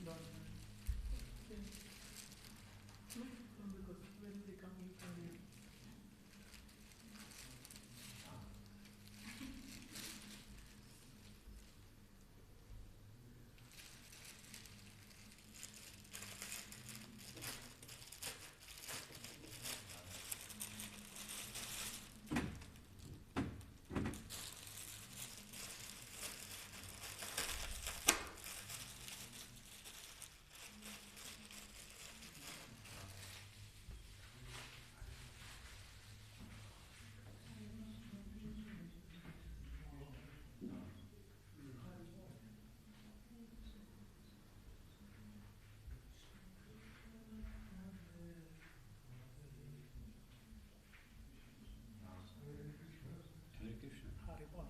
Done. Okay. No, because when they come, you can do it. Hare Krishna. Haribol.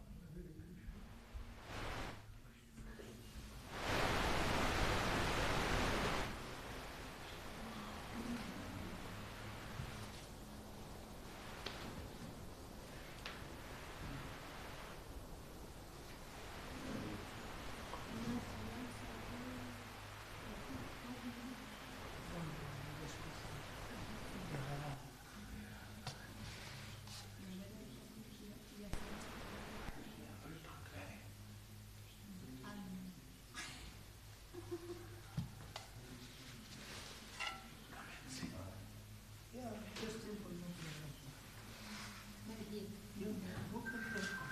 Yeah, just simple, no problem. Yeah, book the first one.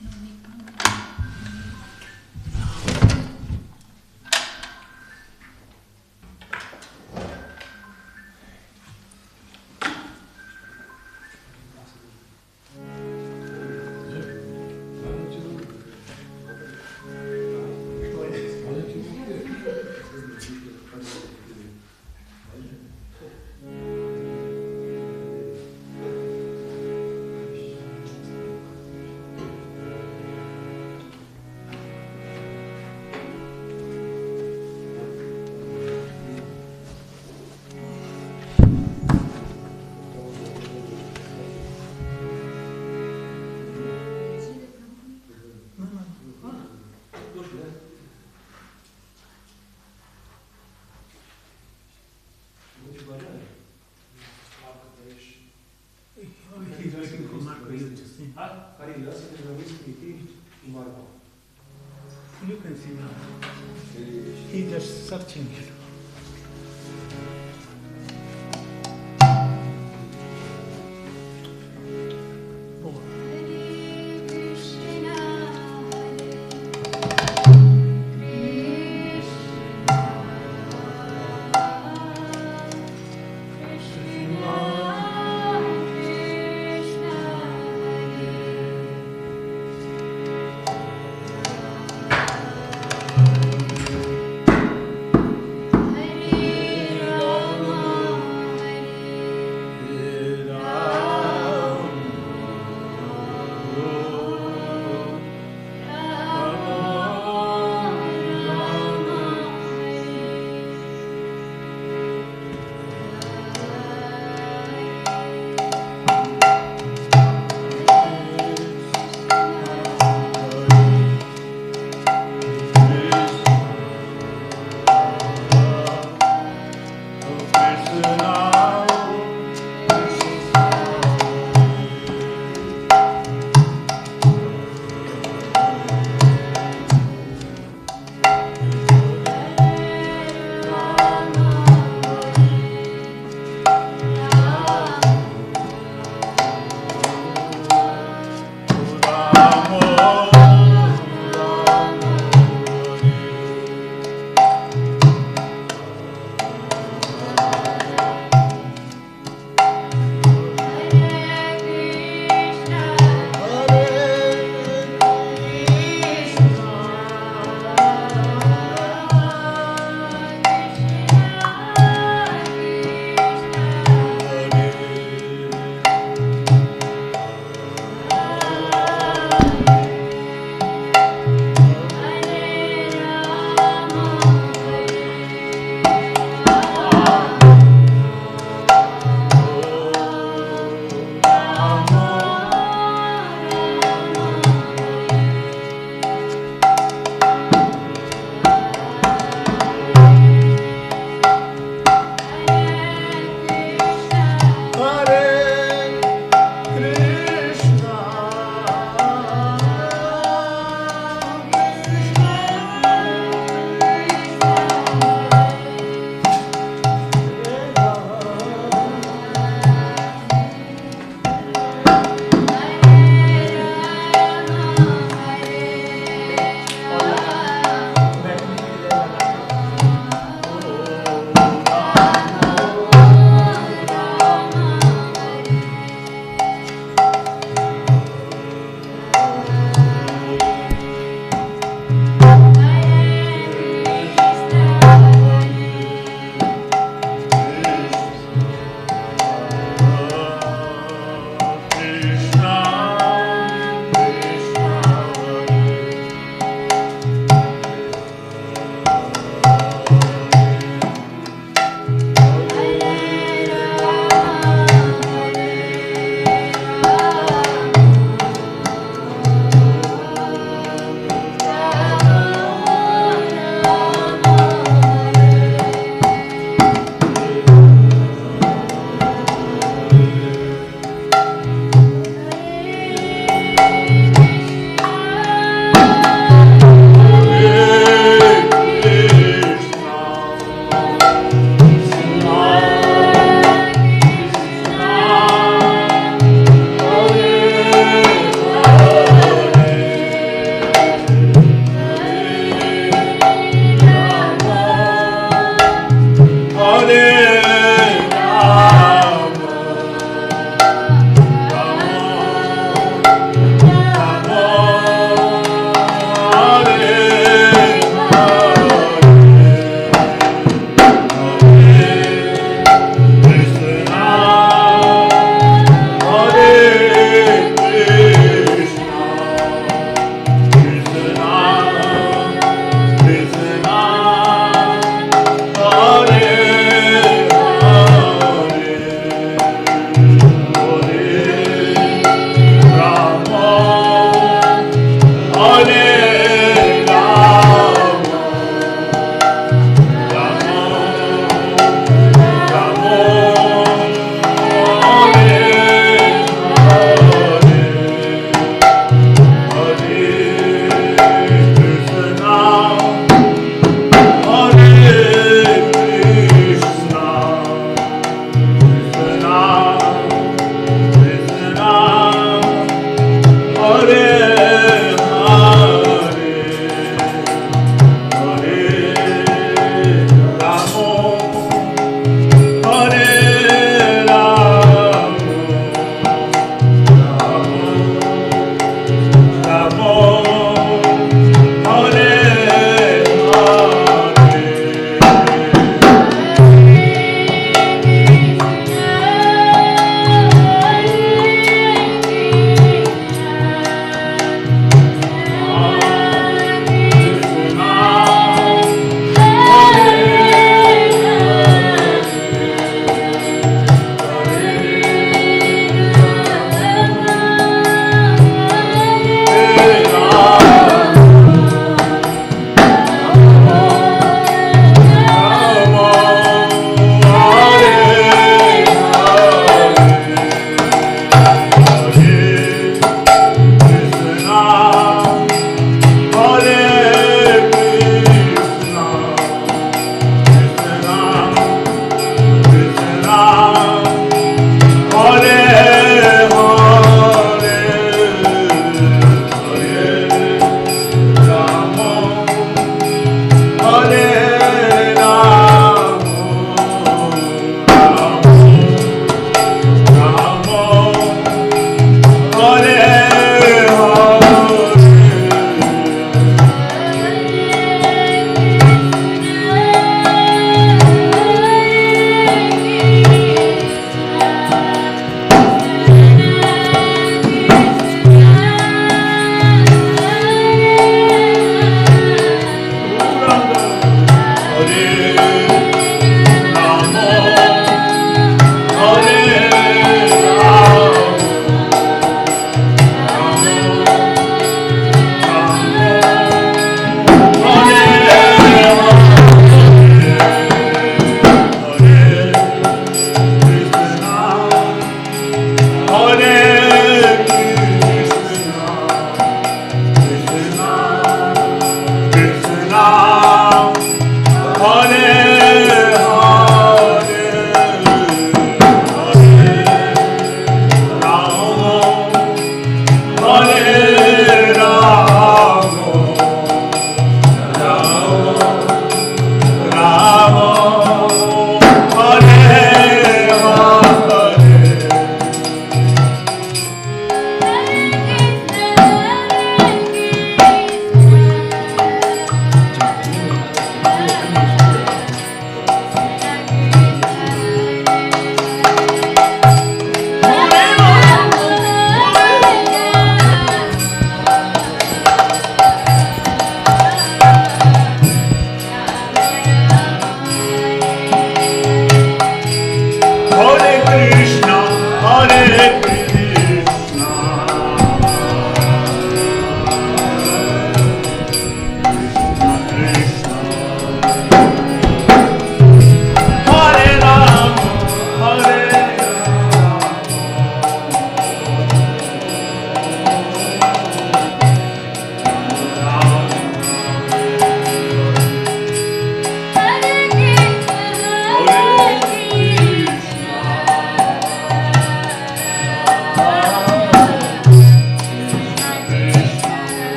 No, no, no. He's waiting for Marco, you to see. You can see now. He's just searching it. Oh. Hare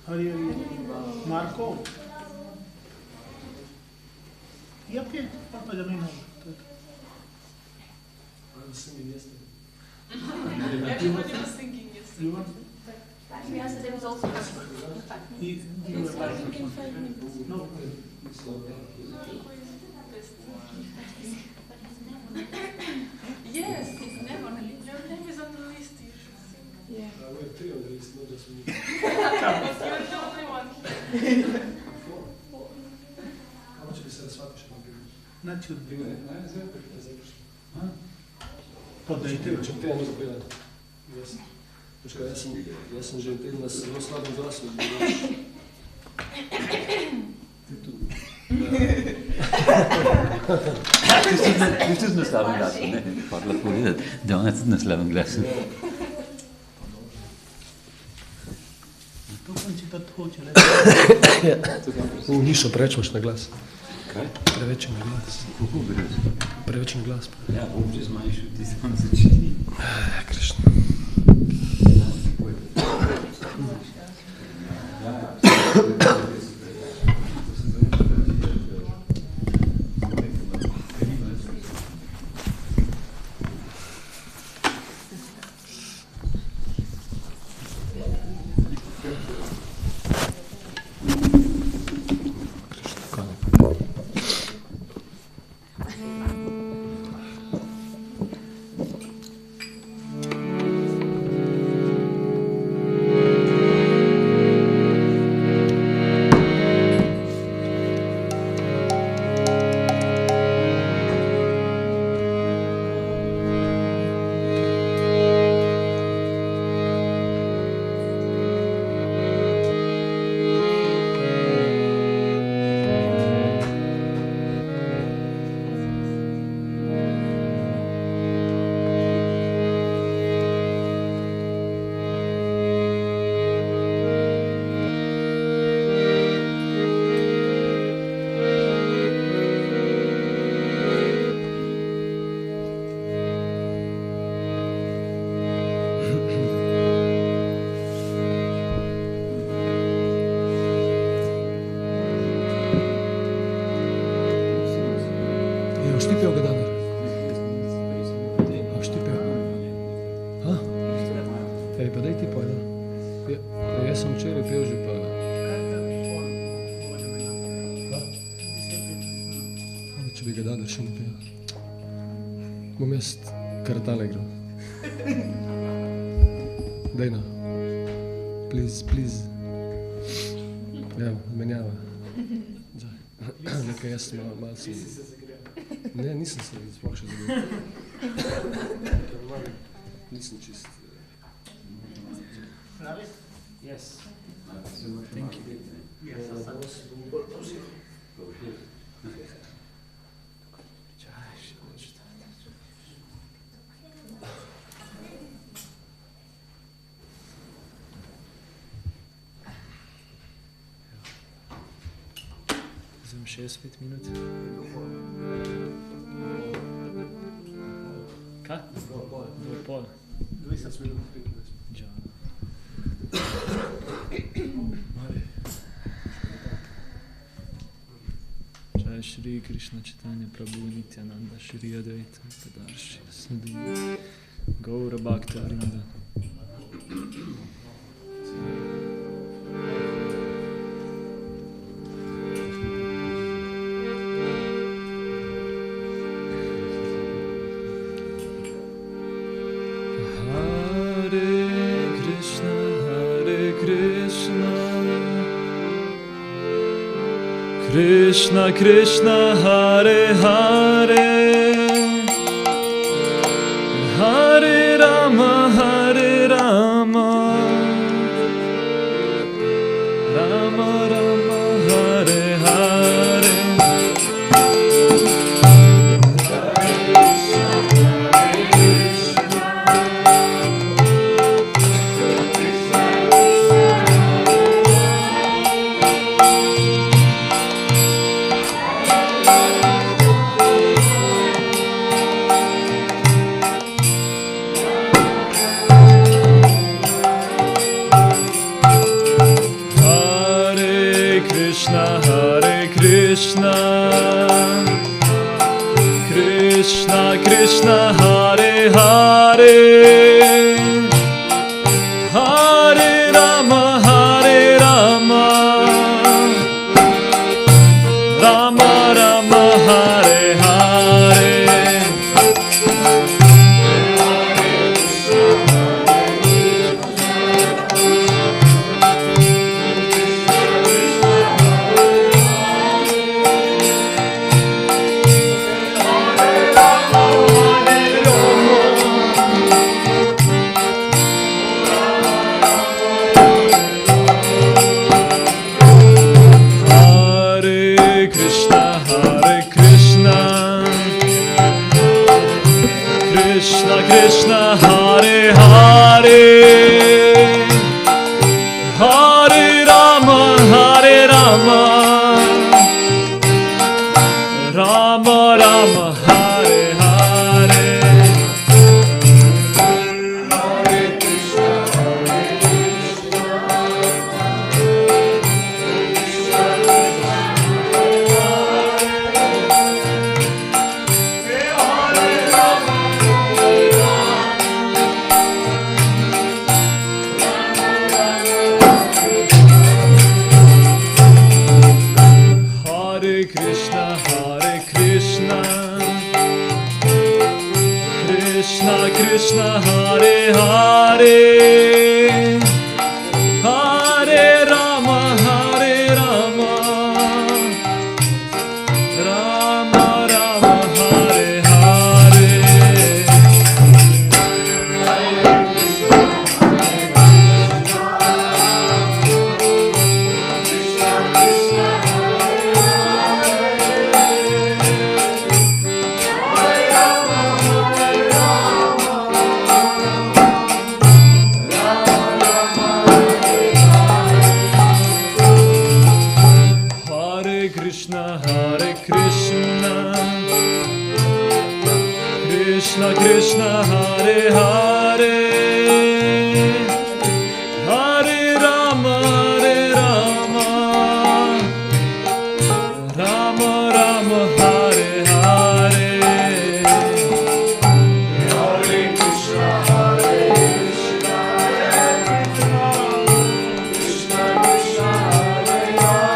Hare Marko. Ja, okay, pa da mi I'm singing yesterday. Everybody was thinking yesterday. You want? Yesterday was also You were like, no. Yes, it's never. Your name is on the list. You should sing. Yeah. We have 3 on the list, not just me. But you're the only one here. 4. Ама će bi se shvatiš na primjer. Znači, Pa podajte. Če bi te jedno zapevati. Jaz sem že teden na zelo slabem glasu. Ti si tudi na slabem glasu, ne? Pa lahko videti, da ona tudi na slabem glasu. To sem ti pa hoče reči. Nišo, preveč imaš na glas. Kaj? Preveč je na glas. Kako greš? Preveč je na glas. Ja, bom že zmanjšal, ti sam začini. Krishna. Štipel ga danes. A štipel? Ha? Ej, pa daj ti pa, jaz sem včeraj pel že pa... Če bi ga danes še ne pel. Bom jaz kar tale igral. Daj no. Please, please. Ja, menjava. Nekaj jaz malo sem... Ne, nisem se sploh še zagledal. Nisem čist... Yes. Thank you. Čaj, še hočete. Zdaj 6-5 minut. Kaj? Do pol. 20 minut, 15. Džana. Jai Shri Krishna Chaitanya Prabhu Nityananda Shri Advaita Kadarshi Sadhu Gaura Bhakta Vrinda. Krishna Krishna Hare Hare Hare Rama Hare Rama Rama Rama Hare Hare Krishna, Krishna Krishna, Hare Hare, Hare Rama, Hare Rama, Rama Rama, Hare Hare. Krishna Krishna, Hare Hare, Hare Rama, Hare Rama, Rama Rama, Hare Hare. Hare Krishna, Hare Krishna, Krishna Krishna, Hare Hare, Hare Rama, Hare Rama, Rama Rama, Hare Hare. Krishna, Hare Krishna, Krishna Krishna, Hare Hare, Hare Rama, Hare Rama, Rama Rama, Hare Hare. Hare Krishna, Hare Krishna, Krishna Krishna, Hare Hare.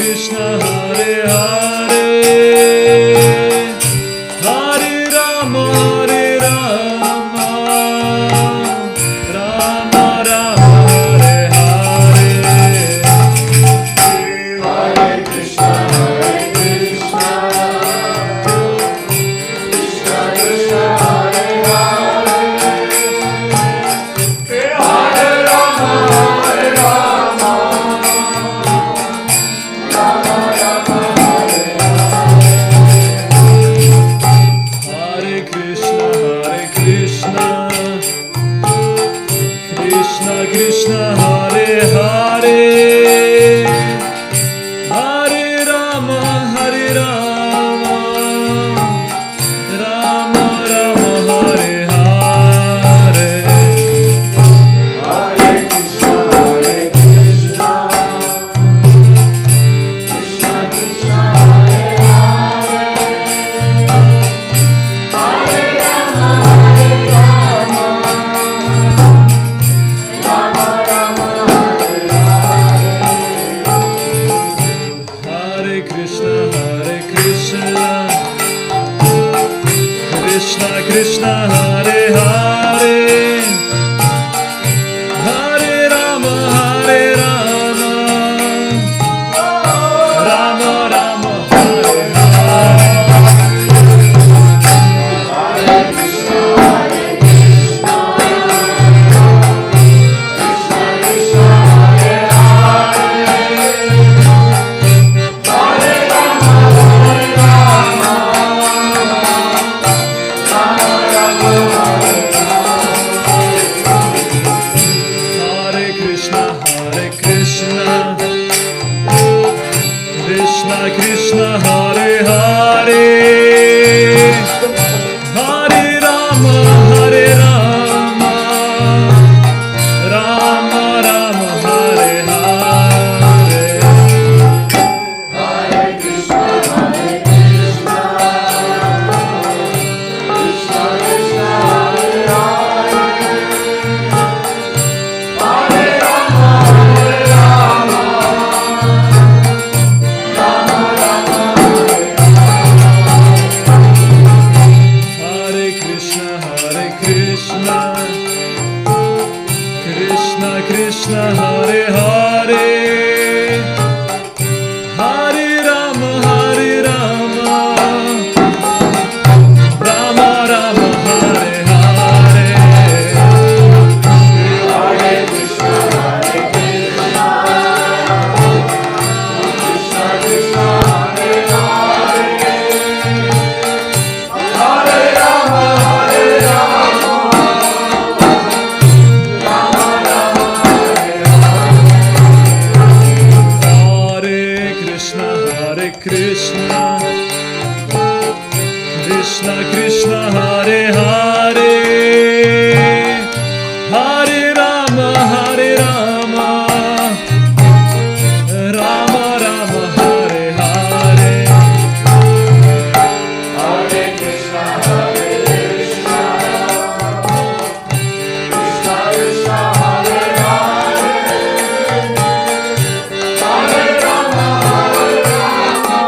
Krishna, Hare Hare, Hare Rama, Hare Rama, Rama Rama, Hare Hare. Hare Krishna, Krishna Krishna, Hare Hare, Hare Rama, Hare Rama, Rama Rama, Hare Hare Krishna, Krishna Krishna, Hare Hare, Hare Rama, Hare Rama, Rama Rama, Hare Hare. Hare Krishna, Krishna Krishna, Hare Hare, Hare Rama, Hare Rama, Rama Rama, Hare Hare Krishna, Krishna Krishna, Hare Hare, Hare Rama, Hare Rama, Rama Rama, Hare Hare. Hare Krishna, Krishna Krishna, Hare Hare, Hare Rama, Hare Rama, Rama Rama, Hare Hare Krishna, Krishna Krishna, Hare Hare, Hare Rama, Hare Rama, Rama Rama, Hare Hare. Hare Krishna, Krishna Krishna, Hare Hare, Hare Rama, Hare Rama, Rama Rama, Hare Krishna, Krishna Krishna, Hare Hare, Hare Rama, Hare Rama, Rama Rama, Hare Hare. Hare Krishna, Krishna Krishna, Hare Hare, Hare Rama, Hare Rama, Rama Rama, Hare Hare Krishna, Krishna Krishna, Hare Hare, Hare Rama, Hare Rama, Rama Rama, Hare Hare. Hare Krishna, Krishna Krishna, Hare Hare, Hare Rama, Hare Rama,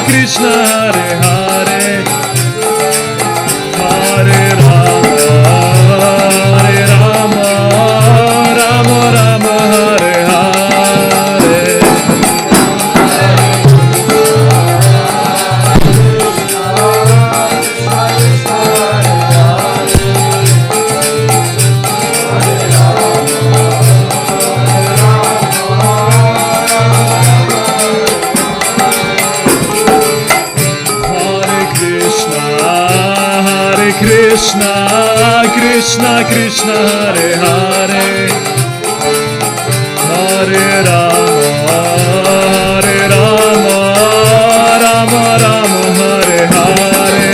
Krishna Hare Hare Hare Rama Rama Rama Hare Hare Krishna, Krishna Krishna Hare Hare Hare Rama Rama Rama Hare Hare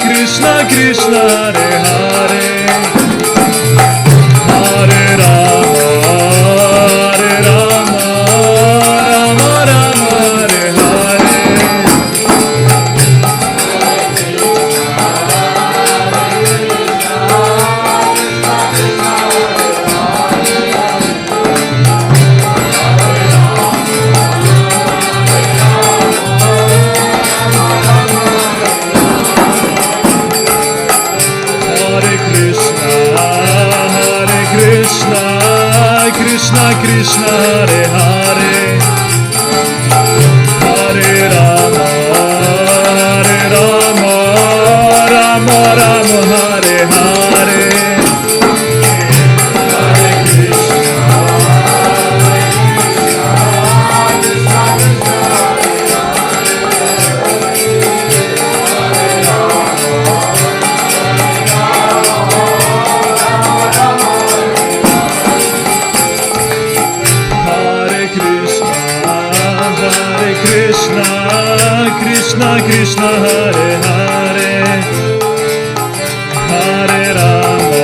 Krishna Krishna Hare Hare Hare Rama Rama Rama Hare Hare Krishna Krishna Hare Hare Hare Rama Rama Rama Hare Hare Krishna Krishna Hare Hare Hare Rama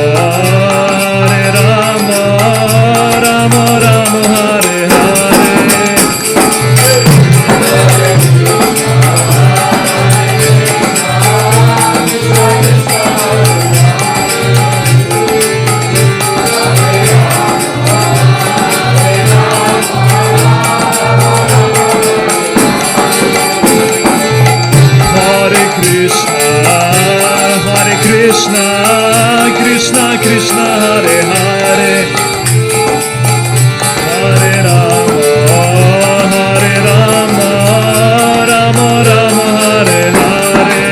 Rama Rama Hare Hare Krishna Krishna Krishna Hare Hare Hare Rama Rama Rama Hare Hare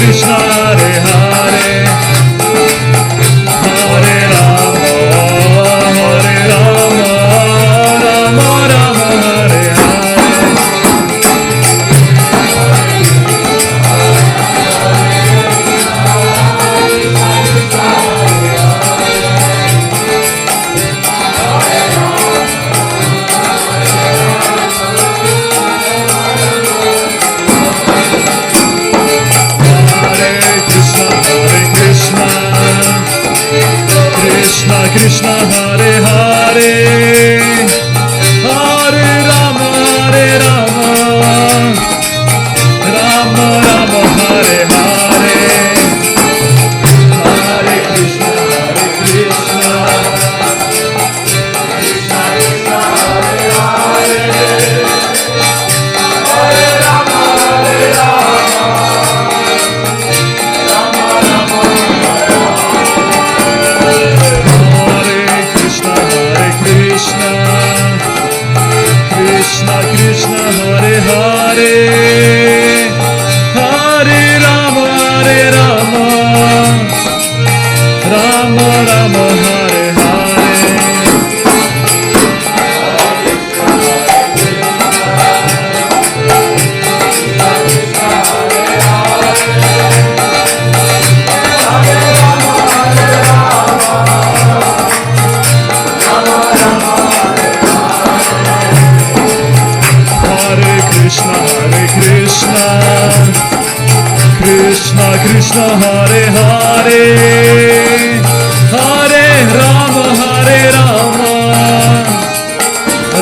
Krishna Hare Hare Hare Rama Rama Rama Hare Hare Krishna Hare Hare Hare Rama Rama Rama Hare Hare Hare Krishna Krishna Krishna Hare Hare Hare Rama Krishna Krishna Hare Hare Hare Rama Rama Rama Hare Hare Krishna Hare Hare Hare Rama Hare Rama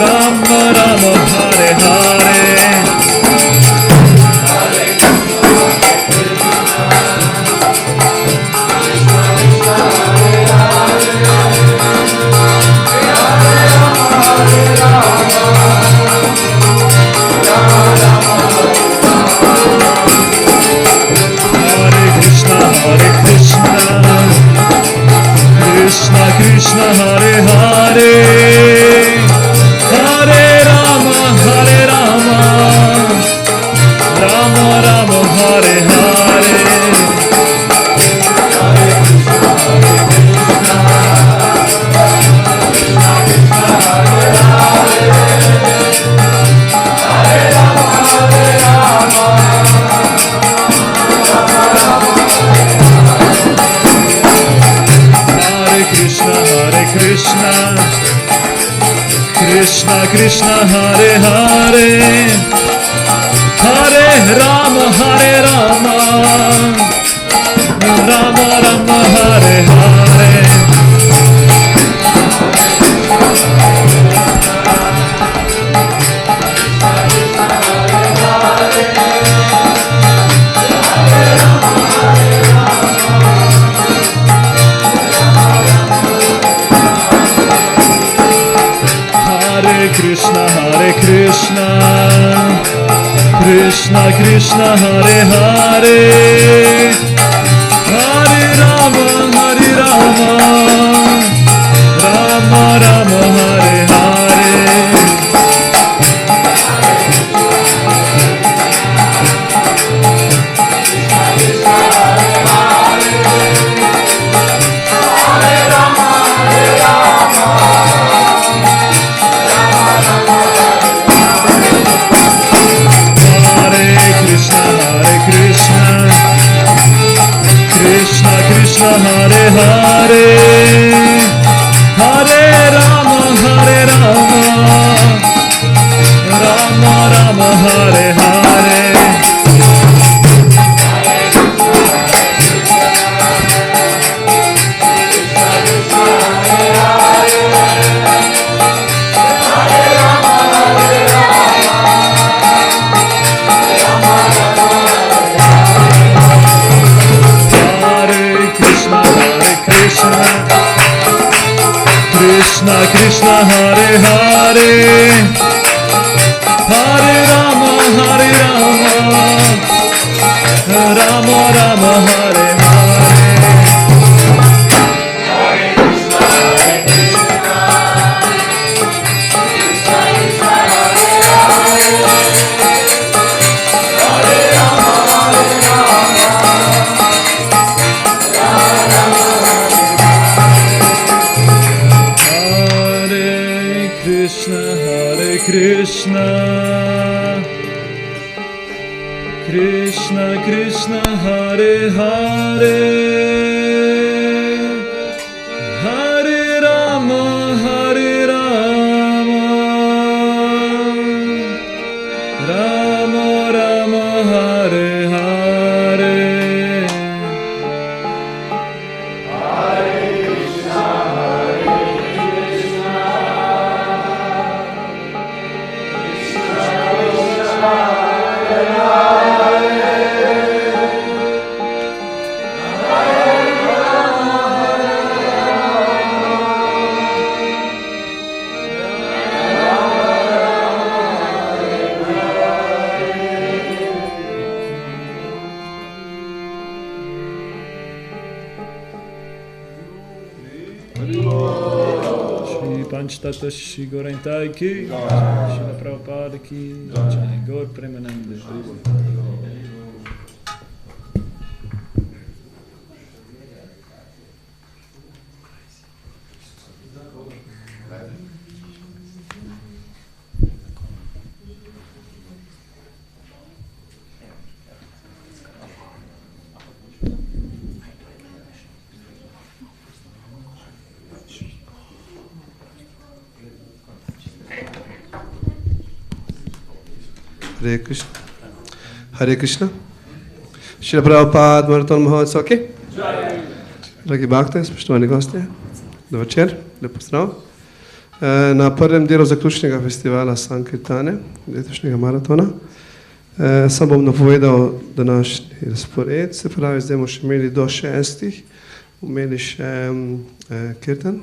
Rama Rama Hare Hare Krishna Krishna Hare Hare Hare Rama Hare Rama Rama Rama Hare Hare Krishna Krishna Hare Hare Hare Rama Hare Rama Rama Rama Hare Hare Krishna Krishna Krishna Hare Hare Hare Rama Hare Rama Rama Rama Hare Hare Krishna Hare Hare Hare Rama Hare Rama Rama Rama Hare Hare Krishna Krishna Hare Hare Hare Rama Hare Rama Rama Rama Hare Krishna Krishna Krishna Hare Hare Hare Rama Hare Rama Rama Rama Hare Hare Panchtata Shri Gorentai ki, Srila Prabhupada ki, Jai Gaur Premanande. Hare Krishna. Hare Krishna. Šila Prabhupada, Maraton Mahotsva, ok? Dragi bakte, spoštovani gostje, dober večer, lep pozdrav. Na prvem delu zaključnega festivala Sankirtane, letošnjega maratona, sam bom napovedal današnji razpored, se pravi, zdaj bomo še imeli do 6, imeli še kirtan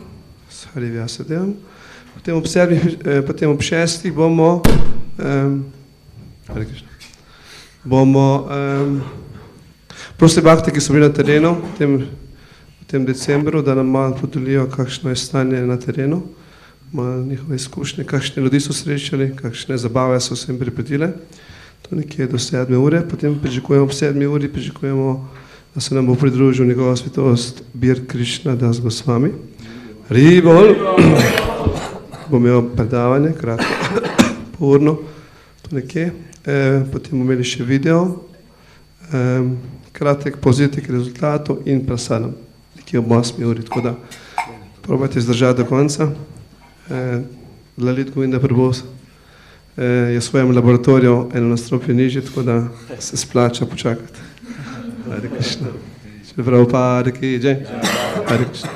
s Hari Vyasadevom, potem ob 6 bomo prosti bakte, ki so bili na terenu v tem decembru, da nam malo podelijo, kakšno je stanje na terenu, malo njihove izkušnje, kakšne ljudi so srečali, kakšne zabave so se jim pripetile. To nekje do 7 ure, potem pričakujemo ob 7 uri, pričakujemo, da se nam bo pridružil njegova svetost Bir Krishna Das Goswami. Ribol! Bom imel predavanje, kratko, porno, to nekje. Potem bomo imeli še video, kratek povzetek rezultatov in prasadam, nekje ob 8 uri, tako da probajte zdržati do konca. Lalit Govinda Prabhu je v svojem laboratoriju eno nastropje nižje, tako da se splača počakati. Hare Krishna. Šrila Prabhupada ki jai. Hare Krishna.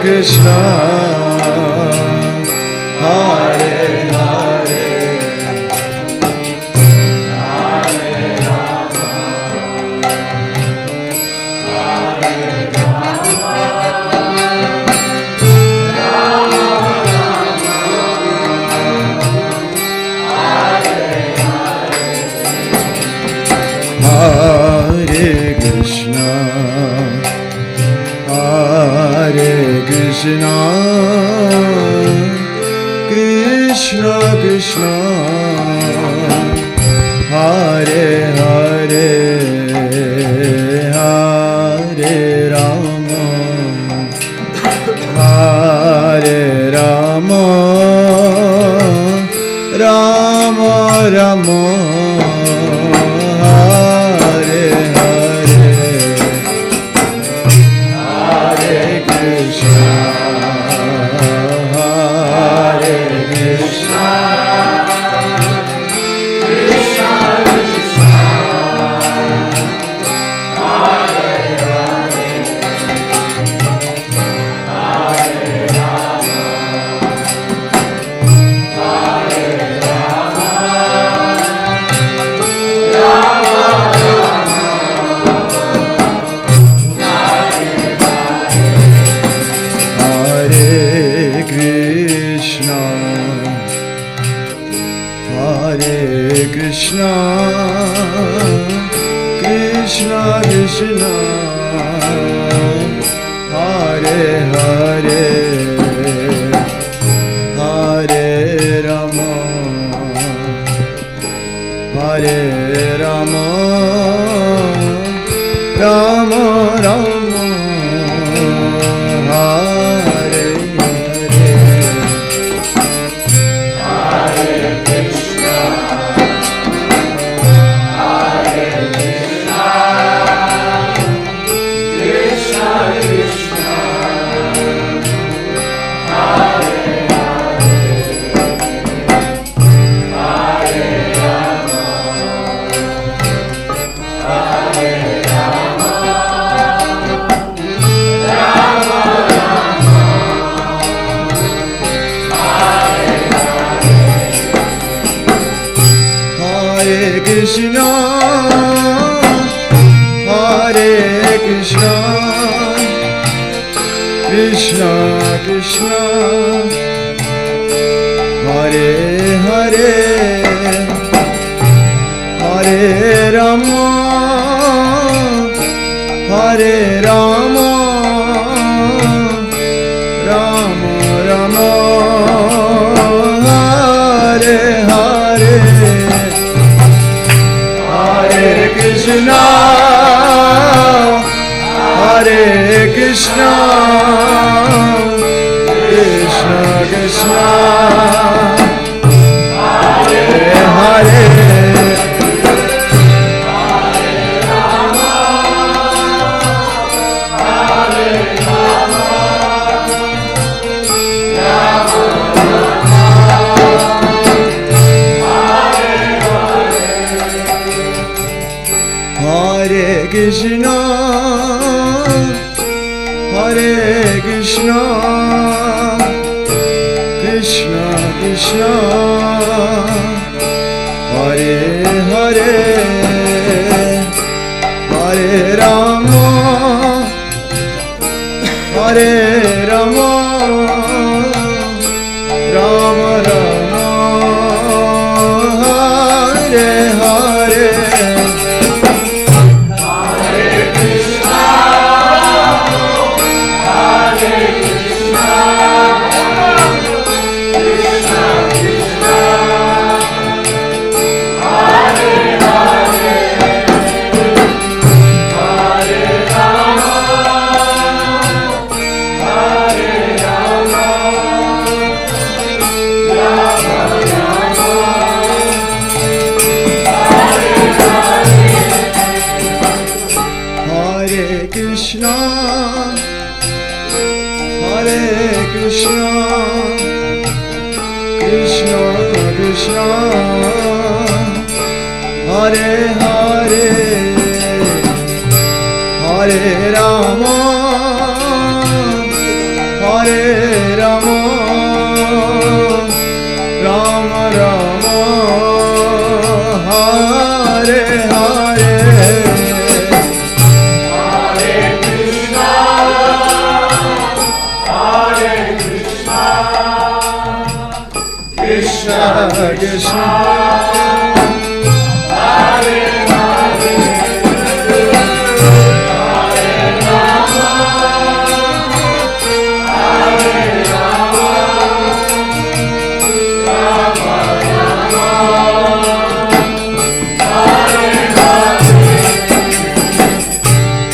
Krishna Hare Hare Rama Hare Rama Rama Rama Hare Hare Krishna, Hare Krishna, Krishna Krishna, Hare Hare, Hare Rama, Hare Rama, Rama Rama, Hare Hare. Hare Krishna, Hare Krishna, Krishna Krishna, Hare Hare, Hare Krishna, Hare Krishna, Krishna Krishna, Hare Hare, Hare Rama, Hare Rama, Rama Rama, Hare Hare. Krishna, Hare Krishna, Krishna Krishna, Hare Hare, Hare Rama, Hare Rama, Rama Rama, Hare Hare. Krishna Krishna, Hare Hare, Hare Rama, Hare Rama, Rama Rama, Hare Hare,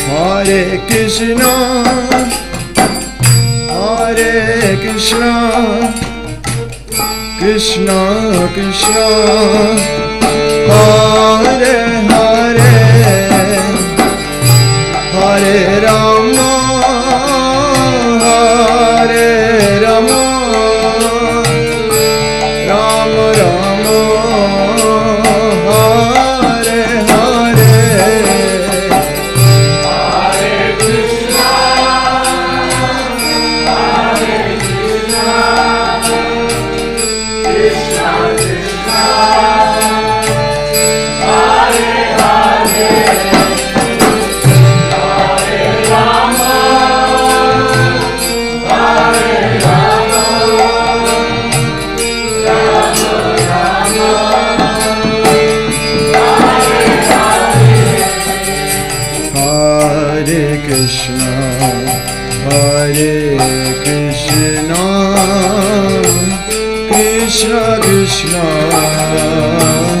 Hare Krishna, Hare Krishna, Krishna Krishna, Hare Hare, Hare Rama, Hare Rama, Rama Rama, Hare Hare, Hare Krishna, Hare Krishna, Krishna Krishna, Hare Hare. Hare Krishna, Krishna Krishna,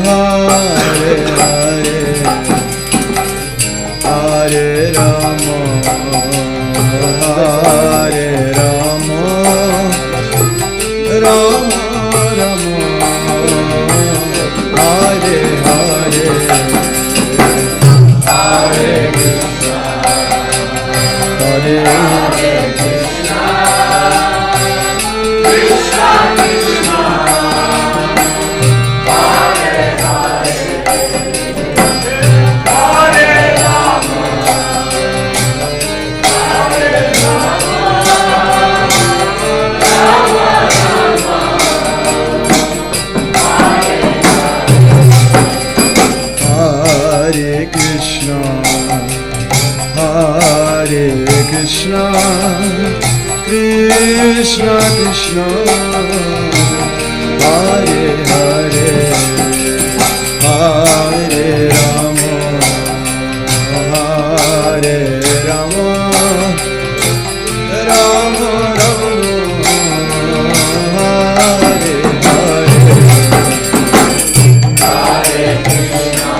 Hare Hare, Hare Rama, Hare Rama, Rama Rama, Hare Hare, Hare Krishna, Hare Krishna, Krishna Krishna, Hare Hare, Hare Rama, Hare Rama, Rama Rama, Hare Krishna, Hare Krishna, Krishna Krishna, Hare Hare, Hare Rama, Hare Rama, Rama Rama, Hare Hare, Hare Krishna,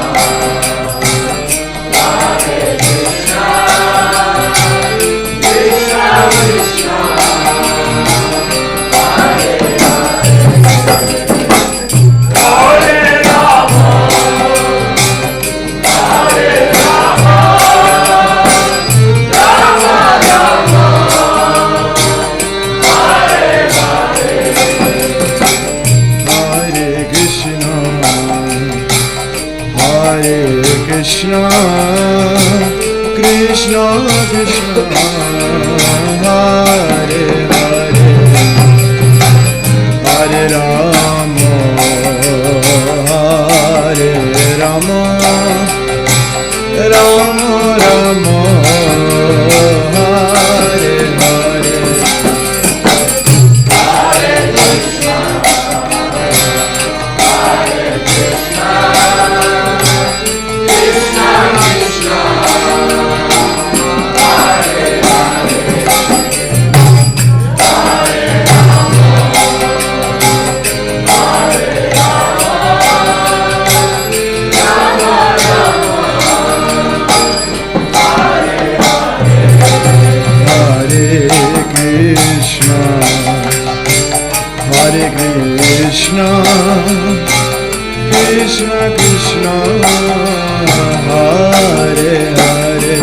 Hare Krishna, Krishna Krishna, Hare Krishna, Krishna Krishna, Hare Hare, Hare Rama, Hare Rama, Rama Rama, Hare Hare, Hare Krishna, Hare Krishna, Krishna Krishna, Hare Hare, Hare Rama, Hare Rama, Rama Rama, Hare Hare, Hare Krishna, Hare Krishna, Krishna Krishna, Hare Hare,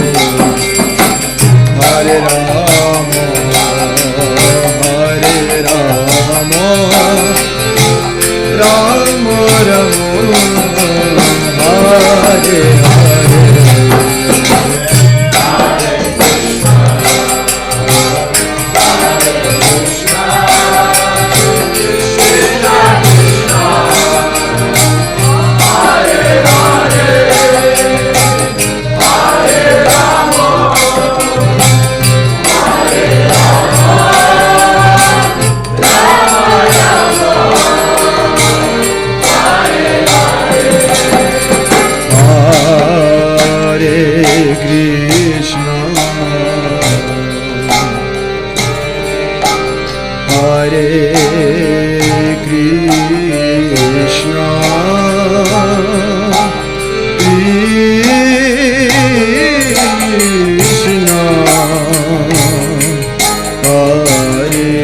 Hare Rama, Hare Rama, Rama Rama, Hare Hare, Hare Krishna, Hare Krishna, Krishna Krishna, Hare Hare, Hare Rama, Hare Rama, Rama Rama, Hare Hare, Hare Krishna, Hare Krishna, Krishna, Hare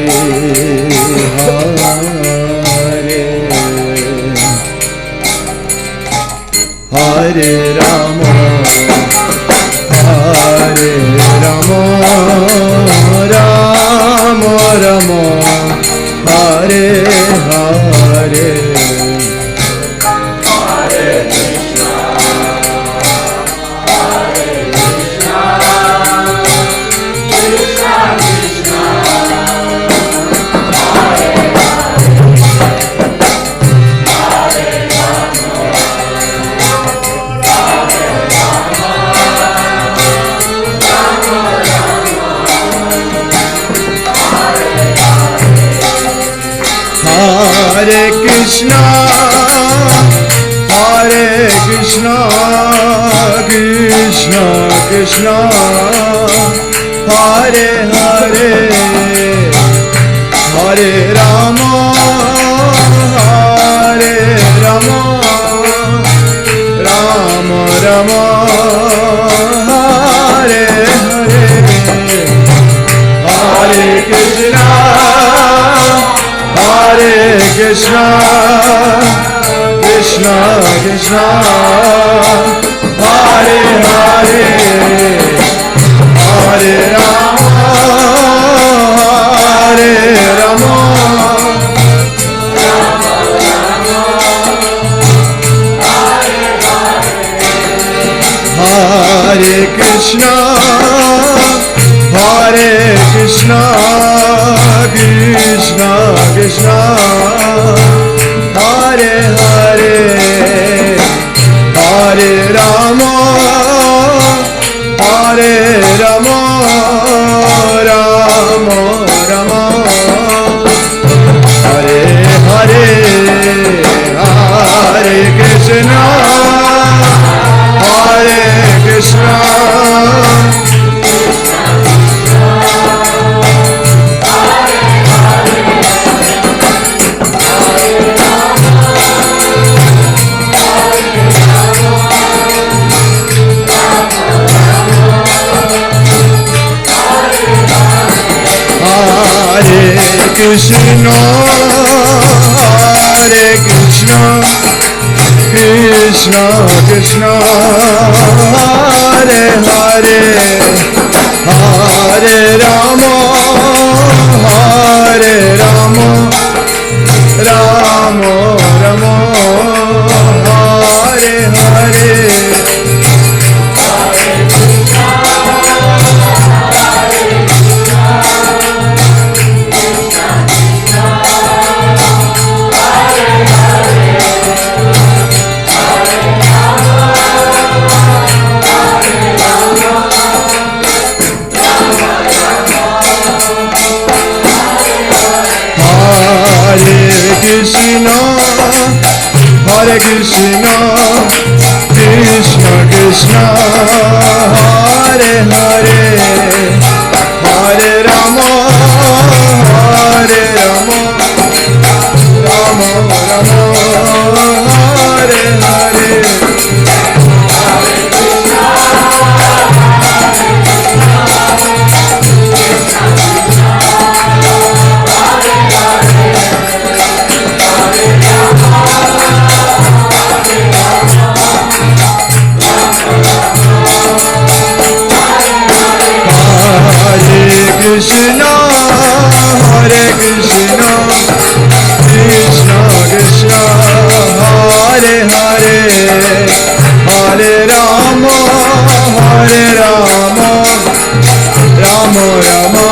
Hare, Hare Rama, Hare Rama, Rama Rama, Hare Hare, Hare Krishna, Hare Krishna, Krishna Krishna, Hare Hare, Hare Rama, Hare Rama, Rama Rama, Hare Krishna, Hare Krishna, Krishna Krishna, Hare Hare. Hare Hare Rama Hare Rama Rama Rama Hare Hare Hare Krishna Hare Krishna Krishna Krishna Hare Hare Hare Rama Hare Rama Hare Krishna Hare Krishna Krishna Krishna Hare Hare Hare Rama Hare Rama Rama Rama Hare Hare Hare Krishna Hare Krishna Krishna Hare Krishna Krishna Krishna Hare Hare Hare Rama Hare Rama Rama Rama Hare Hare Krishna Hare Krishna Krishna Krishna Hare Hare Hare Rama Hare Rama Rama Rama Hare Hare Krishna Hare Krishna Krishna Krishna Hare Hare Hare Rama Hare Rama Rama Rama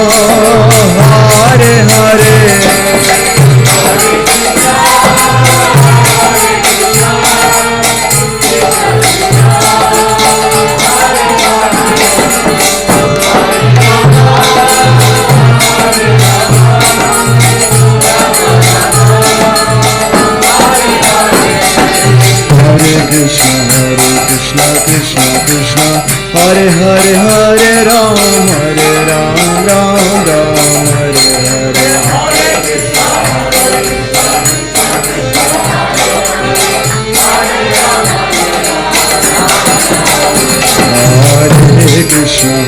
Hare Hare Krishna Krishna Krishna Hare Hare Hare Ram Ram Ram Hare Hare Hare Krishna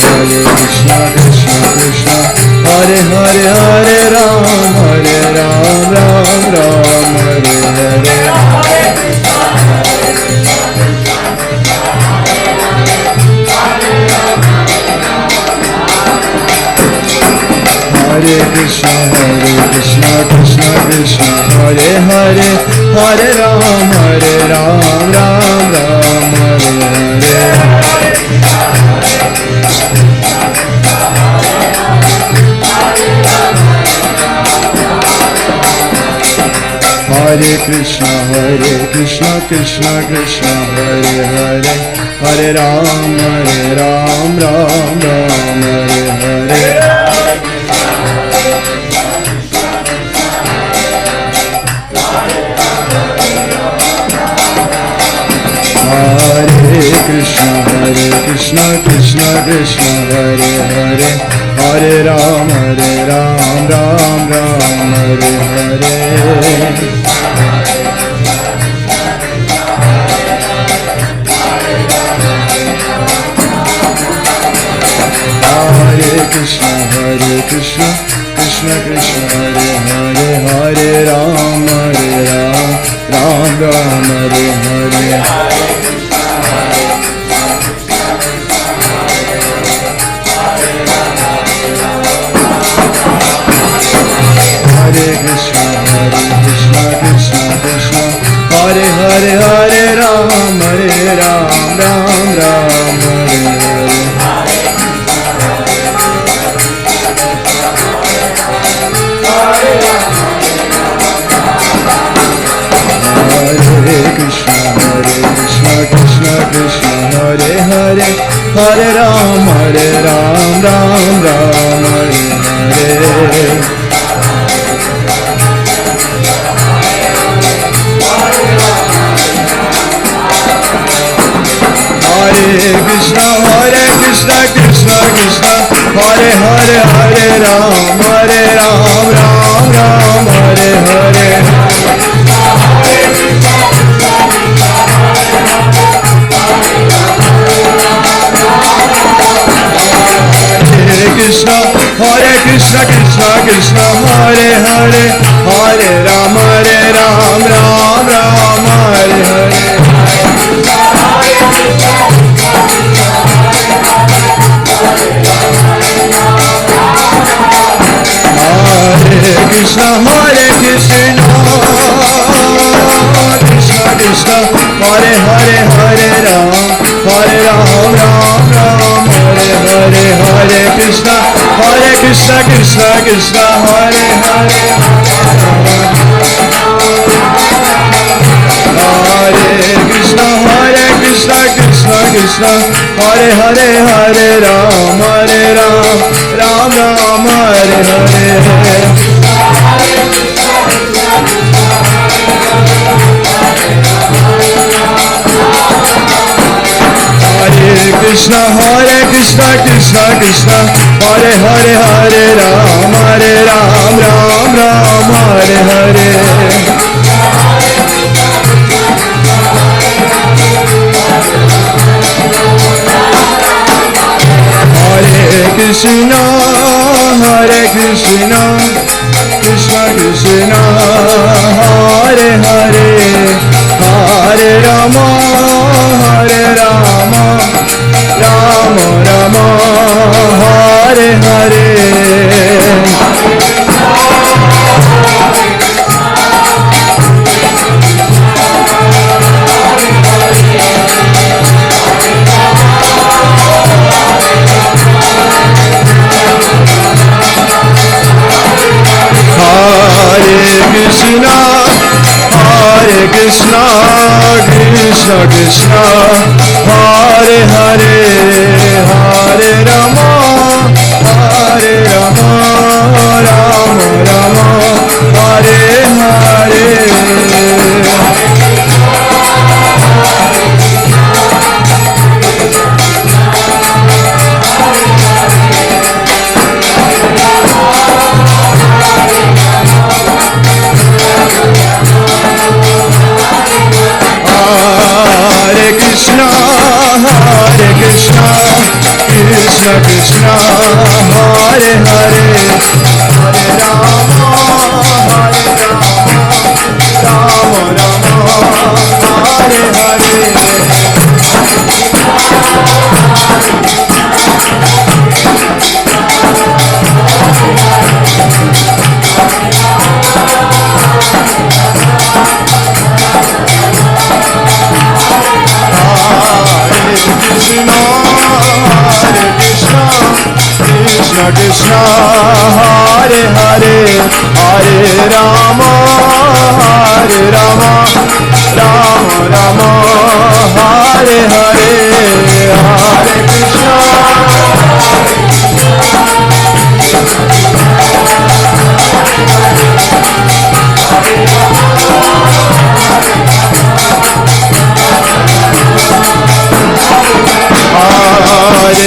Krishna Krishna Hare Hare Hare Ram Ram Ram Hare Hare Hare Krishna Krishna Krishna Hare Hare Hare Ram Ram Ram Hare Hare Hare Krishna Krishna Krishna Hare Hare Hare Ram Ram Hare Hare Hare Krishna Krishna Krishna Hare Hare Hare Hare Ram, Ram Ram, Hare Hare. Hare Krishna, Krishna Krishna, Hare Hare, Hare Ram, Ram Ram, Hare Hare. Hare Krishna, Krishna Krishna, Hare Hare, Hare Ram, Ram Ram, Hare Hare. Hare Krishna, Krishna Krishna, Hare Hare, Hare Ram, Ram Ram, Hare Hare. Hare Krishna, Krishna Krishna, Hare Hare, Hare Ram, Ram Ram, Hare Hare. Krishna, Krishna Krishna, Hare Hare, Hare Ram, Ram Ram, Hare Hare. Hare Krishna, Krishna Krishna, Hare Hare, Hare Ram, Ram Ram, Hare Hare. Hare Krishna, Krishna Krishna, Hare Hare. Hare Krishna, Krishna Krishna, Hare Hare, Hare Ram, Ram Ram, Hare Hare. Hare Krishna, Krishna Krishna, Hare Hare, Hare Ram, Ram Ram, Hare Hare. Hare Krishna, Krishna Krishna, Hare Hare, Hare Rama, Rama Rama, Hare Hare. Krishna, Krishna Krishna, Hare Hare, Hare Rama, Rama Rama, Hare Hare. Krishna, Krishna Krishna, Hare Hare, Hare Rama, Rama Rama, Hare Hare. Krishna Krishna, Hare Hare, Hare Rama, Rama Rama, Hare Hare, Hare Krishna.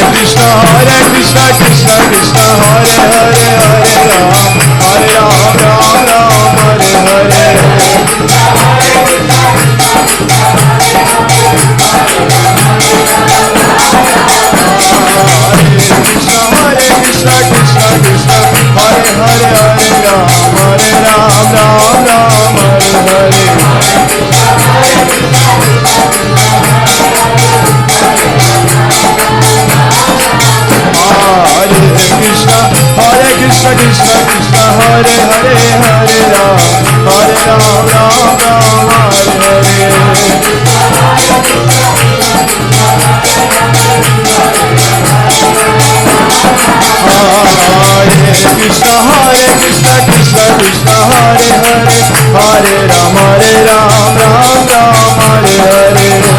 Hare Krishna, Krishna Krishna, Hare Krishna Krishna Krishna Hare Hare Hare Ram Ram Ram Hare Hare Krishna Krishna Krishna Hare Hare Hare Ram Ram Ram Hare Hare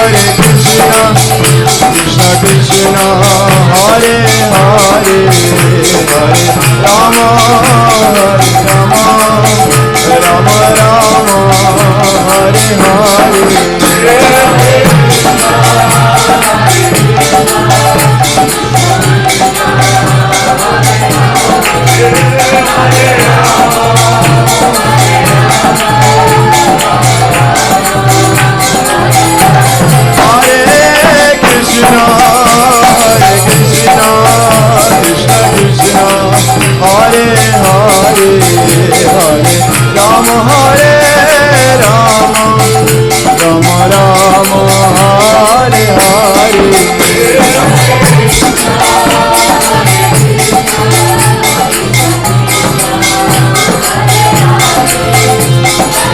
Hare Krishna Krishna Krishna Hare Hare Hare Rama Rama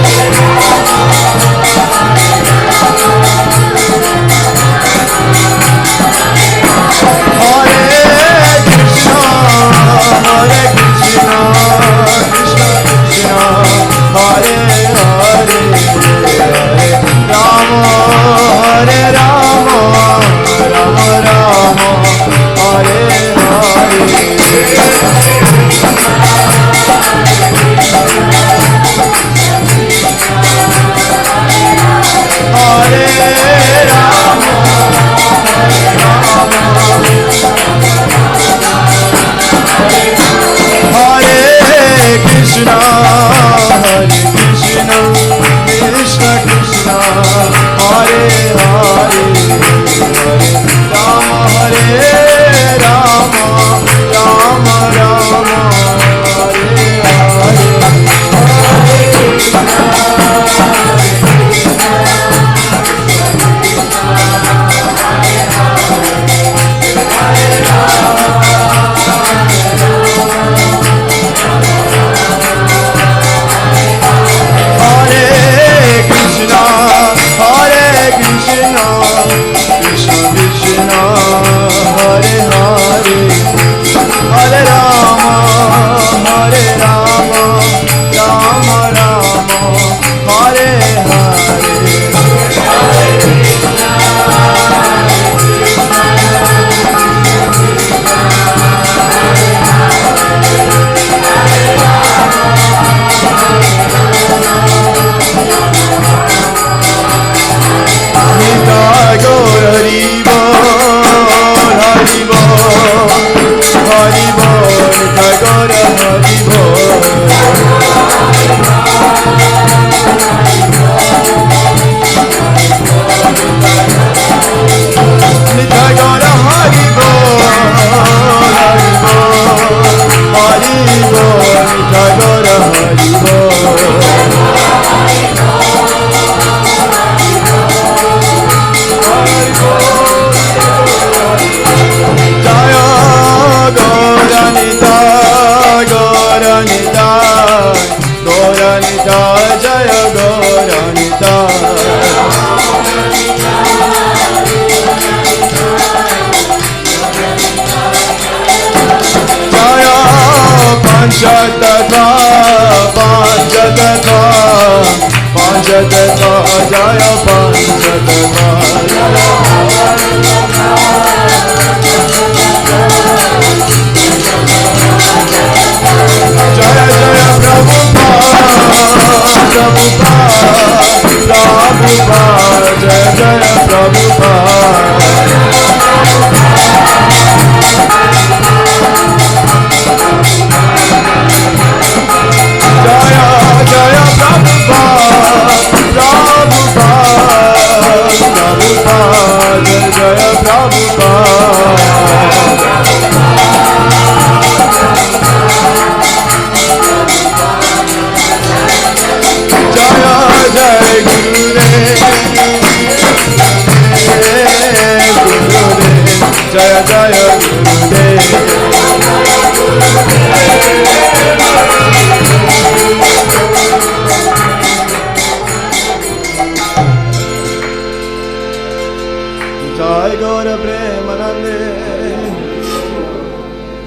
Rama Rama Hare Hare Jaya Jai Gaura Premanande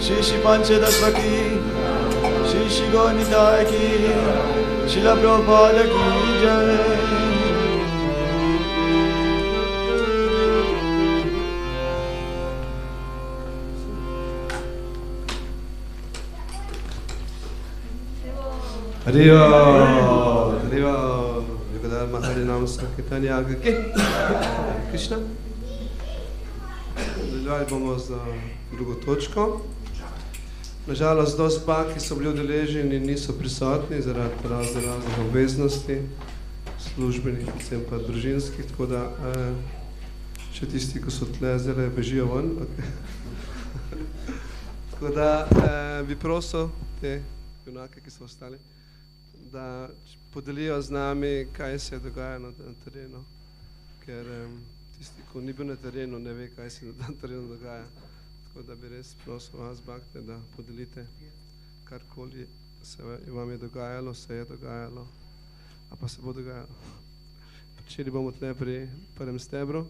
Shri Shri Panchadasva ki Shri Shri Gaunidaya ki Srila Prabhupada ki Jai Hariyo, Hariyo, Yugadharma Harinam Sankirtanja Agake, Krishna. Nadaljevali bomo z drugo točko. Nažalost, dosti pa, ki so bili udeleženi, niso prisotni zaradi raznih obveznosti, službenih, predvsem pa družinskih, tako da še tisti, ko so tle, zdaj bežijo ven. Okay. Tako da bi prosil te junake, ki so ostali, da podelijo z nami, kaj se je dogajalo na terenu, ker tisti, ko ni bil na terenu, ne ve, kaj se na terenu dogaja. Tako da bi res prosil vas, Bhakte, da podelite karkoli se vam je dogajalo, se je dogajalo, a pa se bo dogajalo. Pričeli bomo tle pri prvem stebru.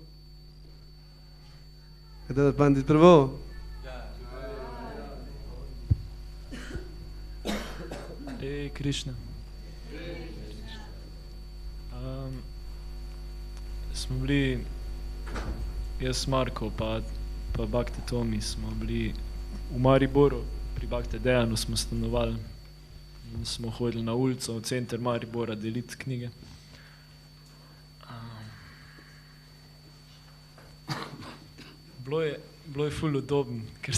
Kada da pandit prvo? Hare Krishna. Smo bili, jaz Marko pa Bhakte Tomi, smo bili v Mariboru, pri Bhakte Dejanu smo stanovali in smo hodili na ulico v center Maribora deliti knjige. Bilo je ful udobno, ker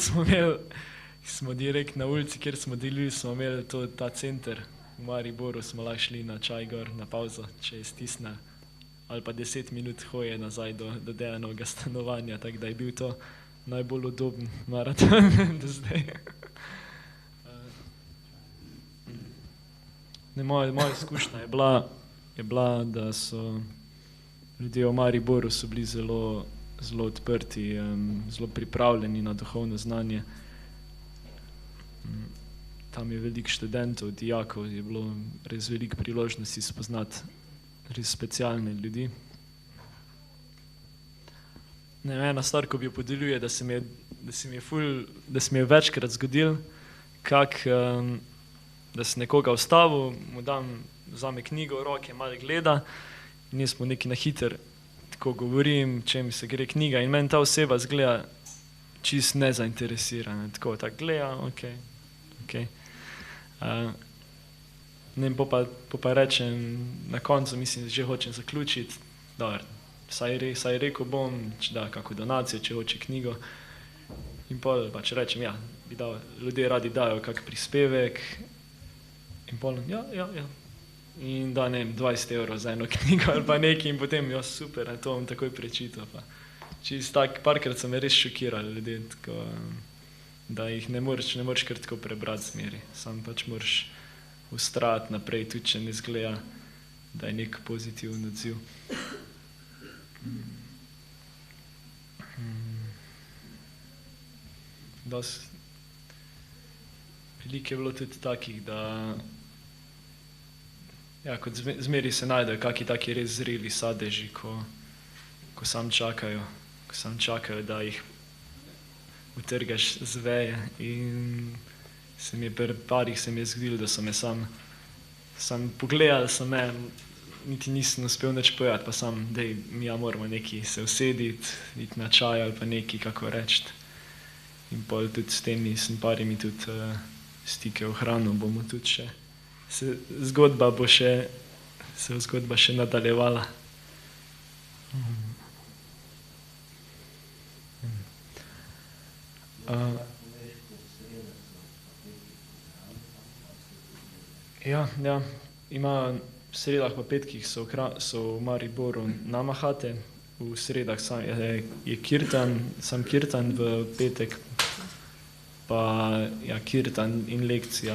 smo direkt na ulici, kjer smo delili, smo imeli ta center v Mariboru, smo lahko šli na čaj gor, na pauzo, če je stisne, ali pa 10 minut hoje nazaj do Dejanovega stanovanja, tako da je bil to najbolj udoben maraton do zdaj. Moja izkušnja je bila, da so ljudje v Mariboru so bili zelo odprti, zelo pripravljeni na duhovno znanje. Tam je veliko študentov, dijakov, je bilo res veliko priložnosti spoznati res specialne ljudi. Ena stvar, ko bi jo podeljuje, da se mi je večkrat zgodil, da sem nekoga ustavil, mu vzame knjigo v roke, malo gleda in jaz mu nekaj na hiter tako govorim, čem se gre knjiga in meni ta oseba zgleda čist nezainteresirana, tako gleda, ok. Pa rečem, na koncu mislim, da že hočem zaključiti, dobro, saj rekel bom, če da kako donacijo, če hoče knjigo. In pol pač rečem, ja, bi dal, ljudje radi dajo kak prispevek. In pol, ja. In da, ne vem, 20 € za eno knjigo ali pa nekaj in potem, ja, super, to bom takoj prečital. Čist tak, parkrat so me res šokirali ljudje, tako, da jih ne moreš kar tako prebrati zmeri. Sam pač moraš ustrajati naprej, tudi če ne zgleda, da je nek pozitiven odziv. Veliko je bilo tudi takih, da ja, kot zmeri se najdejo kaki taki res zreli sadeži, ko sam čakajo, da jih utrgaš z veje. In pri parih se mi je zgodilo, da so me sam pogledali, so me, niti nisem uspel nič povedati, pa sam, dej, mi ja moramo nekaj se usediti, iti na čaj ali pa nekaj, kako reči. In pol tudi s temi sem parimi tudi stike ohranil, bomo tudi še, zgodba še nadaljevala. Ja, ima v sredah pa petkih so v Mariboru namahate v sredah je kirtan, sam kirtan v petek, pa ja, kirtan in lekcija.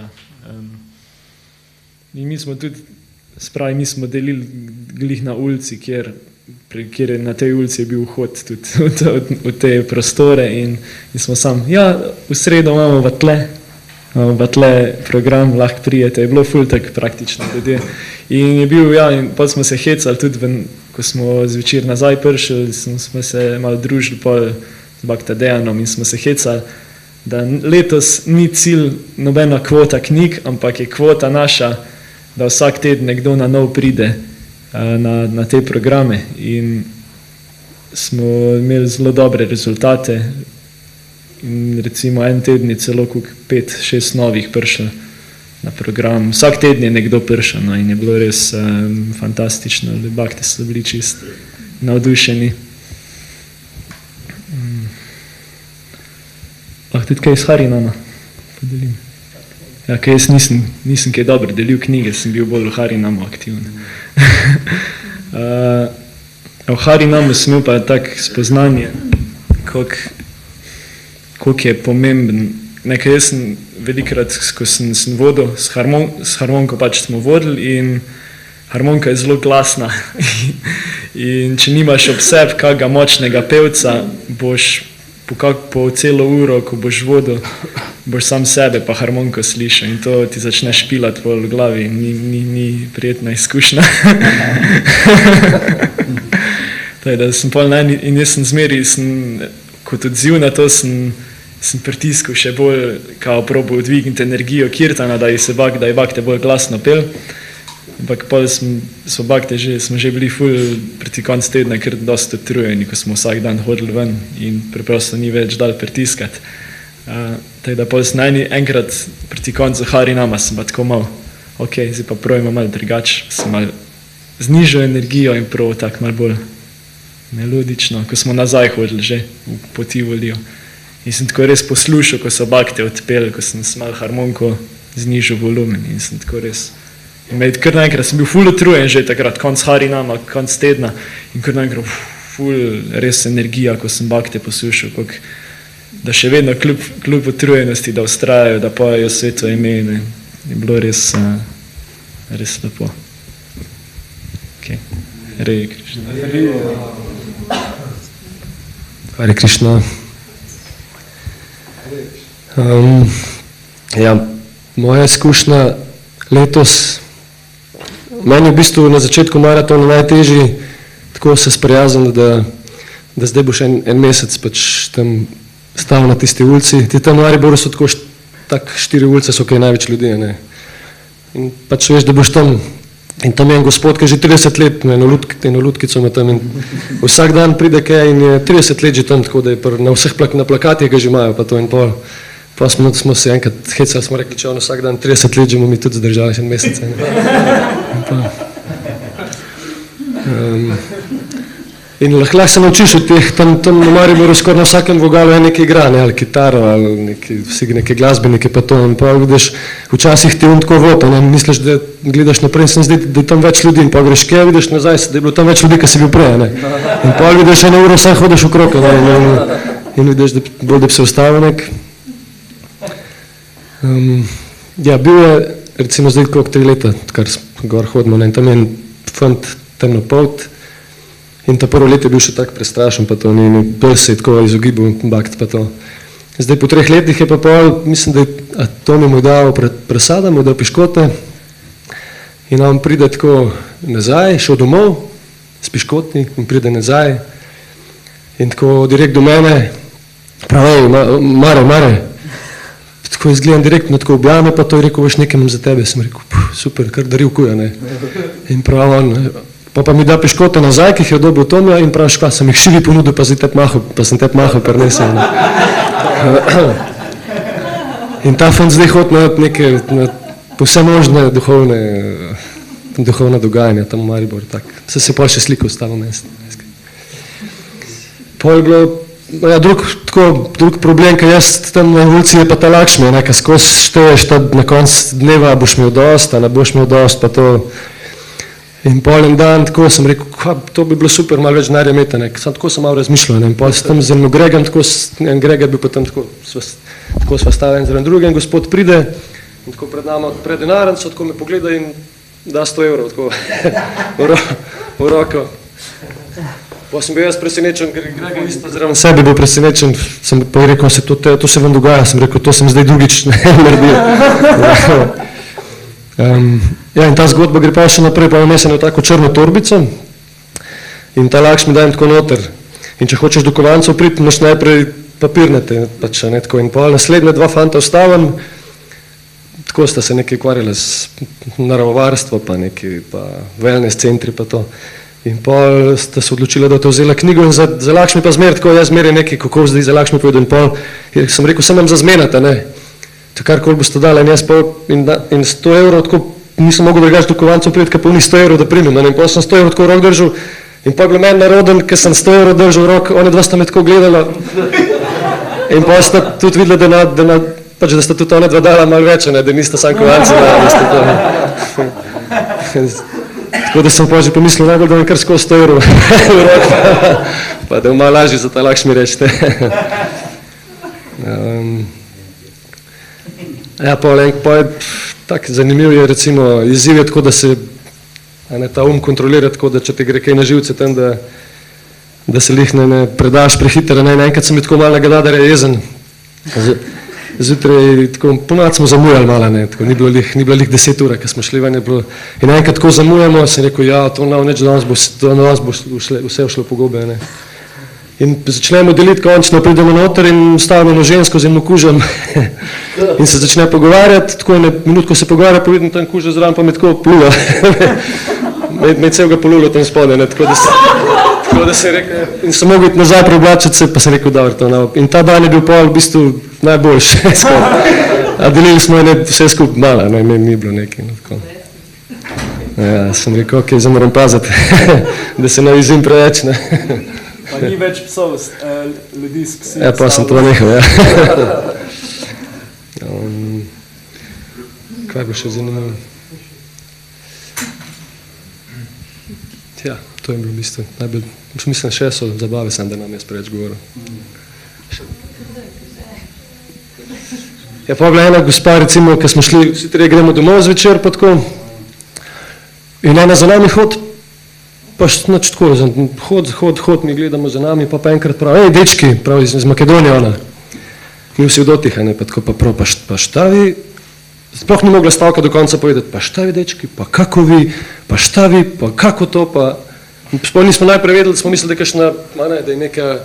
In mi smo tudi, mi smo delili glih na ulici, kjer je na tej ulici je bil vhod tudi v te prostore in smo v sredo imamo v tle program, lahko prijete, je bilo ful tak praktično ljudje. In je bil, in potem smo se hecali tudi, ko smo zvečer nazaj prišli, smo se malo družili pol z Baktadejanom in smo se hecali, da letos ni cilj nobena kvota knjig, ampak je kvota naša, da vsak teden nekdo na nov pride na te programe in smo imeli zelo dobre rezultate in recimo en teden je celo 5-6 novih prišel na program. Vsak teden je nekdo prišel in je bilo res fantastično, bakte so bili čist navdušeni. Lahko tudi kaj s Harinama podelim. Ja, kaj jaz nisem kaj dobro delil knjige, sem bil bolj v Harinamu aktiven. V Harinamu sem imel pa tak spoznanje, koliko je pomemben. Nekaj jaz sem velikrat, ko sem vodil, s harmoniko pač smo vodili in harmonika je zelo glasna. In če nimaš ob sebi kakega močnega pevca, boš po celo uro, ko boš vodil, boš sam sebe pa harmoniko slišal in to ti začne špilati v glavi in ni prijetna izkušnja. Da sem pol in jaz sem zmeri, kot odziv na to sem pritiskal še bolj, kao probal dvigniti energijo kirtana, da je bakte bolj glasno pel. Ampak pol smo že bili ful proti konc tedna, ker dosti utrujeni, ko smo vsak dan hodili ven in preprosto ni več dal pritiskati. Tako da pol sem enkrat proti koncu Harinama sem pa tako malo, zdaj pa probajmo malo drugače, sem malo znižal energijo in prav tako malo bolj melodično, ko smo nazaj hodili že po Tivoliju. In sem tako res poslušal, ko so bakte odpeli, ko sem malo harmoniko znižal volumen in sem tako res kar naenkrat sem bil ful utrujen že takrat, konc Harinama, konc tedna in kar naenkrat ful res energija, ko sem bakte poslušal, da še vedno kljub utrujenosti, da ustrajajo, da pojejo sveto ime in je bilo res lepo. Hare Krišna. Hare Krišna. Moja izkušnja letos, meni v bistvu na začetku maratona najtežji tako se sprijazniti, da zdaj boš en mesec pač tam stal na tisti ulici. Ti tam v Mariboru so tako 4 ulice, so kaj največ ljudi, ne. In pač veš, da boš tam in tam je en gospod, ki že 30 let eno lutkico ima tam in vsak dan pride kaj in je 30 let že tam, tako da je na vseh na plakatih ga že imajo pa to in pol. Pa smo se enkrat hecali, smo rekli, če on vsak dan 30 let že bomo mi tudi zdržali še en mesec. In lahko se naučiš od teh, tam v Mariboru skoraj na vsakem vogalu je nekaj igra, ali kitaro, ali neke glasbenike pa to. In pa vidiš, včasih ti on tako vod, misliš, da gledaš naprej in se zdi, da je tam več ljudi in pa greš kje, vidiš nazaj, da je bilo tam več ljudi, ki si bil prej. In pa vidiš, eno uro sam hodiš okrog in vidiš, da bi se ustavil nek. Bil je recimo zdaj okrog 3 leta, kar gor hodimo, in tam je en fant temnopolt in ta prvo leto je bil še tak prestrašen, pa to ni bolj se je tako izogibal bakt pa to. Zdaj po 3 letih je pa pol, mislim, da Tomi mu je dal presada, mu je dal piškote in on pride tako nazaj, šel domov s piškotni in pride nazaj in tako direkt do mene, pravi, Mare, tako izgledam direktno, tako objame, pa to je rekel, veš, nekaj imam za tebe. Sem rekel, super, kar daril kuja, ne. In prav on, pa mi da piškote nazaj, ki jih je dobil Tomija in prav škva, sem jih šili ponudil, pa sem tep mahal prinesel. In ta fant zdaj hod na neke, povsem možne duhovne dogajanja tam v Mariboru, tak. Se pol še sliko ostalo mest. Pol je bilo, drug problem, ker jaz tam na ulici je pa ta Lakšmi, nekaj skozi šteješ, na konc dneva boš imel dost, a ne boš imel dost, pa to. In pol en dan, tako sem rekel, to bi bilo super, malo več denarja imeti, ne. Tako sem malo razmišljal, ne. In pol s tem z enim Gregom, en Grega bil potem tako sva stala en zraven druge, in gospod pride in tako pred nama odpre denarnico, tako me pogleda in da 100 evrov, tako v roko. Pa sem bil jaz presenečen, ker Grega isto zraven sebe bil presenečen, sem pa rekel, to se vam dogaja, sem rekel, to sem zdaj drugič naredil. Ja, in ta zgodba gre pa še naprej, pa vnesem v tako črno torbico in ta lakš mi dajem tako noter. In če hočeš do kovancev priti, imaš najprej papirnate, pač, ne, tako. In pa naslednje 2 fanta vstavim, tako sta se nekaj ukvarjala s naravovarstvo, pa neki, pa wellness centri, pa to. In pol sta se odločila, da to vzela knjigo in za lakš mi pa zmer, tako jaz zmeraj nekaj, kako zdaj za lakš mi povedal. In pol sem rekel, sem nam za zmenata, ne. To karkoli boste dali, in jaz pa in 100 evrov, tako nisem mogel drugače do kovancev priti, ker pa ni 100 evrov, da primem. In pa sem 100 evrov tako v rok držal in pa bilo meni naroden, ker sem 100 evrov držal v rok, one dva sta me tako gledala. In pa sta tudi videla, pač, da sta tudi one dva dala malo več, ne, da nista sam kovanci. Tako da sem pa že pomislil, najbolj, da mi kar skozi 100 evrov v rok, pa da je malo lažje za ta lakš mi reči. Ja, pa je tako zanimiv je, recimo, izziv je tako, da se ta kontrolira tako, da če te gre kaj na živce tam, da se lih ne predaš prehitro, ne, enkrat sem bil tako malo nagadal, da je jezen. Zjutraj, tako, ponad smo zamujali malo, ne, tako, ni bilo lih 10 ur, ker smo šli ven, je bilo, in enkrat tako zamujamo, sem rekel, ja, to neč danes bo vse šlo po gobe, ne. In začnemo deliti, končno pridemo noter in stavimo eno žensko z enim kužem in se začne pogovarjati, tako ene minutko se pogovarja, pa vidim tam kuža zraven, pa me tako pluva. Me celega polulo tam spode, ne, tako da se rekel, in sem mogel iti nazaj preoblačiti se, pa sem rekel, dobro, to nav. In ta dan je bil pol v bistvu najboljši, a delili smo vse skup malo, ne, ni bilo nekaj, no, tako. Ja, sem rekel, ok, zdaj moram paziti, da se ne izim preveč, ne. Pa ni več psov, ljudi s psi. Ja, pa sem to nehal, ja. Kaj bo še zanimivo? Ja, to je bilo v bistvu najbolj, mislim, še so zabave, sem da nam jaz preveč govoril. Ja, pa bila ena gospa, recimo, ko smo šli, vsi trije gremo domov zvečer, pa tako, in ena za nami hod, pa znači tako, hod, mi gledamo za nami, pa enkrat pravi, dečki, pravi iz Makedonije ona, mi vsi vdotihane, pa tako pa šta vi, sploh ni mogla stavka do konca povedati, pa šta vi dečki, pa kako vi, pa šta vi, pa kako to, pa sploh nismo najprej vedeli, smo mislili, da je neka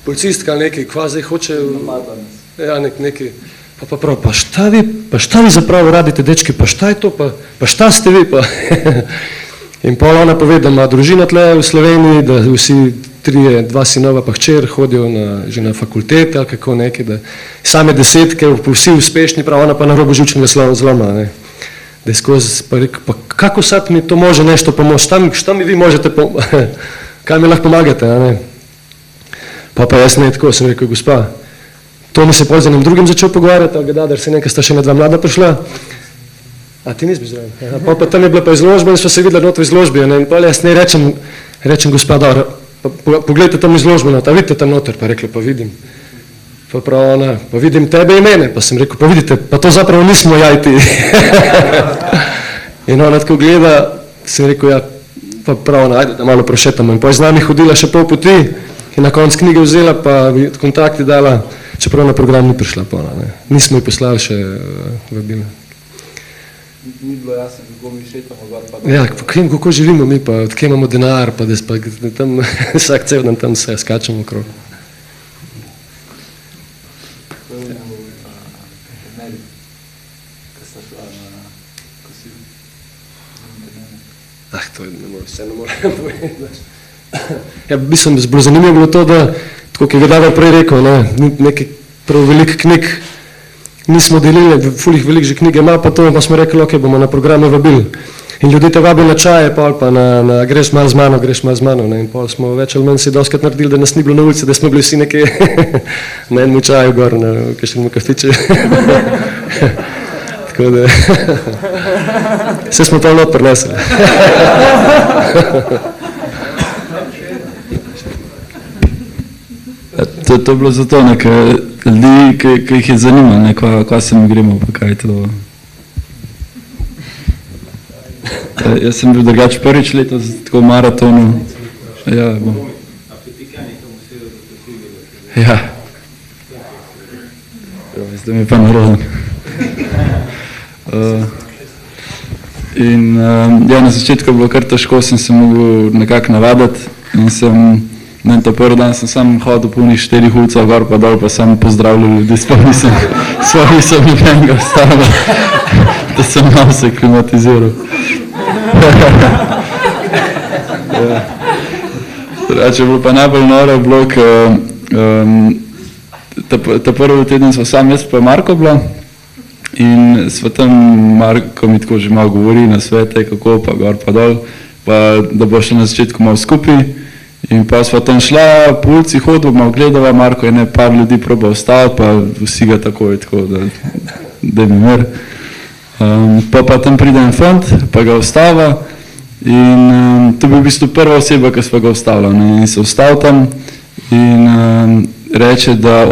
policistka ali nekaj, kva zdaj hoče, ja, nekaj, pa prav, pa šta vi zapravo radite dečki, pa šta je to, pa šta ste vi, pa in pol ona pove, da ima družina tle v Sloveniji, da vsi trije, 2 sinova pa hčer hodijo že na fakultete ali kako nekaj, da same 10, vsi uspešni, prav ona pa na robu živčnega zloma, ne. Da je skozi, pa rekel, pa kako sad mi to može nešto pomoći, šta mi vi možete kaj mi lahko pomagate, a ne. Pa jaz ne, tako sem rekel, gospa, to mi se pol z enim drugim začel pogovarjati, ali ga da se nekaj sta še ena 2 mlada prišla. A ti nisi bil zraven? Ja, pa tam je bila pa izložba in smo se videli noto v izložbi, ne, in pa jaz ne rečem, gospa, dobro, pogledajte tam izložbo, a vidite tam noter, pa rekla, pa vidim. Pa prav ona, pa vidim tebe in mene, pa sem rekel, pa vidite, pa to zapravo nismo ja in ti. In ona tako gleda, sem rekel, ja, pa prav ona, ajde, da malo prošetamo. In pa je z nami hodila še pol poti in na konc knjige vzela, pa kontakti dala, čeprav na program ni prišla pa ona, ne. Nismo ji poslali še vabila. Ni bilo jasno, kako mi šetamo gor, pa... Ja, kako živimo mi, pa odkje imamo denar, pa da tam vsak cel dan tam se skačemo okrog. To je Meri, ko sta šla na kosil. To vse ne moram povedati. Ja, mislim, da bilo zanimivo bilo to, da, tako ki je Davar prej rekel, nekaj prav velik knjig nismo delili, fulih velik že knjige ima, pa to pa smo rekli, ok, bomo na programe vabili. In ljudi te vabili na čaje, pa na greš malo z mano, ne, in pol smo več ali manj si doskrat naredili, da nas ni bilo na ulici, da smo bili vsi nekaj na enem čaju gor, na kakšnemu kafiču. Tako da, vse smo tam not prinesli. To je bilo zato, ker ljudi, ki jih je zanimalo, kva se mi gremo, pa kaj je to. Jaz sem bil drugač prvič letos tako v maratonu. Ja, bom. Ja. Zdaj mi je pa naroden. In ja, na začetku je bilo kar težko, sem se mogel nekako navaditi in sem, to prvi dan sem sam hodil polnih 4 ulicah gor pa dol, pa sem pozdravljal ljudi, sploh nisem nobenega vstala, da sem malo se klimatiziral. Drugače je bilo pa najbolj noro bilo, ta prvi teden sva sam jaz pa Marko bila in sva tam Marko mi tako že malo govori na svete, kako pa gor pa dol, pa da bo šla na začetku malo skupaj in pa sva tam šla po ulici hodila, malo gledala, Marko je ne par ljudi probal vstaviti, pa vsi ga takoj tako, da mi mir. Pa tam pride en fant, pa ga vstava in to bi v bistvu prva oseba, ki sva ga vstavila in se vstal tam in reče, da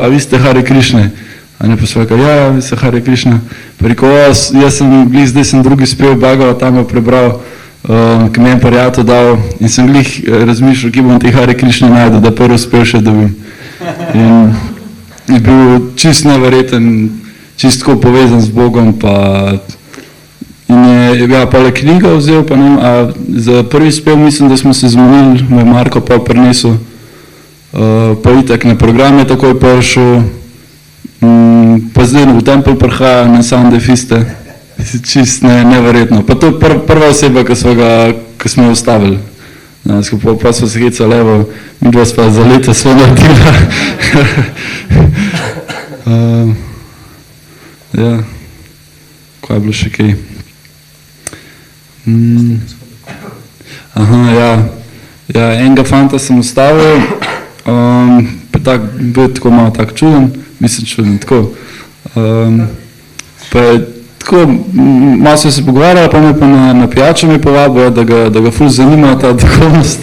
a vi ste Hare Krišne, a ne pa sva rekel, ja, vi ste Hare Krišna, pa rekel, jaz sem glih, zdaj sem drugi spev Bhagava, tam ga prebral, ki mi je prijatelj dal in sem glih razmišljal, ki bom te Hare Krišne najdel, da prvi spev še dobim. In je bil čist neverjeten, čist tako povezan z Bogom, pa in je pa le knjiga vzel, pa ne, a za prvi spev mislim, da smo se zmenili, me Marko pa prinesel, pa itak na program je takoj prišel, pa zdaj v tempel prihaja na Sunday Fiste, čist neverjetno. Pa to je prva oseba, ki smo jo ustavili. Pa smo se hecali, evo, mi dva sva za leta sva naredila. Ja, kaj je bilo še kaj? Aha, ja, enega fanta sem ustavil, pa tak, bil tako malo tak čuden, mislim čuden, tako. Pa je tako, malo so se pogovarjali, pa me pa na pijačo mi povabil, da ga ful zanima ta duhovnost,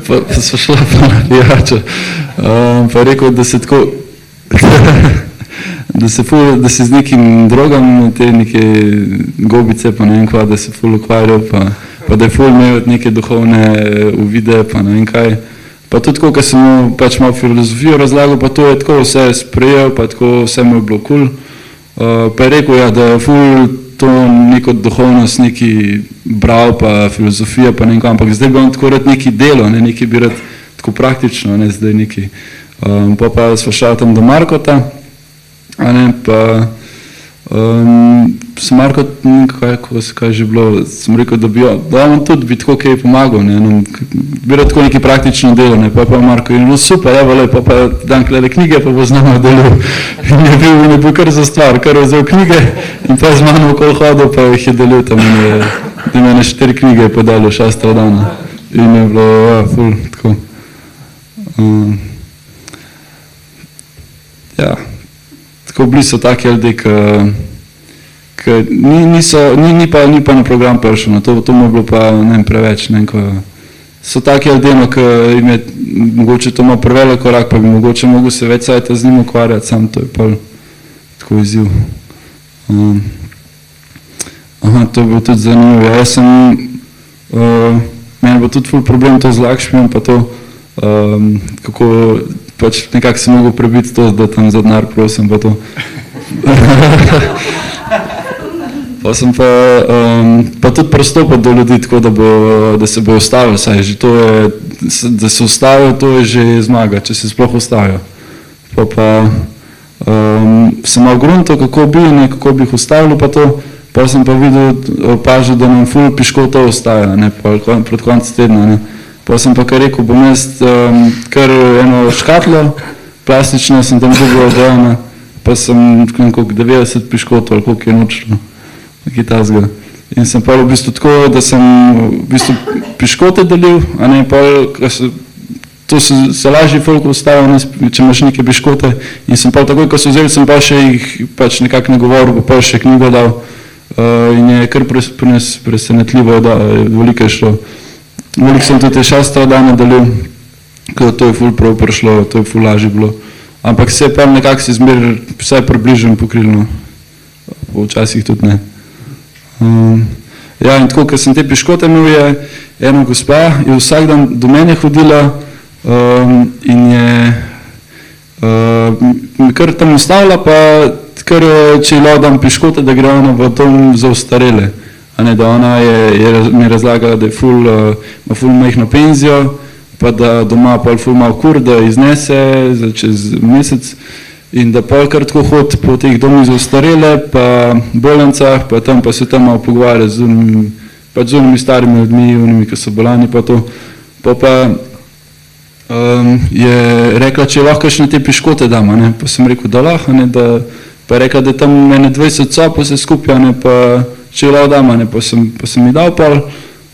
pa so šla pa na pijačo. Pa je rekel, da se tako, da se z nekim drogam, te neke gobice, pa ne vem kva, da se ful ukvarjal, pa da je ful imel neke duhovne uvide, pa ne vem kaj. Pa tudi tako, ko sem mu pač malo filozofijo razlagal, pa to je tako vse sprejel, pa tako vse mu je bilo cool. Pa je rekel, ja, da je ful to neko duhovnost neki bral, pa filozofija, pa ne vem kaj, ampak zdaj bi on tako rad neki delo, ne, neki bi rad tako praktično, ne, zdaj neki. Pa sva šla tam do Markota, a ne, pa sem Marko, kaj že bilo, sem rekel, da on tudi bi tako kaj pomagal, ne, bi rad tako neki praktično delo, ne, pa Marko je bilo super, evo le, pa dan glede knjige, pa bo z nama delil. In je bil kar za stvar, kar je vzel knjige in pa z mano okoli hodil, pa jih je delil tam in je mene 4 knjige podalil 6. dana. In je bilo, ja, ful, tako. Ja. Tako bili so taki ljudje, ki ni pa na program prišel, to mu je bilo pa ne vem preveč, ne vem, ko so taki ljudje, ki jim je mogoče to malo prevelik korak, pa bi mogoče mogel se več sajta z njim ukvarjati, sam to je pa tako izziv. Aha, to je bilo tudi zanimivo, jaz sem, meni bo tudi ful problem to z Lakšmijem, pa to, kako pač nekako sem mogel prebiti to, da tam za denar prosim, pa to. Pa sem pa tudi prestopil do ljudi tako, da se bo ustavil, saj že to je, da se ustavijo, to je že zmaga, če se sploh ustavijo. Pa sem malo gruntal, kako bi jih ustavil, pa to, pa sem pa videl, opažil, da nam ful piškotov ostaja, ne, pred konc tedna, ne. Pa sem pa kar rekel, bom jaz kar eno škatlo, plastično sem tam dobil odejena, pa sem koliko 90 piškotov, ali koliko je nočilo, nekaj tazga. In sem pa v bistvu tako, da sem v bistvu piškote delil, a ne, pa to se lažje folk ustavil, če imaš neke piškote. In sem pa takoj, ko so vzeli, sem pa še jih pač nekako nagovoril, pa še knjigo dal. In je kar presenetljivo, da veliko je šlo. Veliko sem tudi 6. dana delil, ker to je ful prav prišlo, to je ful lažje bilo. Ampak se je pa nekako si zmer vsaj približno pokrilno, včasih tudi ne. Ja, in tako, ker sem te piškote imel, je ena gospa, je vsak dan do mene hodila in je kar tam ustavila, pa kar če je dam piškote, da gre ona v dom za ostarele. Da ona mi je razlagala, da ima ful majhno penzijo, pa da doma pol ful malo kur, da iznese čez mesec in da pol kar tako hod po teh domih za ostarele, pa bolnicah, pa tam pa se tam malo pogovarja z unimi starimi ljudmi, unimi, ki so bolani, pa to. Pa je rekla, če lahko še na te piškote dam, pa sem rekel, da lahko, pa je rekla, da tam mene 20 copov se skupja, pa če je lahko dam, pa sem mi dal pol,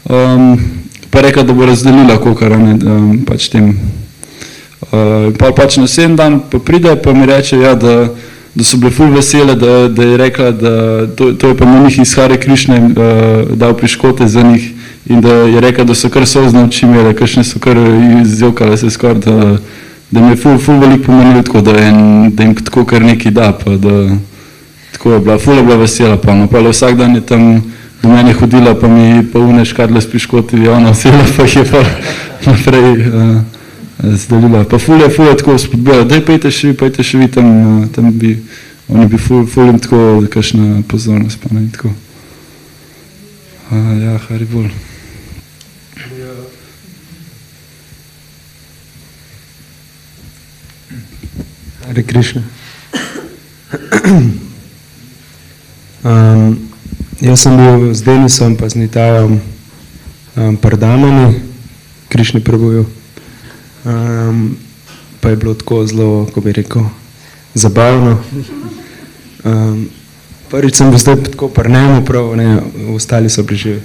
pa je rekla, da bo razdelila kokar, pač tem. Pa pač na 7 dan pa pride, pa mi reče, ja, da so bile ful vesele, da je rekla, da to je pa na njih iz Hare Krišne dal piškote za njih in da je rekla, da so kar sozne oči imele, kakšne so kar izjokale se skoraj, da mi je ful veliko pomenilo tako, da jim tako kar nekaj da, pa da tako je bila, ful je bila vesela pa, no, pa vsak dan je tam do mene hodila, pa mi pa une škadle s piškoti, ona vsela, pa jih je pa naprej zdelila. Pa ful je tako spodbila, daj pejte še vi tam bi, oni bi ful jim tako, kakšna pozornost pa ne, tako. Ja, Haribol. Hare Krišna. Jaz sem bil z Denisom pa z Nitajom Pardamani, Krišni prebuju. Pa je bilo tako zelo, ko bi rekel, zabavno. Prvič sem bil zdaj tako prnemo prav, ostali so bili že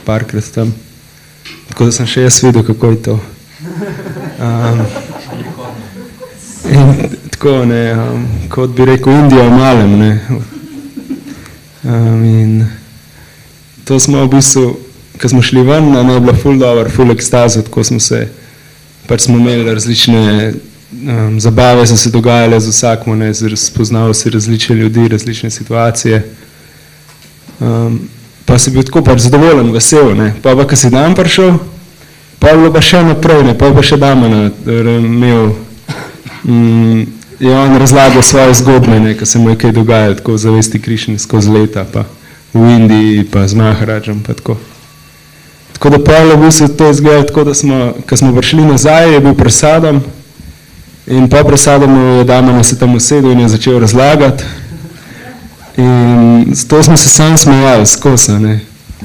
parkrat tam. Tako da sem še jaz videl, kako je to. In tako, kot bi rekel, Indija v malem, in to smo v bistvu, ko smo šli ven, je bilo ful dobro, ful ekstaza, tako smo se, pač smo imeli različne zabave, so se dogajale z vsakmo, spoznali si različne ljudi, različne situacije. Pa si bil tako pač zadovoljen, vesel, pa ko si dan prišel, pa je bilo pa še naprej, pa je pa še Damana imel, je on razlagal svoje zgodbe, ko se mu je kaj dogajalo, tako v zavesti Krišni skozi leta, pa v Indiji, pa z Maharadžem, pa tako. Tako da pa je v bistvu to izgledalo tako, da ko smo prišli nazaj, je bil presadom in po presadom je Damana se tam usedel in je začel razlagati in to smo se sam smejali skozi,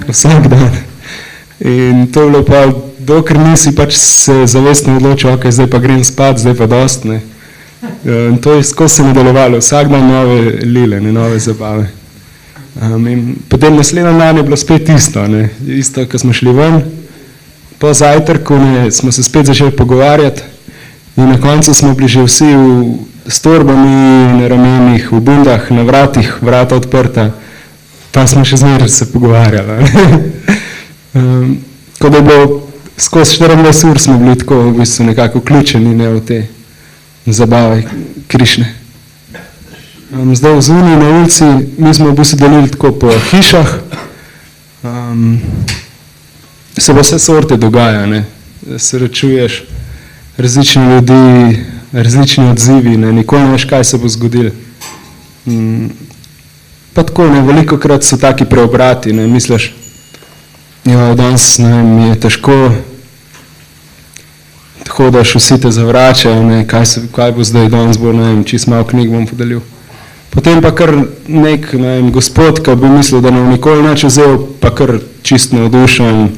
vsak dan. In to je bilo pa, dokler nisi pač se zavestno odločil, ok, zdaj pa grem spat, zdaj pa dost, in to je skozi se nadaljevalo, vsak dan nove lile, nove zabave. In potem naslednji dan je bilo spet isto, ko smo šli ven, po zajtrku smo se spet začeli pogovarjati in na koncu smo bili že vsi s torbami na ramenih, v bundah, na vratih, vrata odprta, pa smo še zmeraj se pogovarjali. Tako da je bilo, skozi 24 ur smo bili tako v bistvu nekako vključeni v te zabave Krišne. Zdaj v zuniji na ulici, mi smo v bistvu delili tako po hišah, se pa vse sorte dogaja, srečuješ različni ljudi, različni odzivi, nikoli ne veš, kaj se bo zgodilo. Pa tako, velikokrat so taki preobrati, misliš, ja, danes, mi je težko, hodaš, vsi te zavračajo, kaj bo zdaj danes, bo, čist malo knjig bom podelil. Potem pa kar nek gospod, ki bi mislil, da nam nikoli nič vzel, pa kar čist navdušen,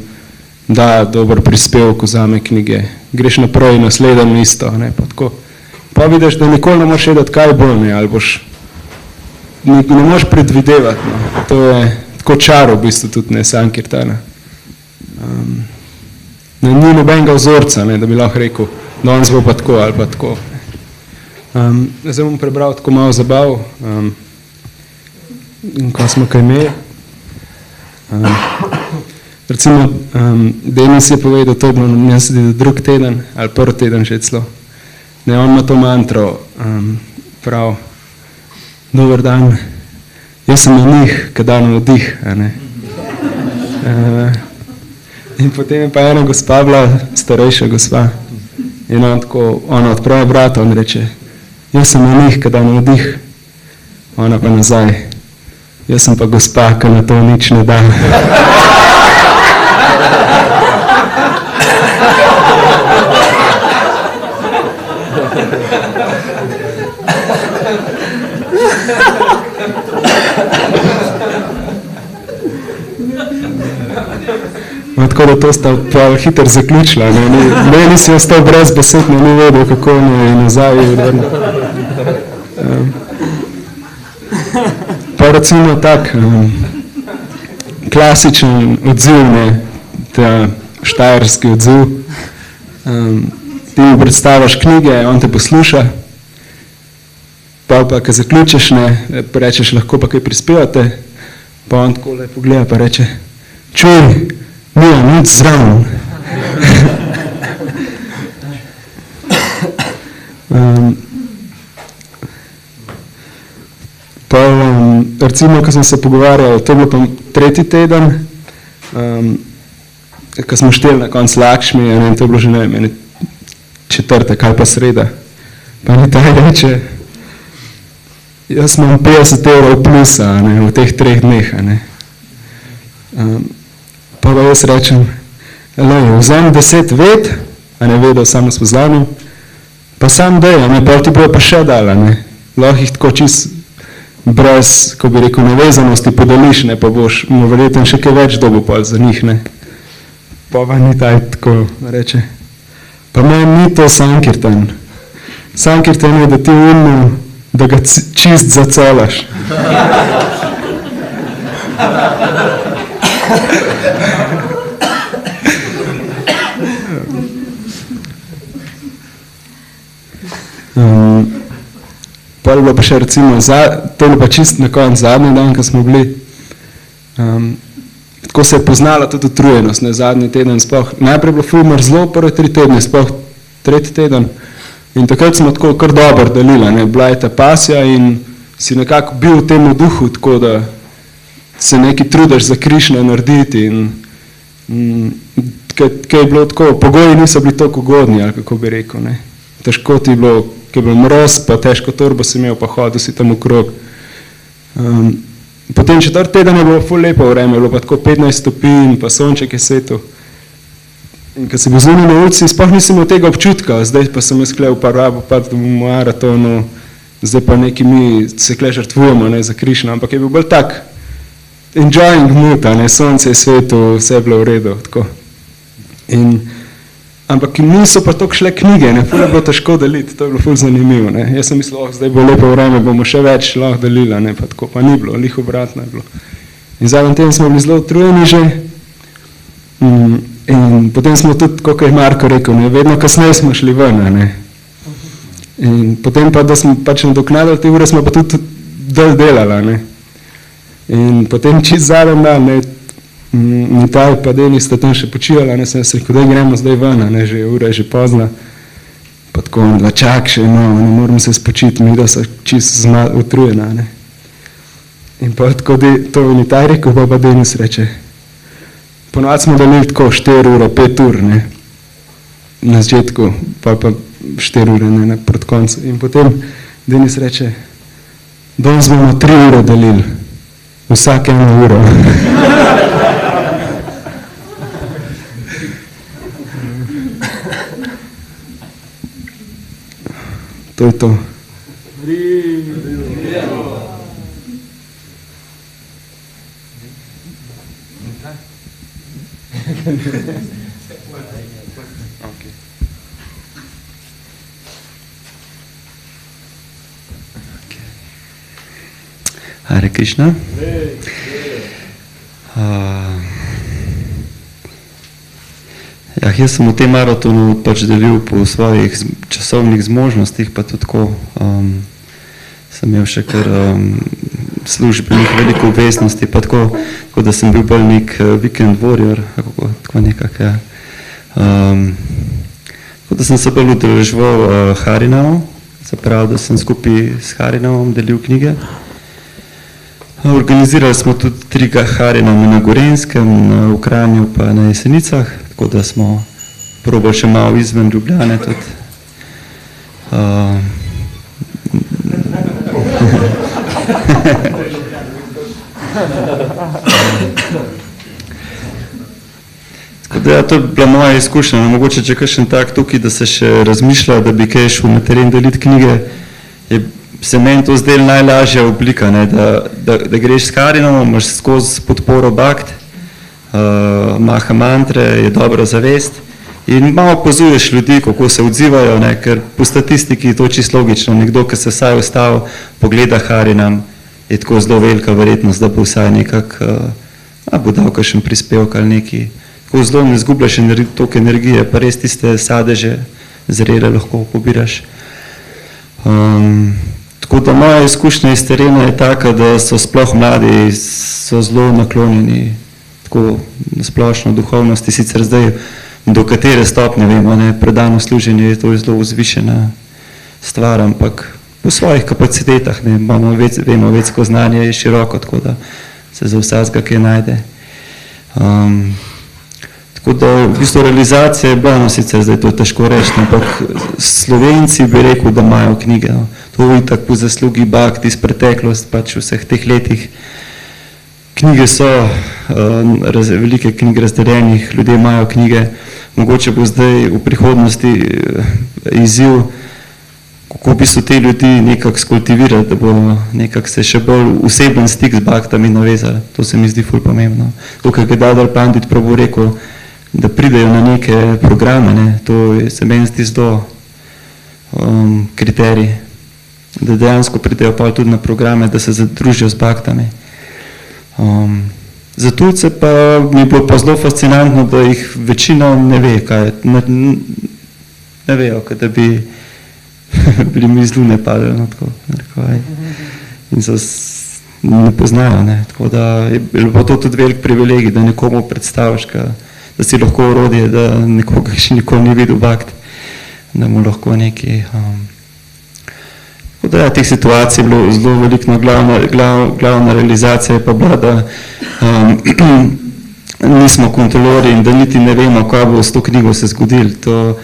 da dober prispevek, vzame knjige. Greš naprej, naslednjo isto, pa tako. Pa vidiš, da nikoli ne moš vedeti, kaj bo, ali boš, ne moš predvidevati, to je tako čar v bistvu tudi, Sankirtana. Ni nobenega vzorca, da bi lahko rekel, danes bo pa tako ali pa tako. Zdaj bom prebral tako malo zabav, ko smo kaj imeli. Recimo, Denis je povedal, to je bilo meni se zdi drug teden ali prvi teden že celo. Ne, on ima to mantro, prav, dober dan, jaz sem na njih, kad dan vdih, a ne. In potem je pa ena gospa bila, starejša gospa, in ona odpravi vrata, on reče, jaz sem na njih, kad dan vdih, ona pa nazaj, jaz sem pa gospa, ki na to nič ne da. Tako da to sta pa hitro zaključila, ne, nisi ostal brez besed, ne vedel, kako je nazaj. Pa recimo tak klasičen odziv, ne, ta štajerski odziv. Ti mu predstaviš knjige, on te posluša, pa ko zaključiš, ne, rečeš, lahko pa kaj prispevate, pa on tako lepo gleda pa reče, čuj, nimam nič zraven. Pa recimo, ko sem se pogovarjal, to je bilo pa tretji teden, ko smo šteli na konc Lakšmi, in to je bilo že ne vem, četrtek ali pa sreda. Pa mi taj reče, jaz imam 50 € plusa, ne, v teh 3 dneh. Ne. Pa jaz rečem, vzem 10 ved, a ne vedel, samo spoznal, pa sam dej, ne, pa ti bojo pa še dala, ne. Lahko jih tako čist brez, ko bi rekel, navezanosti podeliš, ne, pa boš mu verjetno še kaj več dobil pol za njih, ne. Pa ni taj tako reče, pa meni ni to sankirtan. Sankirtan je, da ti umno, da ga čist zacelaš. Pa je bilo pa še recimo, to je pa čist na konc zadnji dan, ko smo bili, tako se je poznala tudi utrujenost, ne, zadnji teden sploh. Najprej je bilo ful mrzlo, prve 3 tedne, sploh tretji teden. In takrat smo tako kar dobro delila, ne, bila je ta pasja in si nekako bil v tem duhu, tako da se nekaj trudiš za Krišno narediti in kaj je bilo tako, pogoji niso bili toliko ugodni, ali kako bi rekel, ne. Težko ti je bilo, ko je bil mroz, pa težko torbo si imel, pa hodil si tam okrog. Potem 4. teden je bilo ful lepo vreme, je bilo pa tako 15 stopinj, pa sonček je svetil. In ko si bil zunaj na ulici, sploh nisem imel tega občutka, zdaj pa sem jaz kle v Parabu, pa v maratonu, zdaj pa neki mi se kle žrtvujemo, ne, za Krišno, ampak je bil bolj tak enjoying mood, ne, sonce je svetil, vse je bilo v redu, tako. Ampak niso pa toliko šle knjige, ne, ful je bilo težko deliti, to je bilo ful zanimivo, ne. Jaz sem mislil, zdaj bo lepo vreme, bomo še več lahko delila, ne, pa tako, pa ni bilo, lih obratno je bilo. In zadnjem tem smo bili zelo utrujeni že, in potem smo tudi, kako je Marko rekel, ne, vedno kasneje smo šli ven, ne. In potem pa, da smo pač nadoknadili te ure, smo pa tudi delala, ne. In potem čist zadnjem dan, ne, Mitaj pa Denis sta tam še počijala, ne, sem se rekel, da gremo zdaj ven, ne, že ura je že pozna. Pa tako, čak še, no, ne moram se spočiti, mi da so čist utrujena, ne. In pa tako to je Mitaj rekel, pa Denis reče, ponovadi smo delili tako 4 ure, 5 ur, ne, na začetku, pa 4 ure, ne, proti koncu. In potem Denis reče, danes bomo 3 ure delili, vsak 1 uro. To je to. Hare Krishna. Ja, Jaz sem v tem maratonu pač delil po svojih časovnih zmožnostih, pa tudi tako sem imel še kar službenih veliko obveznosti, pa tako da sem bil bolj nek weekend warrior, tako nekak, ja. Tako da sem se bolj udeleževal Harinavom, se pravi, da sem skupaj s Harinavom delil knjige. Organizirali smo tudi 3 Hariname na Gorenskem, v Kranju pa na Jesenicah, tako da smo probali še malo izven Ljubljane tudi. Tako da ja, to je bila moja izkušnja, mogoče če kakšen tak tukaj, da se še razmišlja, da bi kaj šel na teren deliti knjige, se meni to zdaj najlažja oblika, ne, da greš s Harinom, imaš skozi podporo bakt, maha mantre, je dobra zavest in malo opazuješ ljudi, kako se odzivajo, ne, ker po statistiki je to čisto logično, nekdo, ki se vsaj ostal, pogleda Harinam, je tako zelo velika verjetnost, da bo vsaj nekak, bo dal kakšen prispevek ali neki, tako zelo ne zgubljaš toliko energije, pa res tiste sadeže zrele lahko pobiraš. Tako da moja izkušnja iz terena je taka, da so sploh mladi, so zelo naklonjeni tako na splošno duhovnosti, sicer zdaj do katere stopnje vemo, ne, predano služenje je to zelo vzvišena stvar, ampak v svojih kapacitetah, ne, vemo več, ko znanje je široko, tako da se za vsakega kaj najde. Tako da v bistvu realizacija je bila, no sicer zdaj to težko reči, ampak Slovenci bi rekel, da imajo knjige, no. To je tako po zaslugi bakt iz preteklosti, pač v vseh teh letih. Knjige so, velike knjige razdeljenih, ljudje imajo knjige, mogoče bo zdaj v prihodnosti izziv, kako v bistvu te ljudi nekako skultivirati, da bo nekako se še bolj oseben stik z baktami navezali. To se mi zdi ful pomembno. Tukaj je Dadar Pandit prav rekel, da pridejo na neke programe, ne, to se meni zdi zelo kriterij, da dejansko pridejo pa tudi na programe, da se zadružijo z baktami. Za tujce pa mi je bilo pa zelo fascinantno, da jih večina ne ve, kaj ne vejo, da bi bili mi z lune padali, no, tako, in so ne poznajo, ne, tako da je bilo to tudi velik privilegij, da nekomu predstaviš, da si lahko orodje, da nekoga še nikoli ni videl bakt, da mu lahko neki. Tako da ja, teh situacij je bilo zelo veliko, glavna realizacija je pa bila, da nismo kontrolori in da niti ne vemo, kaj bo s to knjigo se zgodilo.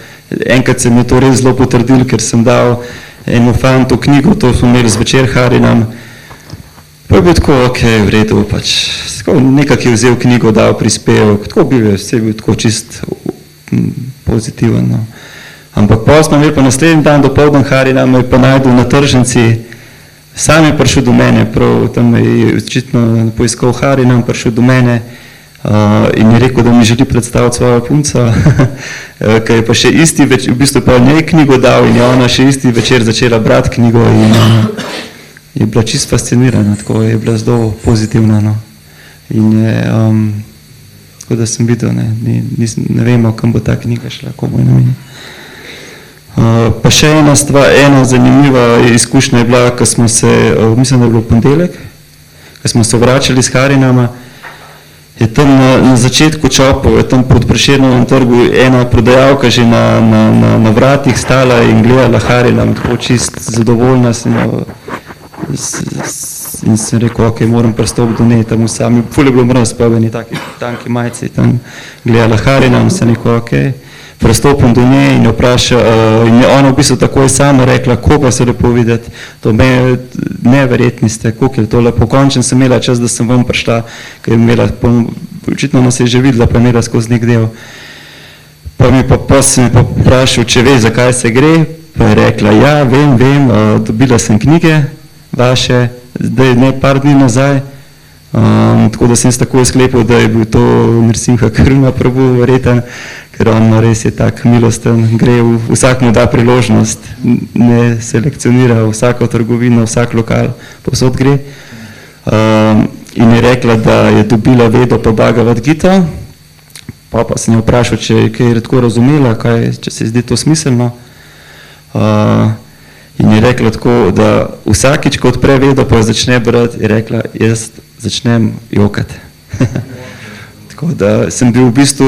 Enkrat se mi je to res zelo potrdil, ker sem dal eno fantu knjigo, to smo imeli zvečer Harinam, pa je bil tako, ok, v redu, pač, nekak je vzel knjigo, dal prispevek, tako bil je, vse je bil tako čist pozitiven, no. Ampak pa smo imeli pa naslednji dan dopoldan Harinam, je pa najdel na tržnici, sam je prišel do mene, prav tam je očitno poiskal Harinam, prišel do mene in je rekel, da mi želi predstaviti svojo punco, ker je pa še isti večer, v bistvu pa njej knjigo dal in je ona še isti večer začela brati knjigo in je bila čisto fascinirana, tako je bila zelo pozitivna, no. In je, tako da sem videl, ne vemo, kam bo ta knjiga šla, ko bo je namenjena. Pa še ena zanimiva izkušnja je bila, ko smo se, mislim, da je bilo ponedeljek, ko smo se vračali s Harinama, je tam na začetku Čopov, je tam pod Prešernovem trgu ena prodajalka že na vratih stala in gledala Harinam, tako čist zadovoljna sem, in sem rekel, ok, moram pristopiti do nje, tam sami, ful je bilo mraz, pa v eni taki tanki majci, tam gledala Harinam, sem rekel, ok, pristopim do nje in jo vpraša, in je ona v bistvu takoj sama rekla, koga se lepo videti, to neverjetni ste, koliko je to lepo, končen sem imela čas, da sem vam prišla, ker je imela, očitno nas je že videla, pa imela skozi nek del. Pa sem mi pa vprašal, če ve, zakaj se gre, pa je rekla, ja, vem, dobila sem knjige vaše, zdaj ne par dni nazaj, tako da sem se takoj sklepil, da je bil to Nrsimha Karuna Prabhu verjeten, ker on res je tak milosten, gre vsak mu da priložnost, ne selekcionira vsako trgovino, vsak lokal, povsod gre. In je rekla, da je dobila Vedo pa Bhagavad Gita, Pa sem jo vprašal, če je kaj tako razumela, če se zdi to smiselno. In je rekla tako, da vsakič, ko odpre vedo, pa začne brati, je rekla, jaz začnem jokati. Tako da sem bil v bistvu,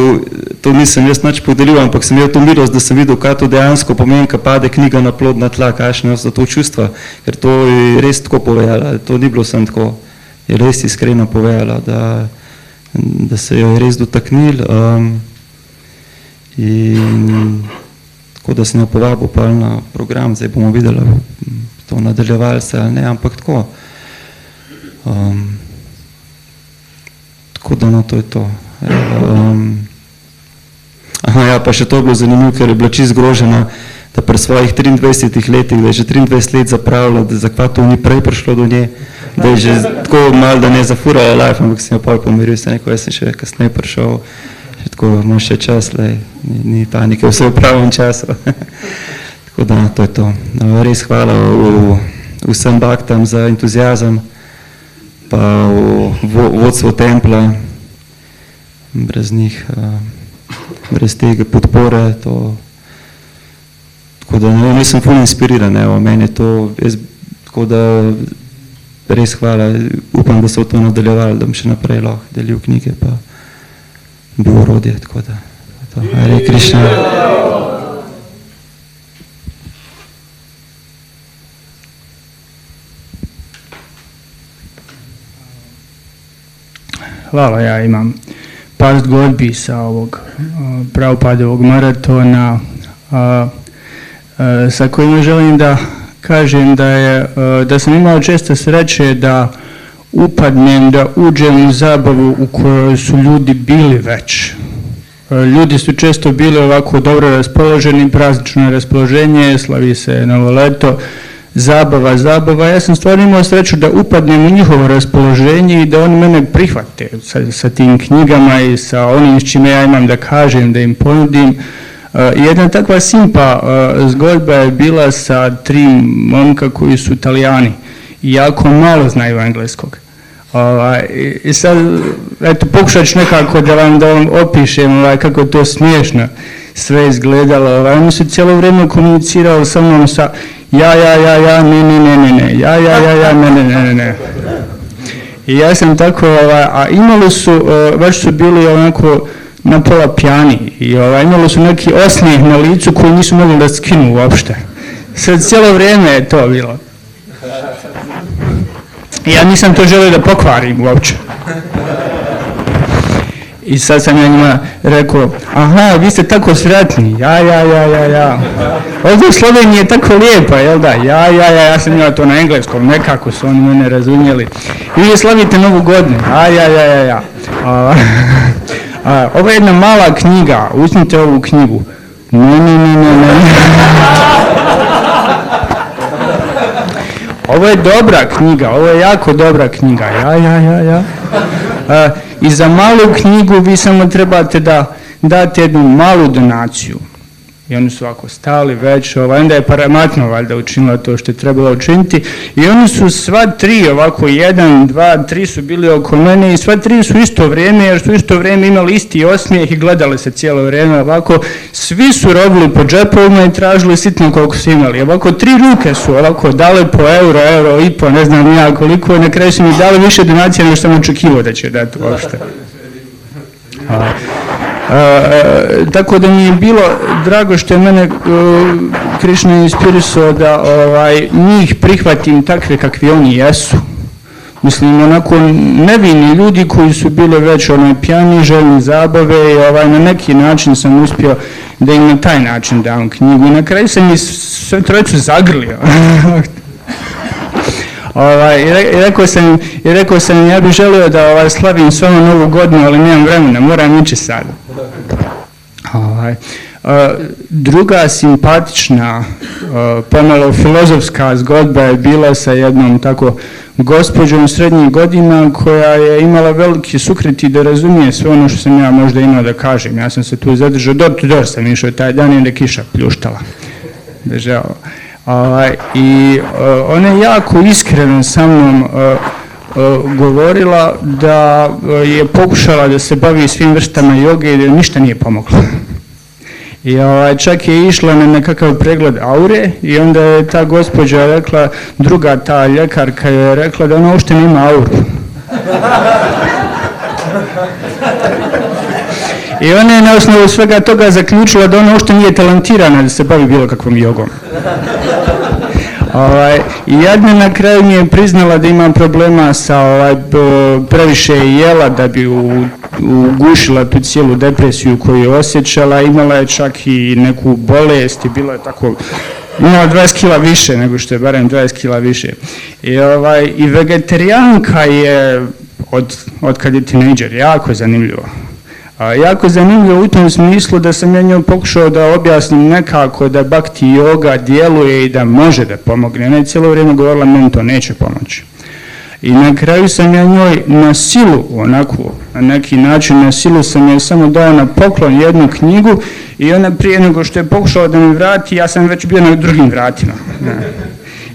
to nisem jaz nič podelil, ampak sem imel to milost, da sem videl, kaj to dejansko pomeni, ko pade knjiga na plodna tla, kakšne so to čustva, ker to je res tako povedala, to ni bilo sem tako, je res iskreno povedala, da se jo je res dotaknil in tako da sem jo povabil pa na program, zdaj bomo videli, to nadaljevali se ali ne, ampak tako. Tako da no, to je to. Ja, pa še to je bilo zanimivo, ker je bila čisto zgrožena, da pri svojih 23 letih, da je že 23 let zapravila, da zakaj to ni prej prišlo do nje, da je že tako malo, da ne zafurala life, ampak sem jo pol pomiril, sem rekel, jaz sem še kasneje prišel, še tako, imaš še čas, ni panike, vse v pravem času. Tako da, to je to. Res hvala vsem baktam za entuzijazem, pa vodstvo templa, brez njih, brez tega podpore, to, tako da ne, nisem ful inspiriran, evo, meni je to, tako da res hvala, upam, da so to nadaljevali, da bom še naprej lahko delil knjige, pa bil orodje, tako da, to, Hare Krishna. Hvala, ja imam par zgodbi sa ovog Prabhupadovog maratona sa kojima želim da kažem da sam imao često sreće da upadnem, da uđem u zabavu u kojoj su ljudi bili već. Ljudi su često bili ovako dobro raspoloženi, praznično raspoloženje, slavi se novo leto, zabava. Ja sam stvarno imao sreću da upadnem u njihovo raspoloženje i da oni mene prihvate sa tim knjigama i sa onim s čime ja imam da kažem, da im ponudim. Jedna takva simpa zgodba je bila sa 3 momka koji su Italijani i jako malo znaju engleskog. I sad, eto, pokušat ću nekako da vam opišem kako to smiješno sve izgledalo. Oni su cijelo vrijeme komunicirali sa mnom sa ja, ne. I ja sam tako, a imali su, baš su bili onako napola pjani i imali su neki osmijeh na licu koji nisu mogli da skinu uopšte. Sad cijelo vrijeme je to bilo. Ja nisam to želio da pokvarim uopće. I sad sam ja njima rekao, aha, vi ste tako sretni, ja. Ovdje u Sloveniji je tako lijepa, jel da? Ja sam imao to na engleskom, nekako su oni mene razumjeli. Vi slavite Novu godinu, ja. Ovo je jedna mala knjiga, uzmite ovu knjigu. Ne. Ovo je dobra knjiga, ovo je jako dobra knjiga, ja. I za malu knjigu vi samo trebate da date jednu malu donaciju. I oni su ovako stali već, onda je Paramatma valjda učinila to što je trebalo učiniti. I oni su sva 3 ovako, 1, 2, 3 su bili oko mene i sva 3 su isto vrijeme, jer su isto vrijeme imali isti osmijeh i gledali se cijelo vrijeme ovako. Svi su robili po džepovima i tražili sitno koliko su imali. Ovako 3 ruke su ovako dale po euro i po, ne znam ja koliko, i na kraju su mi dali više donacija nego što sam očekivao da će dati uopšte. Tako da mi je bilo drago što je mene Krišna inspirisao da njih prihvatim takve kakvi oni jesu. Mislim, onako nevini ljudi koji su bili već pjani, željni zabave i na neki način sam uspio da im na taj način dam knjigu. I na kraju sam ih sve trojicu zagrlio. I rekao sam, ja bih želio da slavim s vama Novu godinu, ali nemam vremena, moram ići sad. Druga simpatična, pomalo filozofska zgodba je bila sa jednom tako gospođom srednjih godina koja je imala veliki sukret i da razumije sve ono što sam ja možda imao da kažem. Ja sam se tu zadržao, door sam išao taj dan i da kiša pljuštala. I ona je jako iskrena sa mnom govorila da je pokušala da se bavi svim vrstama joge i da ništa nije pomoglo. I čak je išla na nekakav pregled aure i onda je ta gospođa rekla, druga ta ljekarka je rekla da ona uopšte nema auru. I ona je na osnovu svega toga zaključila da ona uopšte nije talentirana da se bavi bilo kakvom jogom. I jadna na kraju mi je priznala da imam problema sa previše jela da bi ugušila tu cijelu depresiju koju je osjećala. Imala je čak i neku bolest i bila je tako, imala 20 kila više nego što je barem 20 kila više. I vegetarijanka je od kad je tinejdžer, jako zanimljivo. Jako zanimljivo u tom smislu da sam ja njoj pokušao da objasnim nekako da bhakti yoga djeluje i da može da pomogne. Ona je cijelo vrijeme govorila, meni to neće pomoći. I na kraju sam ja njoj na silu, onako, na neki način na silu sam joj samo dao na poklon jednu knjigu i ona prije nego što je pokušala da mi vrati, ja sam već bio na drugim vratima.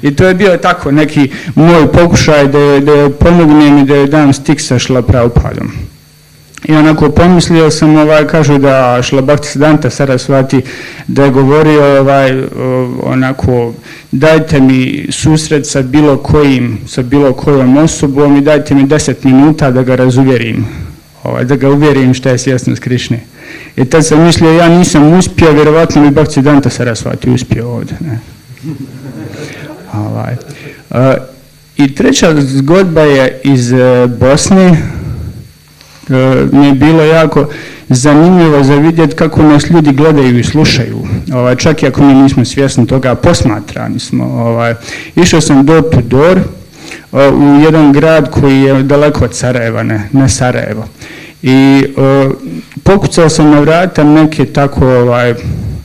I to je bio tako neki moj pokušaj da joj pomognem i da joj dam stik sa Šrila Prabhupadom. I onako pomislio sam, kažu da Šrila Bhaktisiddhanta Sarasvati da je govorio onako, dajte mi susret sa bilo kojom osobom i dajte mi 10 minuta da ga razuvjerim, da ga uvjerim šta je svjesnost Krišne. I tad sam mislio, ja nisam uspio, vjerovatno bi Bhaktisiddhanta Sarasvati uspio ovdje. Ne? I treća zgodba je iz Bosne. Mi je bilo jako zanimljivo za vidjeti kako nas ljudi gledaju i slušaju. Čak i ako mi nismo svjesni toga, posmatrani smo. Išao sam door to door u jedan grad koji je daleko od Sarajeva, ne Sarajevo. I pokucao sam na vrata neke tako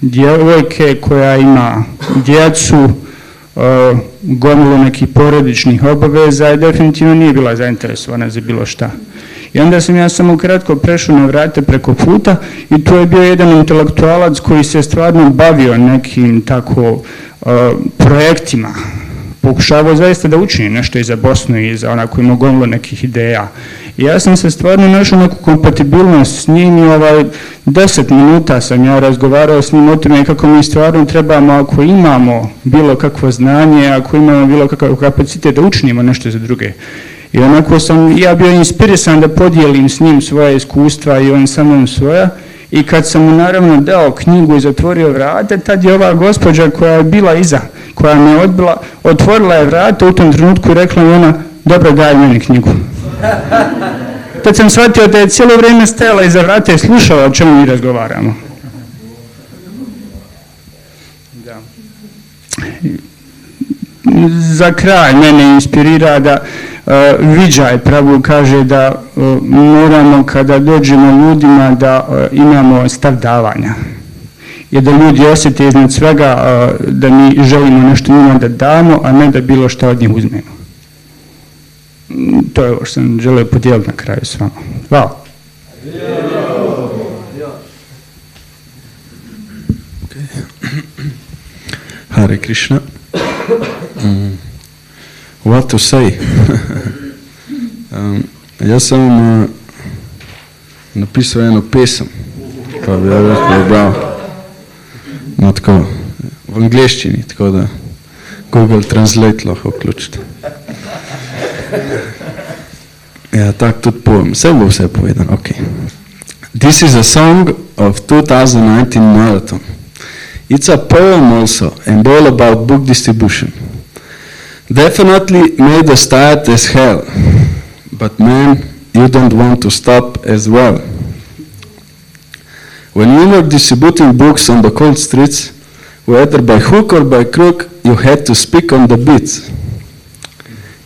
djevojke koja ima djecu, gomilu nekih porodičnih obaveza i definitivno nije bila zainteresovana za bilo šta. I onda sam ja samo kratko prešao na vrate preko puta i tu je bio jedan intelektualac koji se stvarno bavio nekim tako projektima. Pokušavao zaista da učini nešto i za Bosnu i za onako imao gomilu nekih ideja. I ja sam se stvarno našao neku kompatibilnost s njim i 10 minuta sam ja razgovarao s njim o tome kako mi stvarno trebamo, ako imamo bilo kakvo znanje, ako imamo bilo kakav kapacitet da učinimo nešto za druge. I onako sam ja bio inspirisan da podijelim s njim svoje iskustva i on sa mnom svoja. I kad sam mu naravno dao knjigu i zatvorio vrate, tad je ova gospođa koja je bila iza, koja me je odbila, otvorila je vrate u tom trenutku i rekla mi ona, dobro, daj meni knjigu. Tad sam shvatio da je cijelo vrijeme stajala iza vrata i slušala o čemu mi razgovaramo. Da. Za kraj mene inspirira da Viđaj Prabhu kaže da moramo kada dođemo ljudima da imamo stav davanja. I da ljudi osjete iznad svega da mi želimo nešto njima da damo, a ne da bilo što od njih uzmemo. To je ovo što sam želio podijeliti na kraju s vama. Hvala. Hare Krishna. What to say? Ja sam napisao jednu pesem, pa bi ja rekao, bravo. No tako, v angleščini, tako da Google Translate lahko vključite. Ja, tako tudi povem. Vse bo vse povedano, ok. This is a song of 2019 marathon. It's a poem also, and all about book distribution. Definitely may the start as hell, but man, you don't want to stop as well. When you were distributing books on the cold streets, whether by hook or by crook, you had to speak on the beats.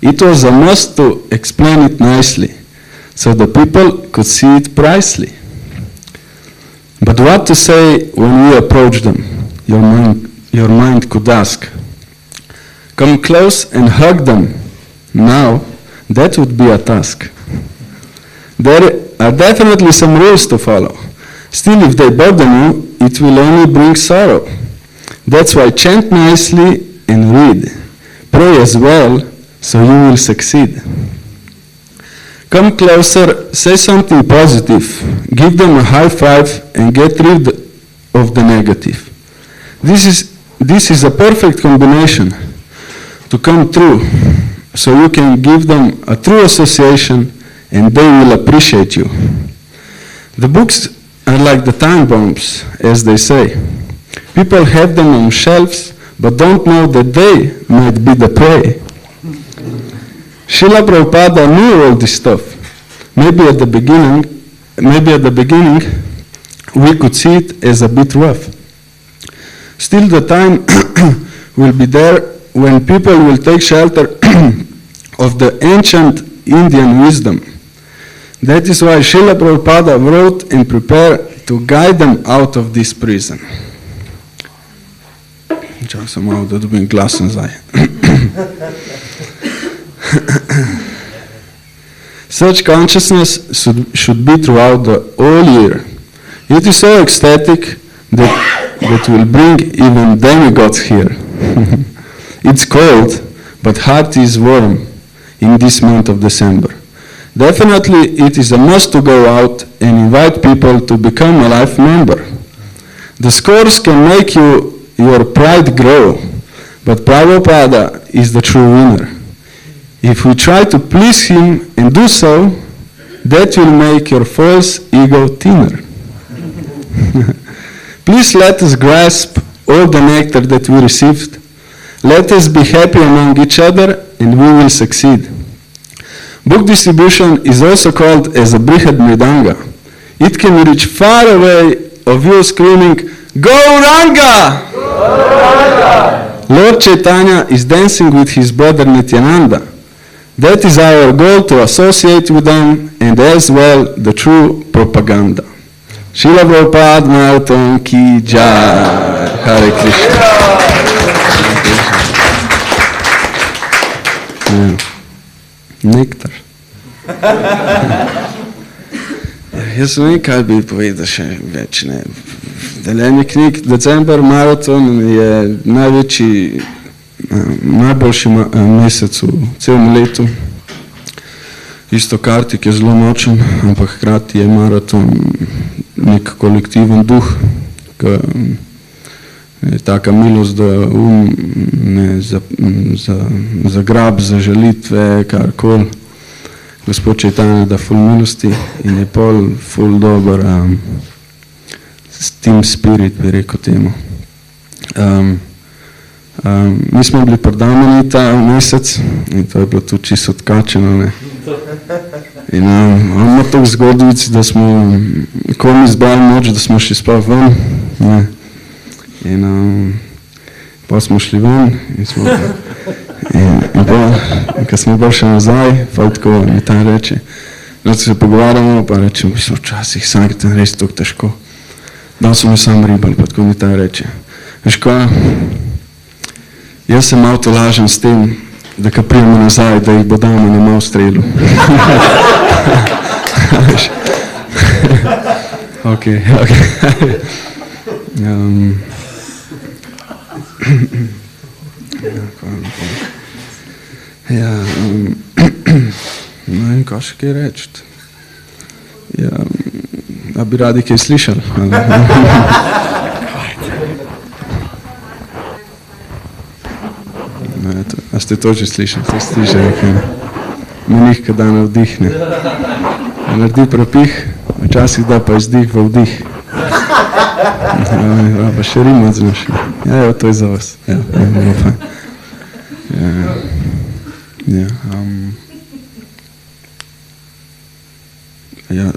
It was a must to explain it nicely, so the people could see it pricely. But what to say when we approached them? Your mind could ask. Come close and hug them. Now, that would be a task. There are definitely some rules to follow. Still, if they burden you, it will only bring sorrow. That's why chant nicely and read. Pray as well, so you will succeed. Come closer, say something positive, give them a high five and get rid of the negative. This is a perfect combination to come true, so you can give them a true association and they will appreciate you. The books are like the time bombs, as they say. People have them on shelves, but don't know that they might be the prey. Srila Prabhupada knew all this stuff. Maybe at the beginning, we could see it as a bit rough. Still, the time will be there when people will take shelter of the ancient Indian wisdom. That is why Srila Prabhupada wrote and prepared to guide them out of this prison. Čak sam malo da dobim glas nazaj. Such consciousness should be throughout the whole year. It is so ecstatic that will bring even demigods here. It's cold, but heart is warm in this month of December. Definitely it is a must to go out and invite people to become a life member. The scores can make your pride grow, but Prabhupada is the true winner. If we try to please him and do so, that will make your false ego thinner. Please let us grasp all the nectar that we received. Let us be happy among each other and we will succeed. Book distribution is also called as a Brihad Mridanga. It can reach far away of you screaming, Gauranga! Gauranga! Lord Chaitanya is dancing with his brother Nityananda. That is our goal, to associate with them, and as well the true propaganda. Srila Prabhupada Marathon ki jai. Hare Krishna. Nektar. Jaz ne vem, kaj bi povedal še več. Deljenje knjig, december maraton je najboljši mesec v celem letu. Isto Kartik je zelo močen, ampak hkrati je maraton nek kolektiven duh, ki je taka milost, da za grab, za želitve, karkoli. Gospod Chaitanya da ful milosti in je pol ful dober team spirit, bi rekel temu. Mi smo bili predameni ta mesec in to je bilo tudi čisto odkačeno. In imamo toliko zgodbic, da smo komi zbrali moč, da smo šli sploh ven. In pa smo šli ven in ko smo bolj še nazaj, pa tako mi tam reče, da se pogovarjamo, pa rečem, mi smo včasih sami tam res tako težko. Da smo sam ribali, pa tako mi tam reče. Veš kaj, jaz se malo tolažem s tem, da ko prijemo nazaj, da jih bo damo na malo strelu. Ok. Ne vem, kaj še kaj reči. A bi radi kaj slišali? A ste to že slišali? To ste že rekli. Menih, kad da navdihne. Naredi propih, včasih da pa izdih v vdih. Pa še rimat znaš. Ja, to je za vas.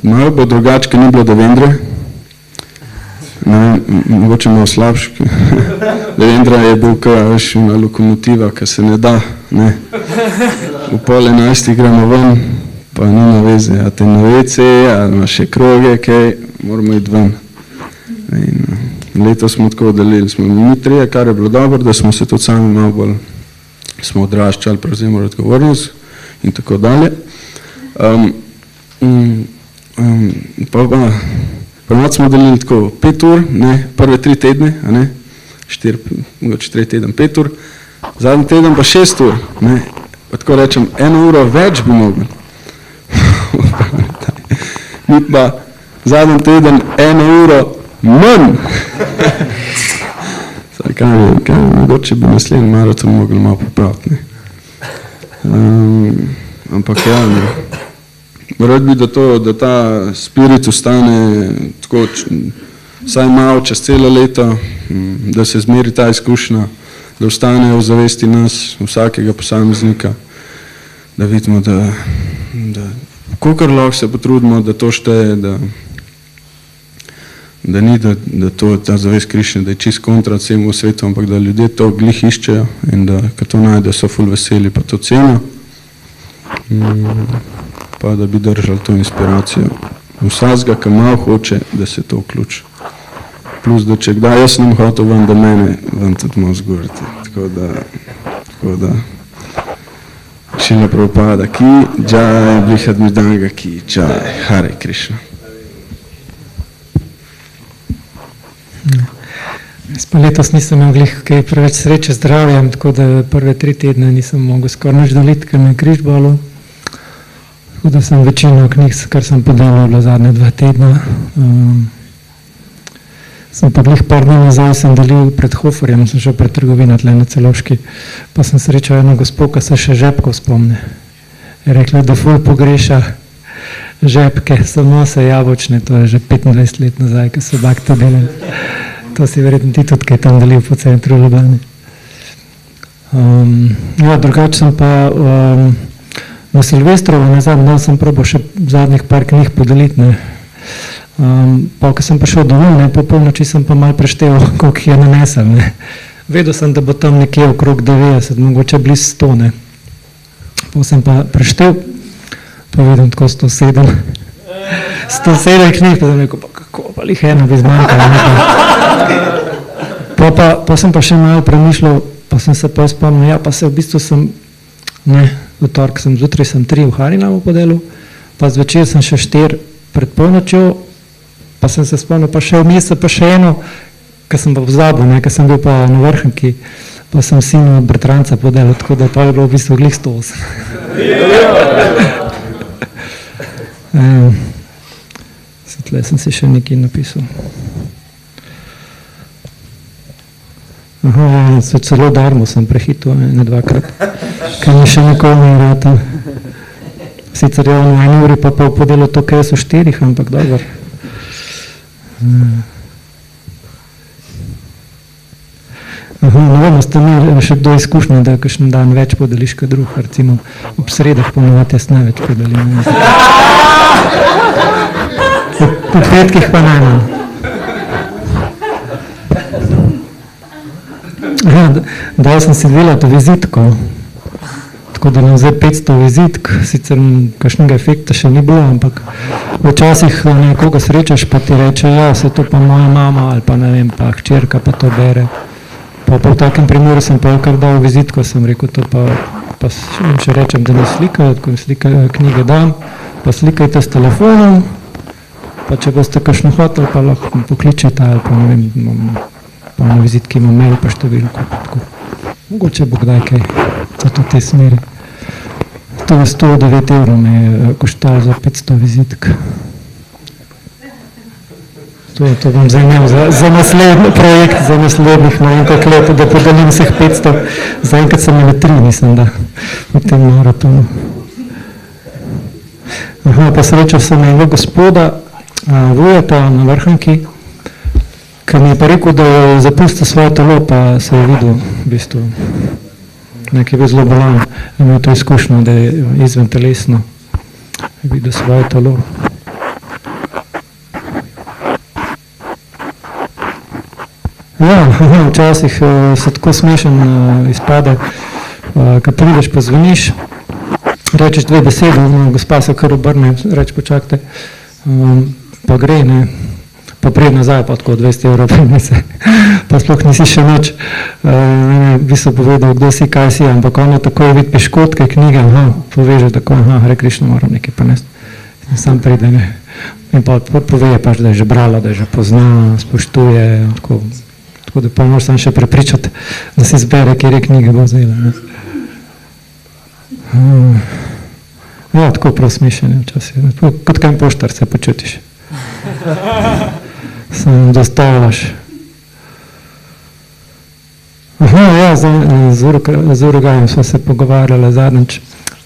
Malo bo drugače, ker ni bilo Devendre. Mogoče malo slabš. Devendra je bil še una lokomotiva, ki se ne da. V 10:30 gremo ven, pa ni na veze. A te na WC, a ima še kroge, kaj, moramo iti ven. Leto smo tako delili, smo mi trije, kar je bilo dobro, da smo se tudi sami malo bolj smo odraščali, prevzemali odgovornost in tako dalje. Ponavadi smo delili tako 5 ur, prve 3 tedne, mogoče 3 teden 5 ur, zadnji teden pa 6 ur. Pa tako rečem, 1 uro več bi mogli. mi pa zadnji teden 1 uro manj. Kaj mogoče bi naslednji maraton mogli malo popraviti, ne. Ampak ja, rad bi, da ta spirit ostane tako, vsaj malo čez celo leto, da se zmeri ta izkušnja, da ostane v zavesti nas, vsakega posameznika, da vidimo, da kolikor lahko se potrudimo, da to šteje, da ni, da to, ta zavest Krišne, da je čist kontra vsemu svetu, ampak da ljudje to glih iščejo in da, ko to najde, so ful veseli, pa to cenijo. Pa da bi držali to inspiracijo. Vsazga, ki malo hoče, da se to vključi. Plus, da če kdaj jaz nem hotel ven, da mene ven tudi malo zgorite. Tako da, Šila Prabhupada ki, Jai, Brihad Mridanga ki, Jai, Hare Krishna. Jaz pa letos nisem imel kaj preveč sreče z zdravjem, tako da prve 3 tedne nisem mogel skoraj nič doliti, ker me je križ bolel. Tako da sem večino knjig, kar sem podelal, bila zadnje 2 tedna. Sem pa glih par dni nazaj sem delil pred Hoferjem, sem šel pred trgovino tle na Celovški, pa sem srečal eno gospo, ki se še žepkov spomne. Je rekla, da ful pogreša žepke, samo se jabočne, to je že 25 let nazaj, ko so bakte delali. To si verjetno ti tudi kaj tam delil po centru Ljubljane. Ja, drugače sem pa na Silvestrovo, na zadnji dan sem probal še zadnjih par knjig podeliti, ne. Pa, ko sem prišel domov, ne, po polnoči sem pa malo preštel, koliko jih je nanesel, ne. Vedel sem, da bo tam nekje okrog 90, mogoče bliz 100, ne. Pa sem pa preštel, pa vidim tako 107. 107 knjig, pa sem rekel, pa kako, pa lih eno bi zmanjkalo, ne. Pa sem pa še malo premišljal, pa sem se pa spomnil, ja, pa se v bistvu sem, ne, v torek sem zjutraj sem 3 v Harinamu podelil, pa zvečer sem še 4 pred polnočjo, pa sem se spomnil, pa še vmes pa še eno, ko sem pa pozabil, ne, ko sem bil pa na Vrhnki, pa sem sinu od bratranca podelil, tako da pa je bilo v bistvu glih 108. Tle sem si še nekaj napisal. Aha, celo Darmo sem prehitil, ne 2-krat, ker mi še nikoli ni vratal. Sicer je on v 1 uri pa pol podelil to, kaj so 4, ampak dobro. Aha, ne vem, ste imeli še kdo izkušnjo, da kakšen dan več podeliš kot drug, recimo ob sredah ponovati jaz največ podelim. V petkih pa najmanj. Ja, dal sem si 2 leta vizitko, tako da nam zdaj 500 vizitk, sicer kakšnega efekta še ni bilo, ampak včasih nekoga srečaš, pa ti reče, ja, se to pa moja mama ali pa ne vem, pa hčerka pa to bere. Pa v takem primeru sem pa kar dal vizitko, sem rekel, to pa še rečem, da mi slikajo, ko mi knjige dam, pa slikajte s telefonom, pa če boste kakšno hotel, pa lahko pokličete ali pa ne vem, pa na vizitki imam mail pa številko. Mogoče bo kdaj kaj za to te smeri. To je 109 evrov me je koštalo za 500 vizitk. To bom zdaj imel za naslednji projekt, za naslednjih na enkrat let, da podelim vseh 500. Zaenkrat sem imel 3, mislim, da v tem maratonu. Aha, pa srečal sem enega gospoda, Vujeta na Vrhnki, ker mi je pa rekel, da je zapustil svoje telo, pa se je videl, v bistvu, nekaj bil zelo bolan, imel to izkušnjo, da je izven telesno videl svoje telo. Ja, včasih se tako smešen izpade, ko prideš pa zvoniš, rečeš 2 besede, gospa se kar obrne, reč počakajte, pa gre, ne, pa prije nazaj, pa tako 200 evrov prinese, pa sploh nisi še nič, bi se povedal, kdo si, kaj si, ampak ono tako vidi piškotke, knjige, poveže tako, Hare Krishna, moram nekaj ponesti, sam pride, ne, in pa poveje pač, da je že brala, da je že pozna, spoštuje, tako da pa moraš sam še prepričati, da si zbere, kjer je knjige bo vzela. Ja, tako prav smišljeno včasih. Kot kaj poštar se počutiš. Samo dostavljaš. Aha, ja, z Urugajem smo se pogovarjali zadnjič,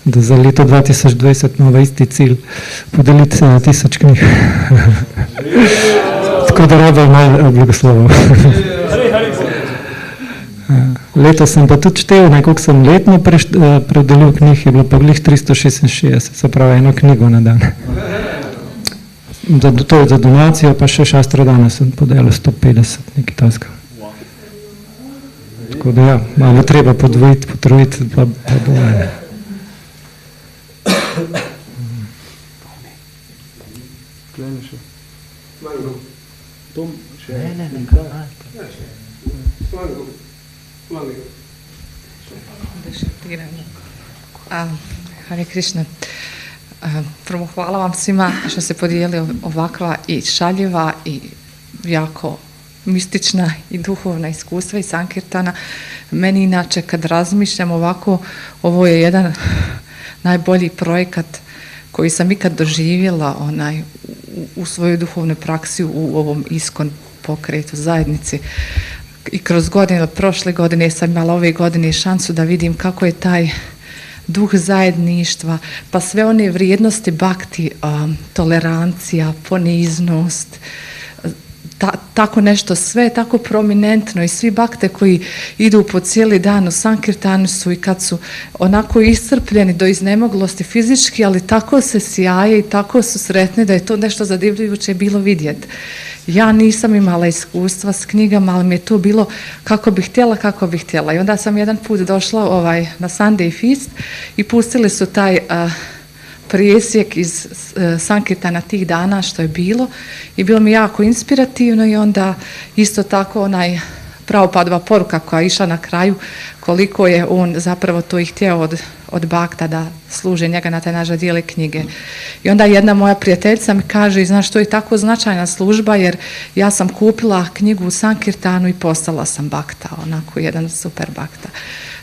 da za leto 2020 imamo isti cilj podeliti 1000 knjig. Tako da rabim malo blagoslovov. Letos sem pa tudi štel, koliko sem letno predelil knjig, je bilo pa glih 366, se pravi eno knjigo na dan. To je za donacijo, pa še 6 dana sem podelil 150, nekaj taska. Tako da ja, malo treba podvojiti, potrojiti, pa bolje. Kleni še. Tom še. Ne. Hare Krishna. Prvo hvala vam svima što ste podijeli ovakva i šaljiva i jako mistična i duhovna iskustva iz Sankirtana. Meni inače kad razmišljam ovako, ovo je jedan najbolji projekat koji sam ikad doživjela u svojoj duhovnoj praksi u ovom Iskcon pokretu zajednici. I kroz godine, od prošle godine sam imala ove godine šansu da vidim kako je taj duh zajedništva, pa sve one vrijednosti bakti, tolerancija, poniznost, tako nešto, sve je tako prominentno i svi bakte koji idu po cijeli dan u Sankirtanu su i kad su onako iscrpljeni do iznemoglosti fizički, ali tako se sjaje i tako su sretni da je to nešto zadivljujuće bilo vidjeti. Ja nisam imala iskustva s knjigama, ali mi je to bilo kako bih htjela. I onda sam jedan put došla na Sunday Feast i pustili su taj prijesjek iz Sankirtana tih dana što je bilo i bilo mi jako inspirativno i onda isto tako Prabhupadova poruka koja je išla na kraju, koliko je on zapravo to i htio od bakta da služe njega na taj način dijele knjige. I onda jedna moja prijateljica mi kaže, znaš, to je tako značajna služba jer ja sam kupila knjigu u Sankirtanu i postala sam bakta, onako jedan super bakta.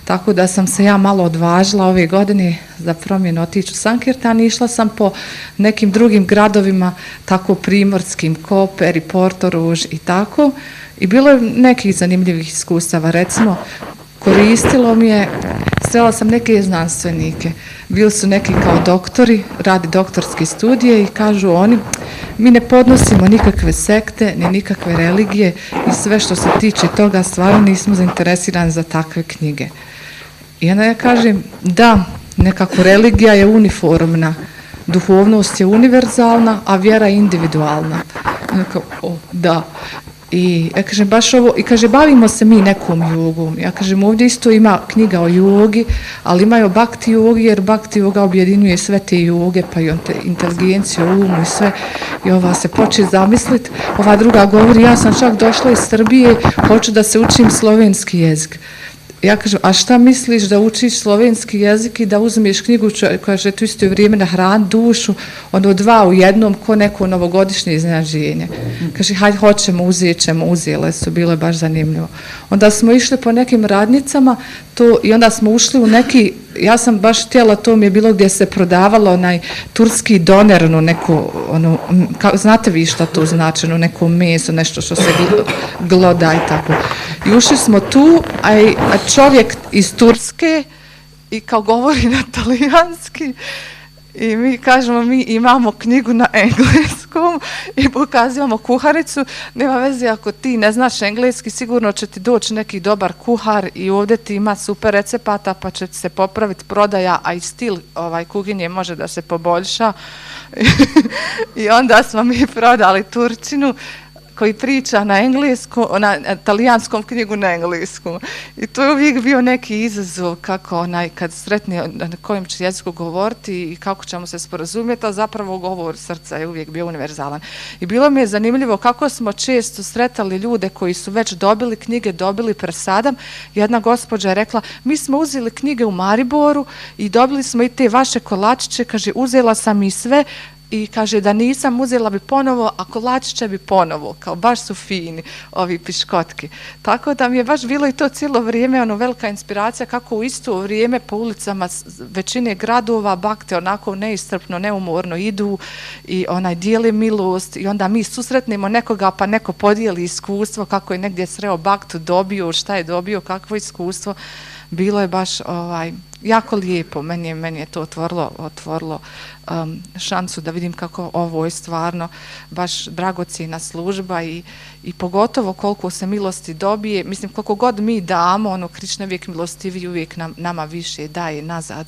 Tako da sam se ja malo odvažila ove godine za promjenu otići u Sankirtan i išla sam po nekim drugim gradovima, tako primorskim, Koper i Porto Ruž i tako. I bilo je nekih zanimljivih iskustava, recimo koristilo mi je, srela sam neke znanstvenike, bili su neki kao doktori, radi doktorske studije i kažu oni, mi ne podnosimo nikakve sekte, ni nikakve religije i sve što se tiče toga stvarno nismo zainteresirani za takve knjige. I onda ja kažem, da, nekako religija je uniformna, duhovnost je univerzalna, a vjera je individualna. Da. I ja kažem baš ovo, i kaže bavimo se mi nekom jogom. Ja kažem ovdje isto ima knjiga o jogi, ali imaju bhakti jogi jer bhakti joga objedinjuje sve te joge, pa i inteligenciju, umu i sve. I ova se počne zamisliti, ova druga govori ja sam čak došla iz Srbije, hoću da se učim slovenski jezik. Ja kažem, a šta misliš da učiš slovenski jezik i da uzmeš knjigu koja će tu isto vrijeme nahraniti dušu, ono 2 u jednom, ko neko novogodišnje iznenađenje. Kaže, hajde, hoćemo, uzele su, bilo je baš zanimljivo. Onda smo išli po nekim radnicama i onda smo ušli u neki, ja sam baš htjela, to mi je bilo gdje se prodavalo onaj turski doner, znate vi šta to znači, neko meso, nešto što se gloda i tako. I ušli smo tu, a čovjek iz Turske i kao govori na talijanski i mi kažemo mi imamo knjigu na engleskom i pokazujemo kuharicu, nema veze ako ti ne znaš engleski, sigurno će ti doći neki dobar kuhar i ovdje ti ima super recepata pa će se popraviti prodaja, a i stil kuhinje može da se poboljša. I onda smo mi prodali Turčinu koji priča na engleskom, na talijanskom knjigu na engleskom. I to je uvijek bio neki izazov kako kad sretne na kojem će jeziku govoriti i kako ćemo se sporazumjeti, a zapravo govor srca je uvijek bio univerzalan. I bilo mi je zanimljivo kako smo često sretali ljude koji su već dobili knjige, dobili presadam. Jedna gospođa je rekla, mi smo uzeli knjige u Mariboru i dobili smo i te vaše kolačiće, kaže, uzela sam i sve, i kaže da nisam uzela bi ponovo, a kolačiće bi ponovo, kao baš su fini ovi piškotki. Tako da mi je baš bilo i to cijelo vrijeme ono velika inspiracija kako u isto vrijeme po ulicama većine gradova bakte onako neiscrpno, neumorno idu i dijele milost i onda mi susretnemo nekoga pa neko podijeli iskustvo kako je negdje sreo baktu, dobio, šta je dobio, kakvo iskustvo. Bilo je baš jako lijepo, meni je to otvorilo šansu da vidim kako ovo je stvarno baš dragocjena služba i pogotovo koliko se milosti dobije, mislim koliko god mi damo, Krišna uvijek milostivi, uvijek nama više daje nazad.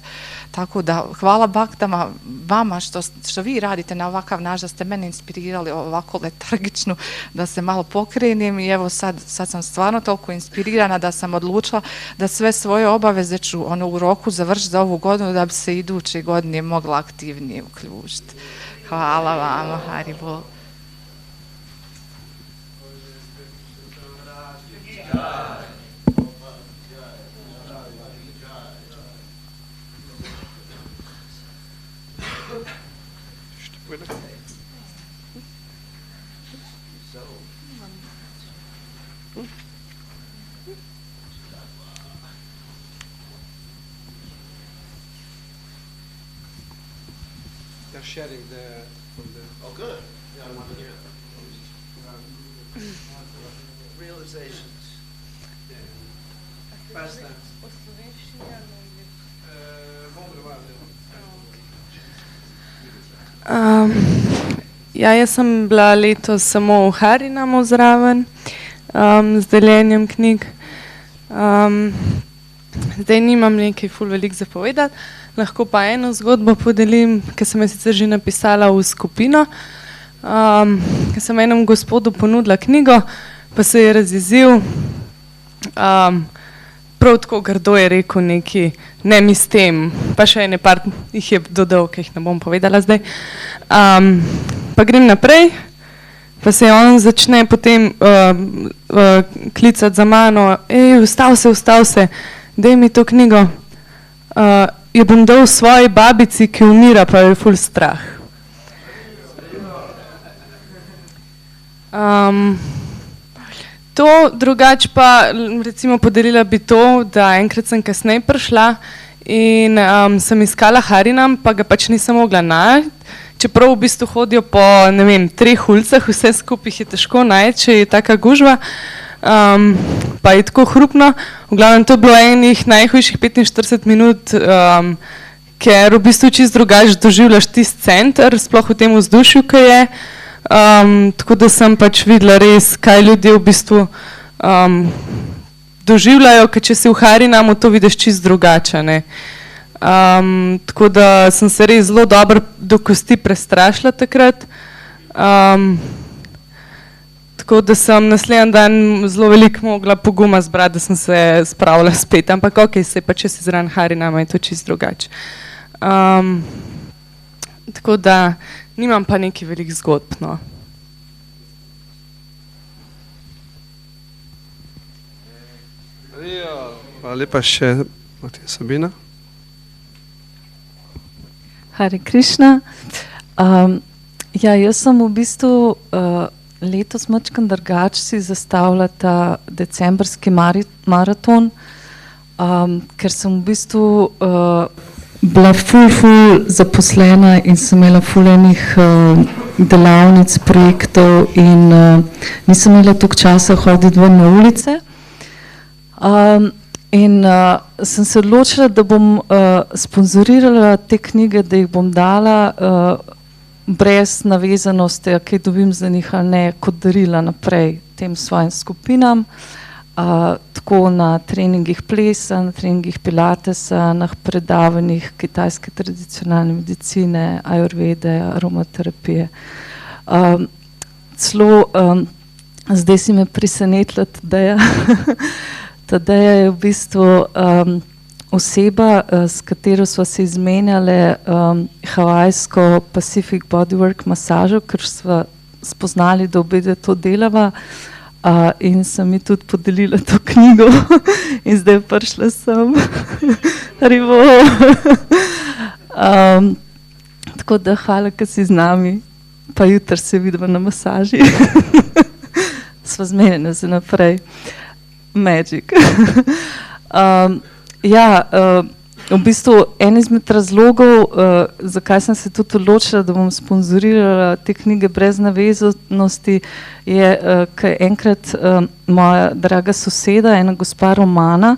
Tako da hvala baktama vama što vi radite na ovakav način, da ste mene inspirirali ovako letargično da se malo pokrenem i evo sad sam stvarno toliko inspirirana da sam odlučila da sve svoje obaveze ću u roku završiti za ovu godinu da bi se iduće godine mogla aktivnije uključiti. Hvala vama, Haribol. They're sharing the. Oh, good. Yeah, I want to hear that. Realizations. Pastimes. Jaz sem bila letos samo v Harinamu zraven z deljenjem knjig. Zdaj nimam nekaj ful veliko zapovedati, lahko pa eno zgodbo podelim, ki sem jo sicer že napisala v skupino. Ker sem enemu gospodu ponudila knjigo, pa se je razjezil. Prav tako grdo je rekel neki, ne mi s tem, pa še ene par jih je dodal, ki jih ne bom povedala zdaj. Pa grem naprej, pa se on začne potem klicati za mano, vstav se, daj mi to knjigo. Jo bom dal svoji babici, ki umira, pa jo je ful strah. To, drugače pa recimo podelila bi to, da enkrat sem kasneje prišla in sem iskala Harinam, pa ga pač nisem mogla najti, čeprav v bistvu hodijo po, 3 ulicah, vse skupaj je težko najti, če je taka gužva, pa je tako hrupno. V glavnem to je bilo enih najhujših 45 minut, ker v bistvu čisto drugače doživljaš tisti center, sploh v tem vzdušju, ki je. Tako da sem pač videla res, kaj ljudje v bistvu doživljajo, ker če si v Harinamu, to vidiš čisto drugače. Tako da sem se res zelo dobro do kosti prestrašila takrat. Tako da sem naslednji dan zelo veliko mogla poguma zbrati, da sem se spravila spet, ampak ok, se pa če si zraven Harinama, je to čisto drugače. Tako da nimam pa nekaj velikih zgodb, no. Hvala lepa še Sabina. Hare Krišna. Jaz sem v bistvu letos mačkam drugače si zastavila ta decembrski maraton, ker sem v bistvu bila ful zaposlena in sem imela ful enih delavnic, projektov in nisem imela toliko časa hoditi ven na ulice. In sem se odločila, da bom sponzorirala te knjige, da jih bom dala brez navezanosti, kaj dobim za njih ali ne, kot darila naprej tem svojim skupinam. Tako na treningih plesa, na treningih pilatesa, na predavanjih kitajske tradicionalne medicine, ajurvede, aromaterapije. Celo zdaj si me presenetila Tadeja. Tadeja je v bistvu oseba, s katero sva se izmenjale havajsko Pacific Bodywork masažo, ker sva spoznali, da obe to delava. In sem mi tudi podelila to knjigo in zdaj prišla sem. Tako da hvala, ker si z nami, pa jutri se vidimo na masaži. Sva zmenjena za naprej. Magic. V bistvu en izmed razlogov, zakaj sem se tudi odločila, da bom sponzorirala te knjige brez navezanosti, je, ker enkrat moja draga soseda, ena gospa Romana,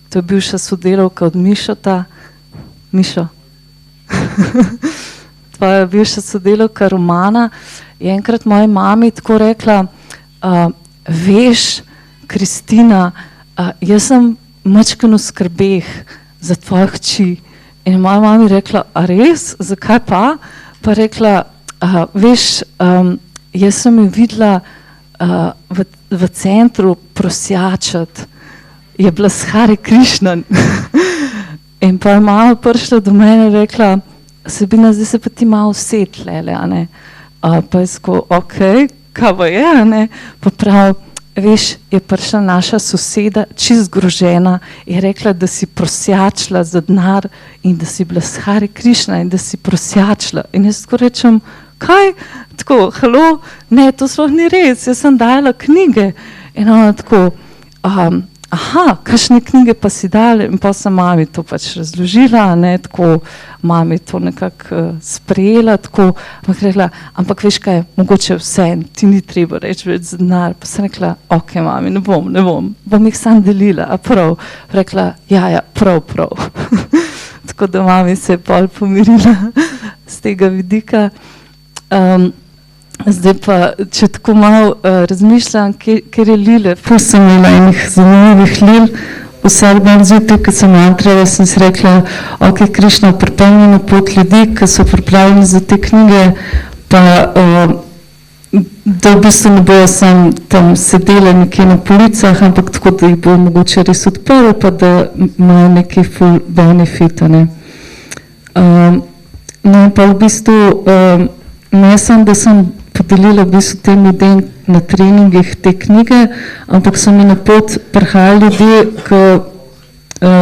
to je bivša sodelavka od Mišota, Mišo, tvoja bivša sodelavka Romana, je enkrat moji mami tako rekla, veš, Kristina, jaz sem mačkeno v skrbeh za tvoje hči. In moja mami rekla, a res, zakaj pa? Pa rekla, veš, jaz sem jo videla v centru prosjačati, je bila s Hare Krišnan. In pa je mama prišla do mene in rekla, Sabina, zdaj se pa ti malo uset, lele, a ne? Pa je sko, ok, kaj pa je, a ne? Pa prav, veš, je prišla naša soseda, čist zgrožena, je rekla, da si prosjačila za denar in da si bila s Hare Krišna in da si prosjačila. In jaz tako rečem, kaj? Tako, halo, ne, to sploh ni res, jaz sem dajala knjige. In ona tako, aha, kakšne knjige pa si dali? In pa sem mami to pač razložila, ne, tako, mami to nekako sprejela, tako, ampak veš kaj, mogoče vse, ti ni treba reči več za denar. Pa sem rekla, ok, mami, ne bom jih sam delila, a prav? Rekla, ja, prav. Tako da mami se je pol pomirila z tega vidika. Zdaj pa, če tako malo razmišljam, ker je Lile, ful sem imela enih zanimivih Lil, vsak dan zjutraj, ko sem mantrala, sem si rekla, ok, Krišna, pripelji na pot ljudi, ki so pripravljeni za te knjige, pa da v bistvu ne bojo sam tam sedeli nekje na policah, ampak tako, da jih bo mogoče res odprl, pa da imajo neki ful benefit, ne. No, pa v bistvu, ne sem, da sem podelila v bistvu tem ljudem na treningih te knjige, ampak so mi na pot prihajali ljudje, ki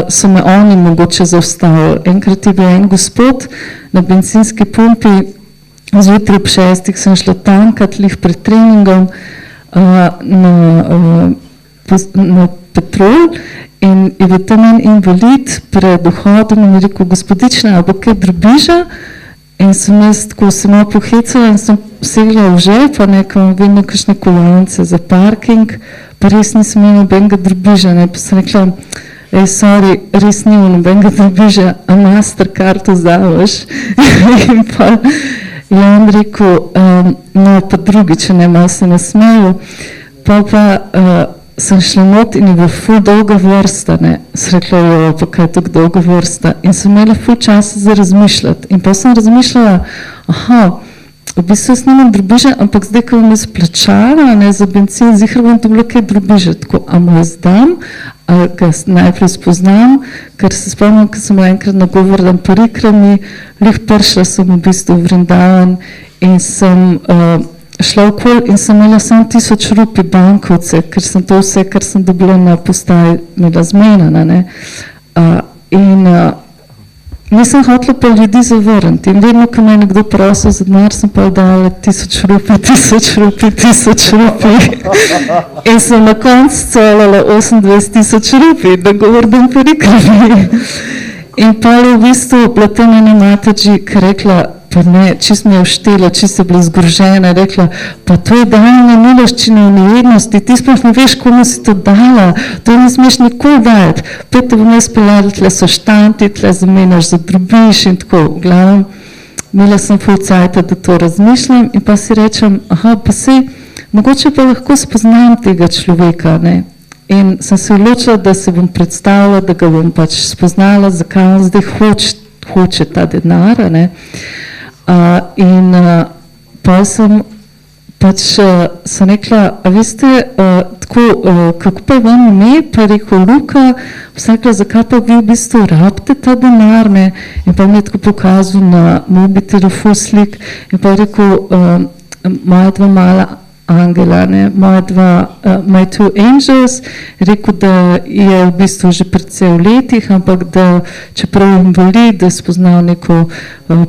so me oni mogoče zaustavili. Enkrat je bil en gospod na bencinski pumpi, zjutraj ob 6 sem šla tankat, lih pred treningom na petrol in je bil tam en invalid pred vhodom in je rekel, gospodična, a bo kaj drobiža? In sem jaz tako se malo pohecala in sem segla v žep, pa nekam vedno kakšne kovance za parking, pa res nisem imela nobenega drobiža, ne, pa sem rekla, sorry, res nimam nobenega drobiža, a Mastercard vzameš? In pa je on rekel, no, pa drugič, ne, malo se nasmejal, pa sem šla not in je bila ful dolga vrsta, ne, sem rekla, pa kaj je tako dolga vrsta, in sem imela ful časa za razmišljati. In pa sem razmišljala, aha, v bistvu jaz nimam drobiža, ampak zdaj, ko bom jaz plačala, ne, za benzin, zihar bom dobila kaj drobiža, tako, a mu jaz dam, ali ga najprej spoznam, ker se spomnim, ko sem bila enkrat na govor dan parikrami, lih prišla sem v bistvu v Vrindavan in sem šla okoli in sem imela samo 1000 rupi bankovce, ker sem to vse, kar sem dobila na postaji, imela zmenjena, ne. In nisem hotela pa ljudi zavrniti in vedno, ko me je nekdo prosil za denar, sem pa dala 1000 rupi. In sem na koncu colala 28 000 rupi, da govorim parikrami. In pa je v bistvu bila tam ena matađi, ki rekla, pa ne, čist me je uštela, čist je bila zgrožena, rekla, pa to je dajanje miloščine v nejednosti, ti sploh ne veš, komu si to dala, to ne smeš nikoli dajati, pa te bom jaz peljala, tle so štanti, tle zamenjaš za drobiš in tako, v glavnem, imela sem ful cajta, da to razmišljam in pa si rečem, aha, pa sej, mogoče pa lahko spoznam tega človeka, ne. In sem se odločila, da se bom predstavila, da ga bom pač spoznala, zakaj on zdaj hoče ta denar, ne. In pa sem pač sem rekla, a veste, tako, kako pa je vam ime, pa je rekel Luka, sem rekla, zakaj pa vi v bistvu rabite ta denar, ne, in pa mi je tako pokazal na mobitelu ful slik in pa je rekel, moja dva mala angela, ne, my two angels, rekel, da je v bistvu že precej v letih, ampak da čeprav je invalid, da je spoznal neko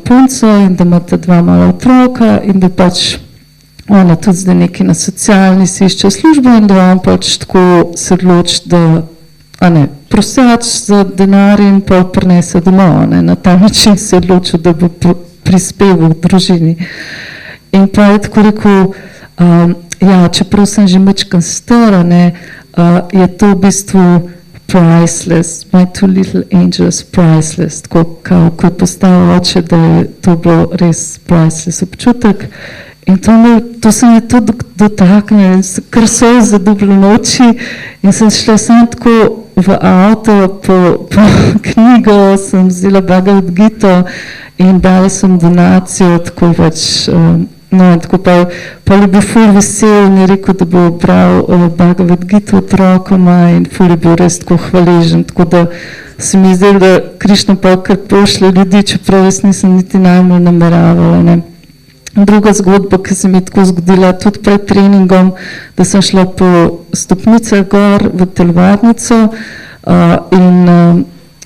punco in da imata dva mala otroka in da pač ona tudi zdaj neki na socialni si išče službo in da on pač tako se odloči, da prosač za denar in pa prinese domov, ne, na ta način se je odločil, da bo prispeval v družini. In pa je tako rekel, čeprav sem že mečkan stara, je to v bistvu priceless, my two little angels priceless, tako ko je postavil oče, da je to bilo res priceless občutek. In to se mi tudi dotakne, kar so zadubili noči in sem šla sem tako v avto po knjigo, sem vzela Bhagavad Gito in dala sem donacijo, tako pač, tako pa je bil ful vesel in je rekel, da bo bral Bhagavad Gito otrokoma in ful je bil res tako hvaležen, tako da se mi zdelo, da Krišna pa kar pošle ljudi, čeprav jaz nisem niti najbolj nameravala, ne. Druga zgodba, ki se mi je tako zgodila tudi pred treningom, da sem šla po stopnicah gor v telovadnico in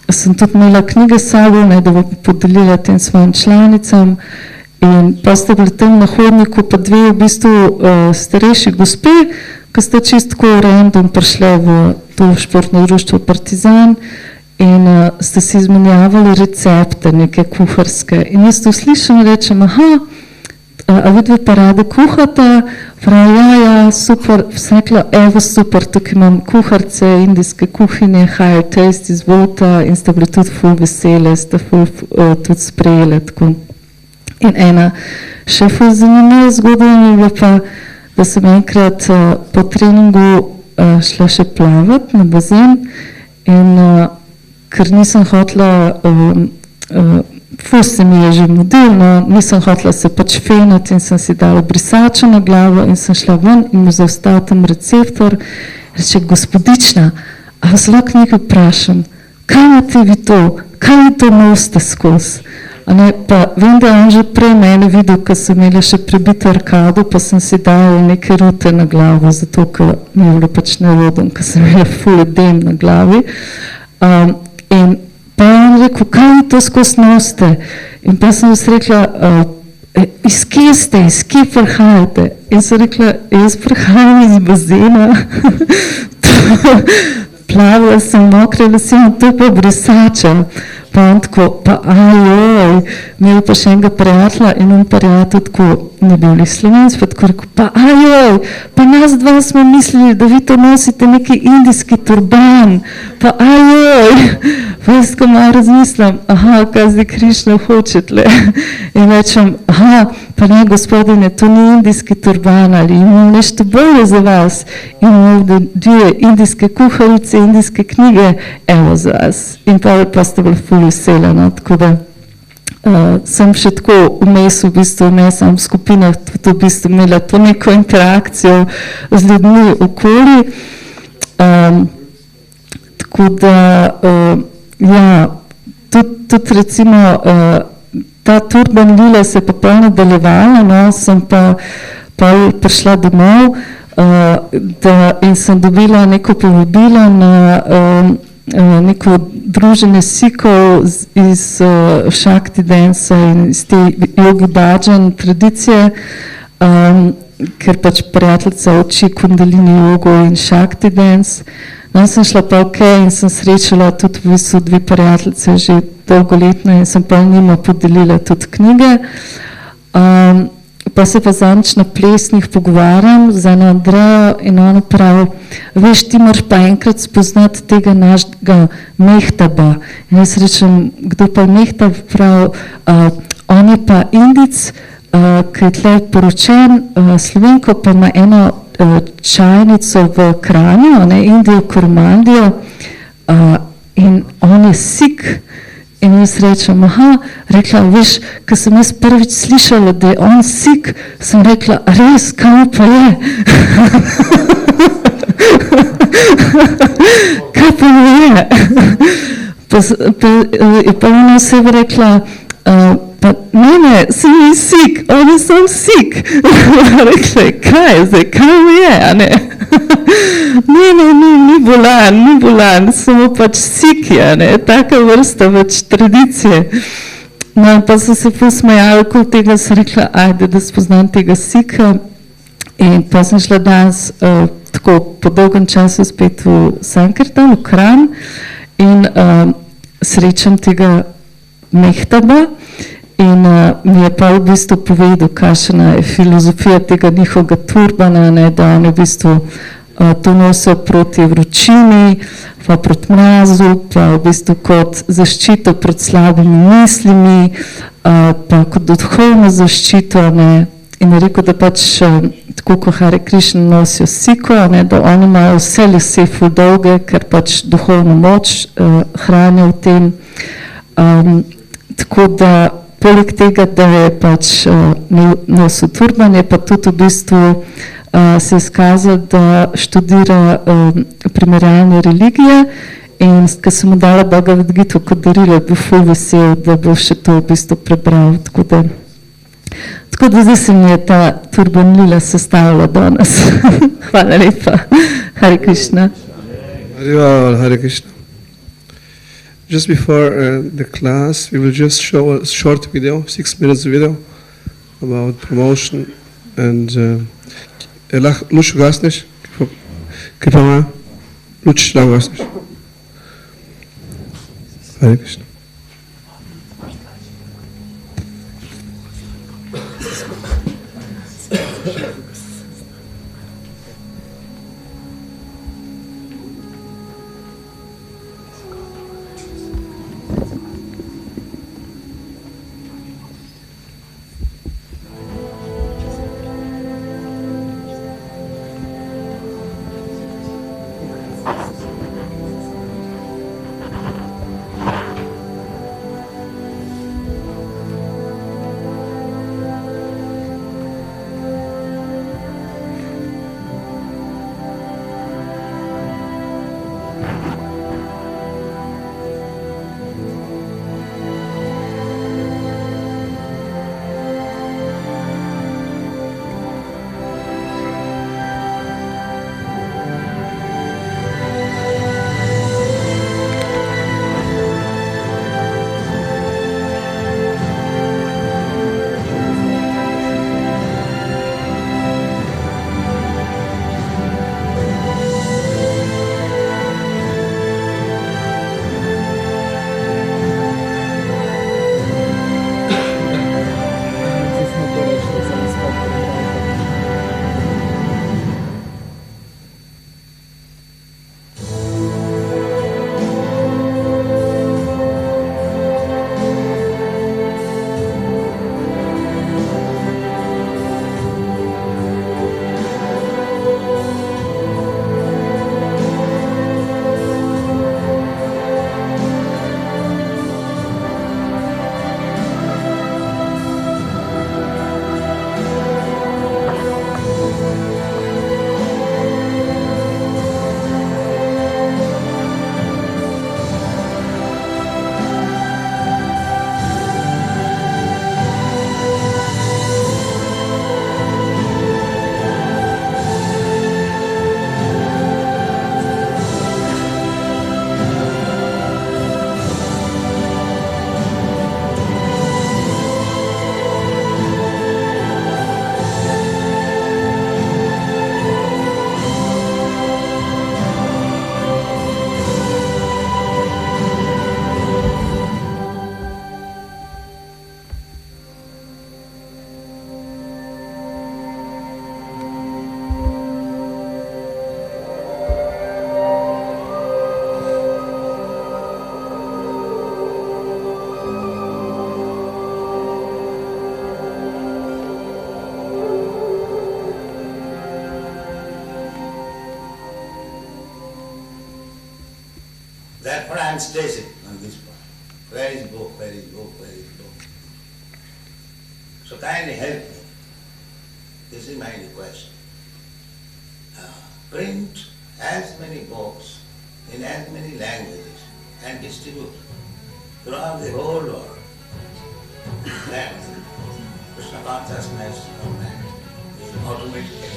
sem tudi imela knjige s sabo, da bo podelila tem svojim članicam in pa sta bili tam na hodniku pa dve v bistvu starejši gospe, ki sta čistko random prišle v to športno društvo Partizan in sta si izmenjavali recepte, neke kuharske in jaz to slišam in rečem, a vidve pa rade kuhate? Pravi, ja, super, sem rekla, evo super, tukaj imam kuharce, indijske kuhinje, higher taste, izvolite in sta bili tudi ful vesele, sta ful tudi sprejele. Tako. In ena še ful zanimiva zgodba mi je bila pa, da sem enkrat po treningu šla še plavati na bazen in ker nisem hotela ful se mi je že modilno, nisem hotela se pač fenati in sem si dala brisačo na glavo in sem šla ven in mu zaostal tam receptor. Reče, gospodična, a vas lahko nekaj vprašam, kaj imate vi to, kaj vi to nosite skozi? Pa vem, da je on že prej mene videl, ko sem imela še prebito arkado, pa sem si dala neke rute na glavo, zato ker mi je bilo pač nerodno, ker sem imela ful edem na glavi. In pa je on rekel, kaj vi to skozi nosite? In pa sem vse rekla, iz kje ste, iz kje prihajate? In sem rekla, jaz prihajam iz bazena, plavala sem mokre lase, to je pa brisača. Pa on tako, pa ajoj, imel pa še enega prijatelja in on prijatelj tako, ne bil li Slovenc, pa tako rekel, pa ajoj, pa nas dva smo mislili, da vi to nosite neki indijski turban, pa ajoj, pa jaz tako malo razmislim, kaj zdaj Krišna hoče tle. In rečem, pa ne gospodine, to ni indijski turban ali imam nešto bolje za vas. Imam ovdje dvije indijske kuharice, indijske knjige, evo za vas. In pa ste bili ful vesela, tako da sem še tako vmes v bistvu, ne sam v skupinah, tudi v bistvu imela to neko interakcijo z ljudmi okoli. Tako da, tudi recimo ta turban lila se je pa prav nadaljevala, sem pa prišla domov in sem dobila neko povabilo na neko druženje sikov iz šakti dansa in iz te jogi bhajan tradicije, ker pač prijateljica uči kundalini jogo in šakti dans. No, sem šla pa in sem srečala tudi v bistvu dve prijateljice že dolgoletno in sem pa njima podelila tudi knjige. Pa se pa zadnjič na plesnih pogovarjam z eno Andrejo in ona pravi, veš, ti moraš pa enkrat spoznati tega našega Mehtaba. In jaz rečem, kdo pa Mehtab? Pravi, on je pa Indic, ki je tle poročen, Slovenko pa ima eno čajnico v Kranju, Indijo, Kormandijo, in on je Sikh. In jaz rečem, rekla, veš, ko sem jaz prvič slišala, da je on Sikh, sem rekla, res, kaj pa je? Kaj pa je? Pa ona oseba rekla, Pa ne, si ni sik, on je sam sik. Rekla je, kaj, zdaj, kaj mu je, a ne? Ni bolan, samo pač sik je, a ne, taka vrsta pač tradicije. No, pa so se posmejali okoli tega, so rekla, ajde, da spoznam tega sika. In pa sem šla danes tako po dolgem času spet v Sankerton, v Kranj in srečam tega Mehtaba in mi je pa v bistvu povedal, kakšna je filozofija tega njihovega turbana, ne, da oni v bistvu to nosijo proti vročini, pa proti mrazu, pa v bistvu kot zaščito pred slabimi mislimi, pa kot duhovno zaščito, ne. In je rekel, da pač tako kot Hare Krishna nosijo siko, ne, da oni imajo vse lase ful dolge, ker pač duhovno moč hranijo v tem. Tako da poleg tega, da je pač nosil turban, je pa tudi v bistvu se je izkazal, da študira primerjalne religije in ko sem mu dala Bhagavad Gita kot darilo, je bil ful vesel, da bo še to v bistvu prebral. Tako da zdaj se mi je ta turban lila sestavila danes. Hvala lepa. Hare Krishna. Hare Krishna. Just before the class, we will just show a short video, 6 minutes video about promotion and luč ugasneš? Kripa moja? Luč da ugasneš. Hare Krishna. That Franz stays it on this part. Where is book? Where is book? Where is book? So kindly help me. This is my request. Print as many books in as many languages and distribute throughout the whole world. then Krishna consciousness of man will automatically.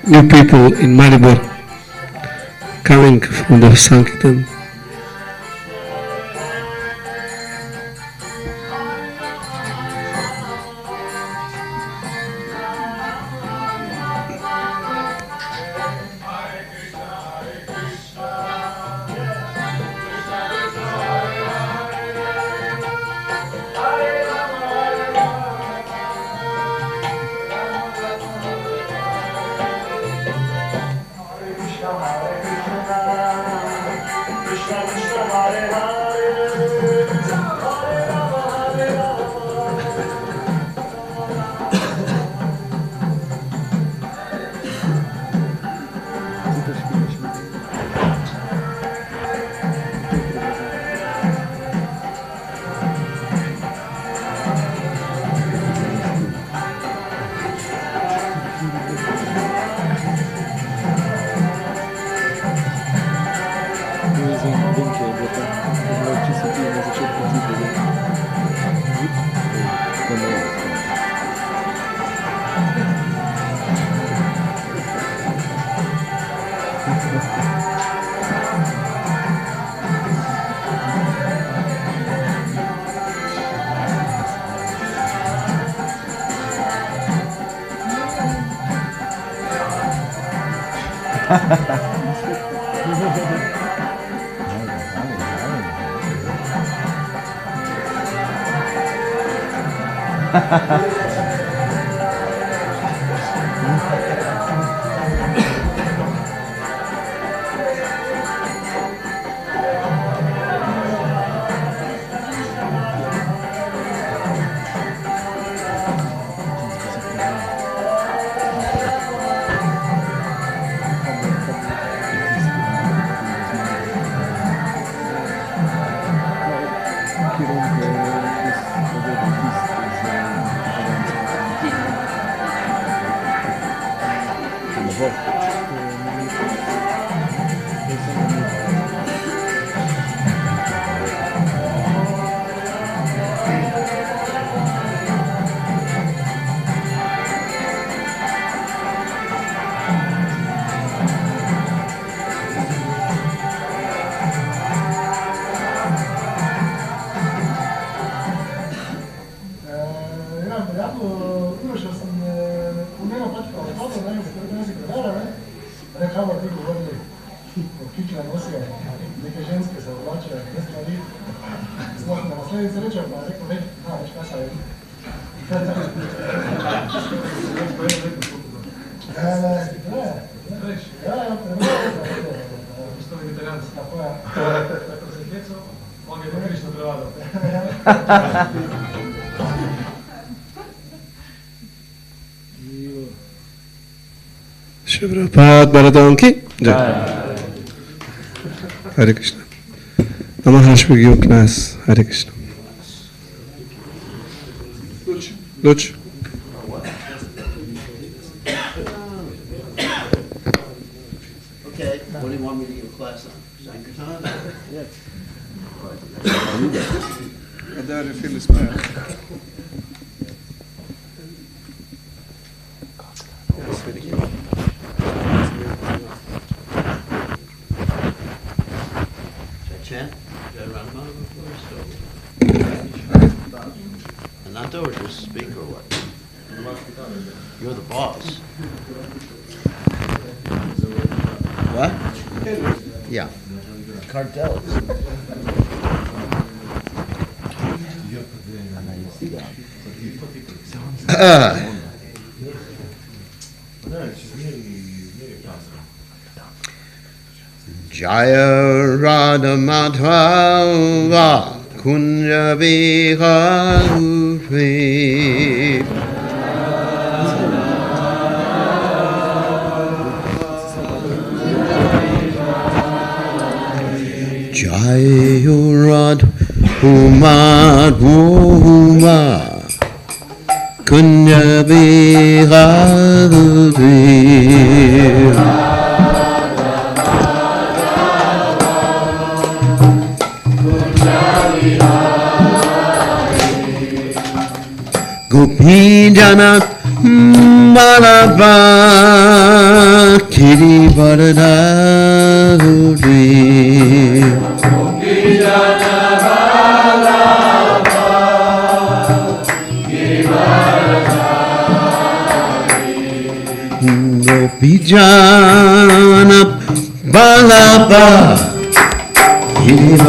You people in Maribor coming from the Sankirtan. kikle nosijo, neke ženske se oblačajo, te stvari. Sploh na naslednji srečo pa rekel, več kasa je. Isto vegetarijanci. Tako je. Tako se klecov, on je pokrišno prevadal. Shri Prabhupada Maradon ki Jai. Hare Krishna. Namaha Shri Guru Knas. Hare Krishna. Luch. Okay, what do you want me to give a class on? Sankirtan? Yes. I don't feel inspired. Yes, very good. Chant? Should I run them out of the floor? Ananta or just speak or what? You're the boss. What? Yeah. Cartels. Jaya Radha Madhava Kunja Vihari Jaya Radha Madhava Kunja Vihari Gopi Janat Malava Kiri Varadari Gopi Janat Malava Kiri Varadari Gopi Janat Malava Kiri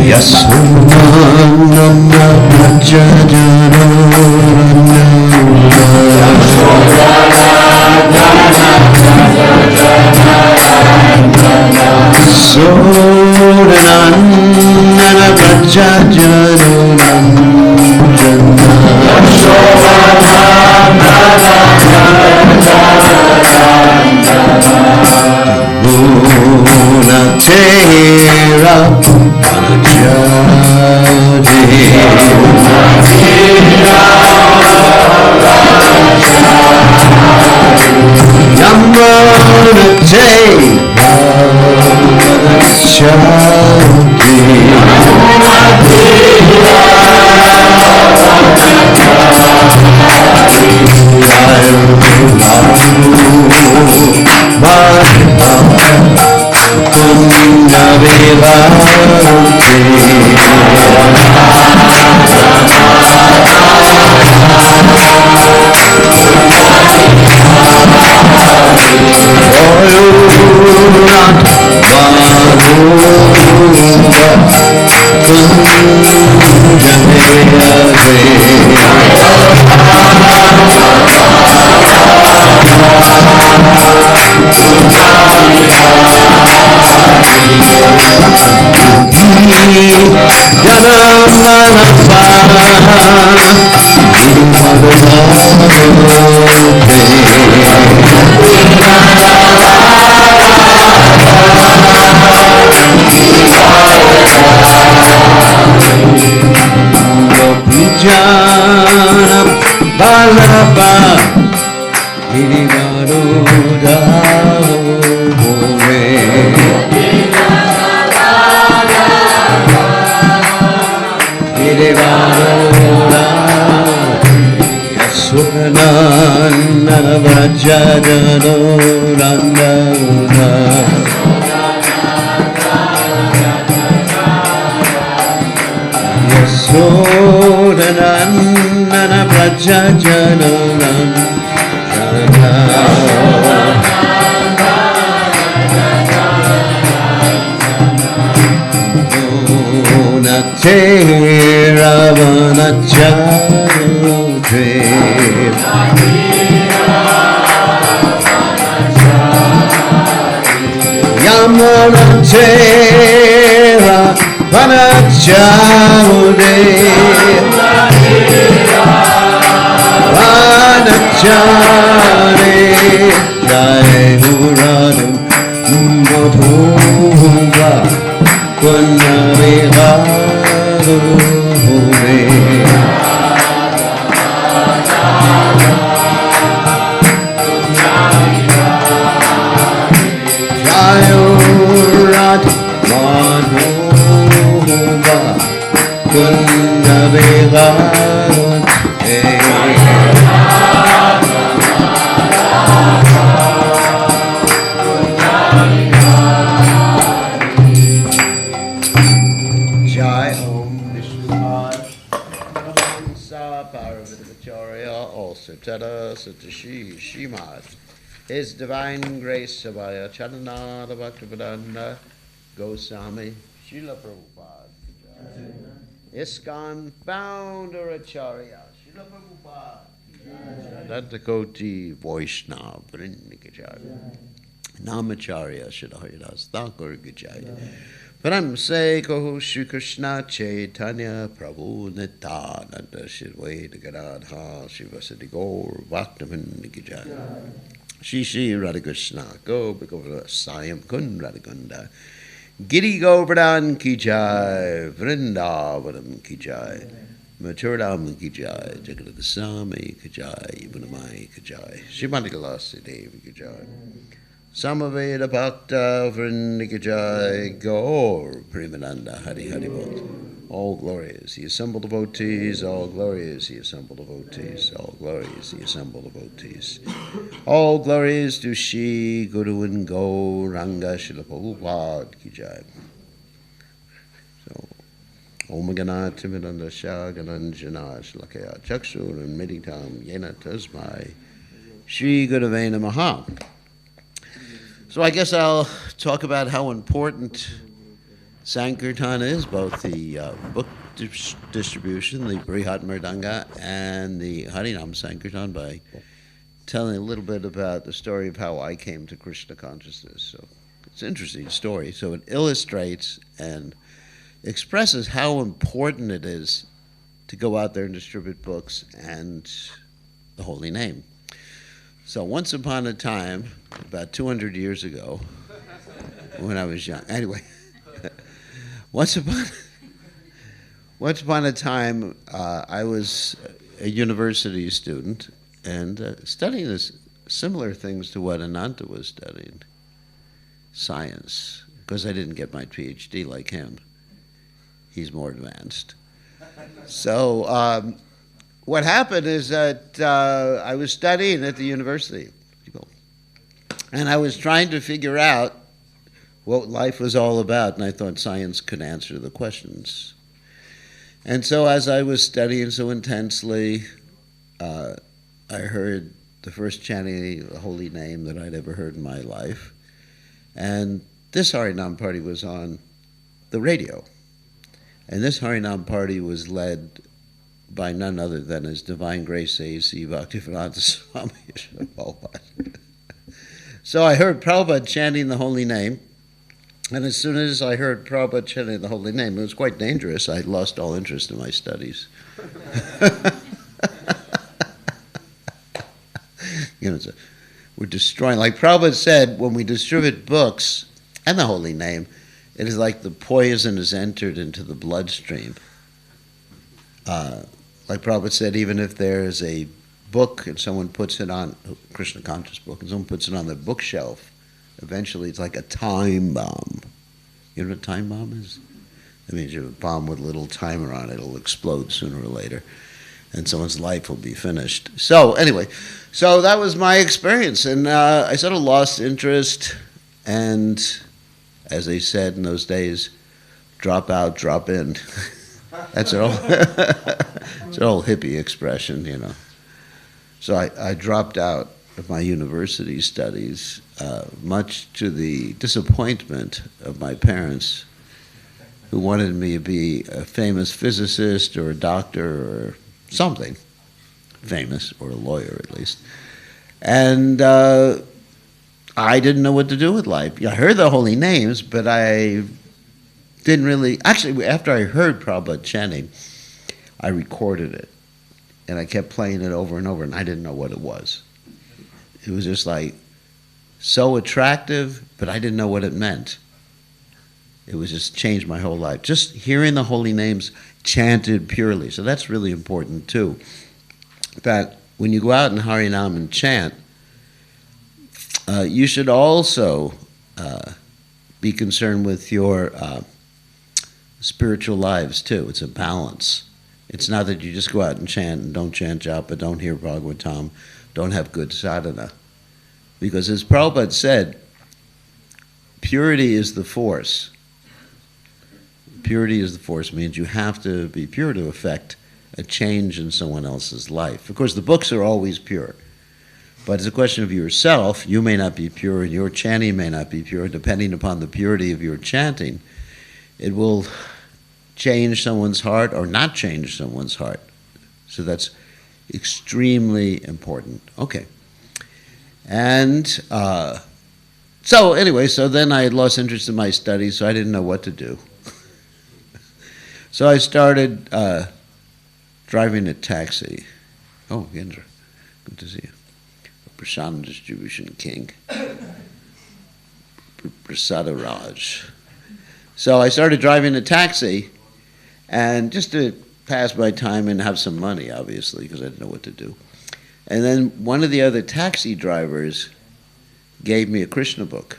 Yasodhananda Jajanam Nate Ravana Charotre Yamana Tera Vanachare Vanachare Jai Huranam Mabhuva Kunavigaro Jayurat Madhuva Kunavigaro Jai Om Vishnupada Sa Parvitacharya also Tada Satashi Shimad His Divine Grace Sabaya Charanada Bhaktivedanta Goswami Srila Prabhupada Iskcon Founder Acharya Srila Prabhupada Dantakoti Vaishnava Vrindikacharya Namacharya Srila Haridas Thakur Gajaya Param Se Kohu Shri Krishna Chaitanya Prabhu Nityananda Shri Advaita Gadadha Shri Vasadi Gaur Bhaktivinoda Gijaya Shri Shri Radhakrishna Gopigovara Sayam Kun Radhakunda Giri Govardhan Ki Jai Vrindavanam Ki Jai Mathuram Ki Jai Jagadasami Ki Jai Yamunamai Ki Jai Srimati Kalasi Devi Ki Jai Samaveda Bhakta Vrindikajai Gaur Premananda Hari Hari Bol. All glories, the assembled devotees, all glories, the assembled devotees, all glories, the assembled devotees. All glories to Shri Guru and Gauranga Srila Prabhupada Ki Jai. So, Om Ganat Timidanda Shah Gananjana Shlakaya Chakshur and Meditam Yena Tasmai Shri Gurave Namaha. So I guess I'll talk about how important Sankirtan is, both the book distribution, the Brihat Mridanga, and the Harinam Sankirtan, by telling a little bit about the story of how I came to Krishna consciousness. So it's an interesting story. So it illustrates and expresses how important it is to go out there and distribute books and the holy name. So once upon a time, about 200 years ago, when I was young, anyway, once upon a time, I was a university student and studying similar things to what Ananta was studying, science, because I didn't get my PhD like him. He's more advanced. So what happened is that I was studying at the university, and I was trying to figure out what life was all about, and I thought science could answer the questions. And so as I was studying so intensely, I heard the first chanting of the holy name that I'd ever heard in my life. And this Harinam party was on the radio. And this Harinam party was led by none other than His Divine Grace A.C. Bhaktivedanta Swami Prabhupada. So I heard Prabhupada chanting the holy name, and as soon as I heard Prabhupada chanting the holy name, it was quite dangerous. I lost all interest in my studies. We're destroying, like Prabhupada said, when we distribute books and the holy name, it is like the poison has entered into the bloodstream. Like Prabhupada said, even if there's a book and someone puts it on, Krishna conscious book, and someone puts it on the bookshelf, eventually it's like a time bomb. You know what a time bomb is? That means you have a bomb with a little timer on it. It'll explode sooner or later, and someone's life will be finished. So anyway, so that was my experience, and I sort of lost interest, and as they said in those days, drop out, drop in. That's an old hippie expression, you know. So I dropped out of my university studies, much to the disappointment of my parents, who wanted me to be a famous physicist or a doctor or something famous, or a lawyer at least. And I didn't know what to do with life. I heard the holy names, but I didn't really... Actually, after I heard Prabhupada chanting, I recorded it. And I kept playing it over and over, and I didn't know what it was. It was just like so attractive, but I didn't know what it meant. It was just changed my whole life. Just hearing the holy names chanted purely. So that's really important too. That when you go out in Harinam and chant, you should also be concerned with your spiritual lives too. It's a balance. It's not that you just go out and chant and don't chant japa, don't hear Bhagavatam, don't have good sadhana. Because as Prabhupada said, purity is the force. Purity is the force means you have to be pure to affect a change in someone else's life. Of course, the books are always pure. But it's a question of yourself. You may not be pure, and your chanting may not be pure. Depending upon the purity of your chanting, it will change someone's heart or not change someone's heart. So that's extremely important. Okay. And so anyway, so then I had lost interest in my studies, so I didn't know what to do. So I started driving a taxi. Oh, Gendra, good to see you. Prasad Distribution King. Prasada Raj. So I started driving a taxi, and just to pass my time and have some money, obviously, because I didn't know what to do. And then one of the other taxi drivers gave me a Krishna book.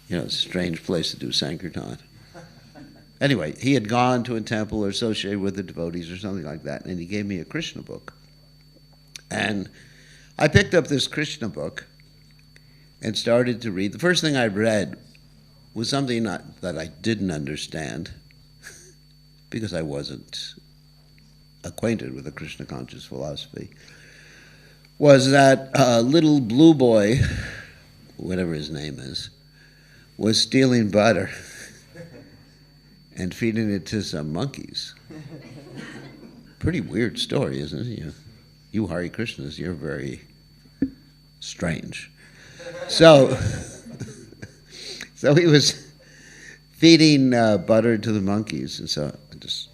You know, it's a strange place to do Sankirtan. Anyway, he had gone to a temple or associated with the devotees or something like that, and he gave me a Krishna book. And I picked up this Krishna book and started to read. The first thing I read was something that I didn't understand because I wasn't acquainted with the Krishna conscious philosophy, was that a little blue boy, whatever his name is, was stealing butter and feeding it to some monkeys. Pretty weird story, isn't it? You Hare Krishnas, you're very strange. So he was feeding butter to the monkeys, and so I just,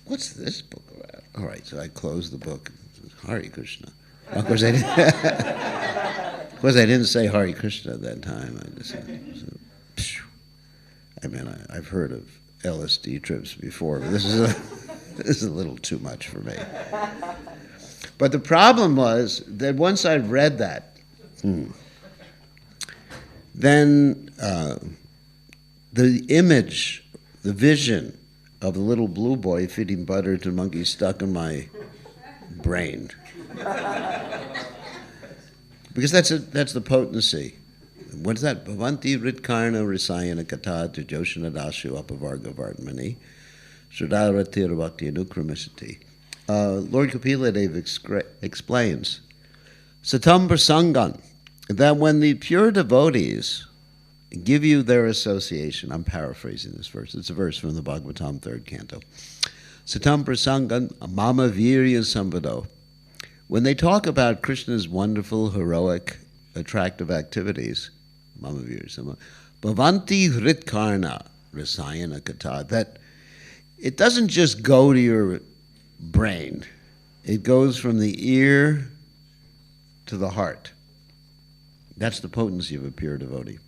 what's this book about? All right, so I closed the book. Hare Krishna. Of course, I didn't say Hare Krishna at that time. I just said, I mean, I've heard of LSD trips before, but this is a little too much for me. But the problem was that once I read that, then the image, the vision of the little blue boy feeding butter to monkeys stuck in my brain. Because that's the potency. What's that? Bhavanti Ritkarna Risayana Kata to Joshana Dashu Apavarga Vartmani Sridharatir Bhakti Anukramisati. Lord Kapila Dev explains, Satam Prasangan, that when the pure devotees give you their association, I'm paraphrasing this verse, it's a verse from the Bhagavatam 3rd canto. Satam Prasangan Mama Virya Sambhado. When they talk about Krishna's wonderful, heroic, attractive activities, Mama Virya Sambhado, Bhavanti Hritkarna Rasayana Kata, that it doesn't just go to your brain, it goes from the ear to the heart. That's the potency of a pure devotee.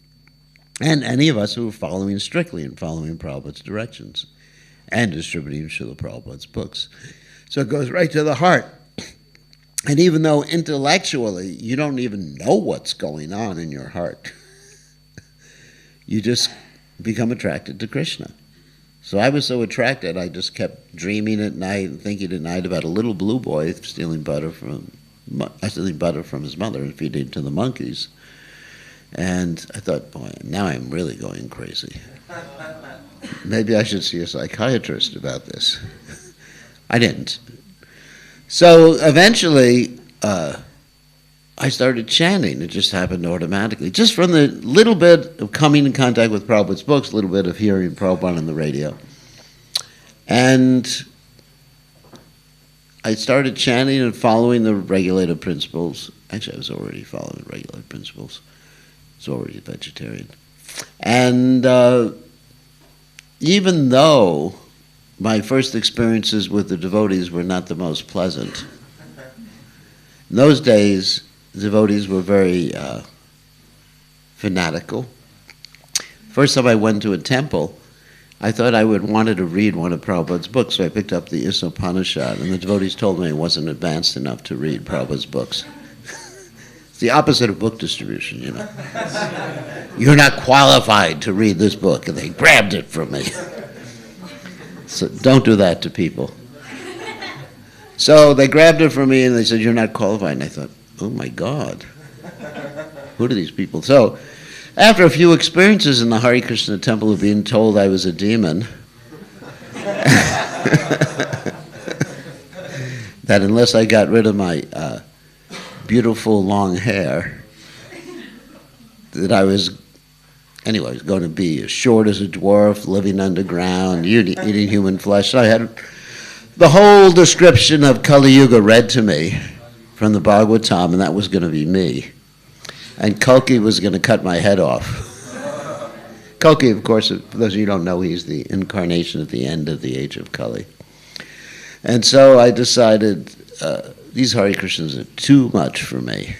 And any of us who are following strictly and following Prabhupada's directions and distributing Srila Prabhupada's books. So it goes right to the heart. And even though intellectually you don't even know what's going on in your heart, you just become attracted to Krishna. So I was so attracted, I just kept dreaming at night and thinking at night about a little blue boy stealing butter from his mother and feeding it to the monkeys. And I thought, boy, now I'm really going crazy. Maybe I should see a psychiatrist about this. I didn't. So eventually, I started chanting. It just happened automatically, just from the little bit of coming in contact with Prabhupada's books, a little bit of hearing Prabhupada on the radio. And I started chanting and following the regulative principles. Actually, I was already following the regulative principles. I was already a vegetarian. And even though my first experiences with the devotees were not the most pleasant, in those days, devotees were very fanatical. First time I went to a temple, I thought I wanted to read one of Prabhupada's books, so I picked up the Upanishad, and the devotees told me I wasn't advanced enough to read Prabhupada's books. It's the opposite of book distribution, you know. You're not qualified to read this book, and they grabbed it from me. So don't do that to people. So they grabbed it from me and they said, "You're not qualified." And I thought, oh my God, who are these people? So after a few experiences in the Hare Krishna temple of being told I was a demon, that unless I got rid of my beautiful long hair, that I was going to be as short as a dwarf, living underground, eating human flesh. So I had the whole description of Kali Yuga read to me from the Bhagavatam, and that was going to be me. And Kalki was going to cut my head off. Kalki, of course, for those of you who don't know, he's the incarnation at the end of the age of Kali. And so I decided these Hare Krishnas are too much for me.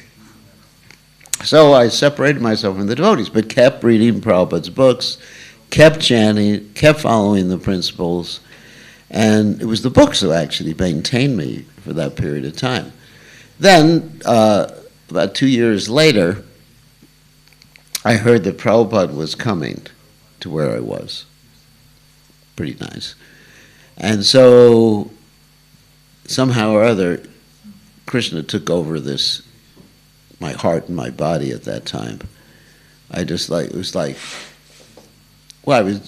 So I separated myself from the devotees, but kept reading Prabhupada's books, kept chanting, kept following the principles, and it was the books that actually maintained me for that period of time. Then, about 2 years later, I heard that Prabhupada was coming to where I was. Pretty nice. And so, somehow or other, Krishna took over my heart and my body at that time. I was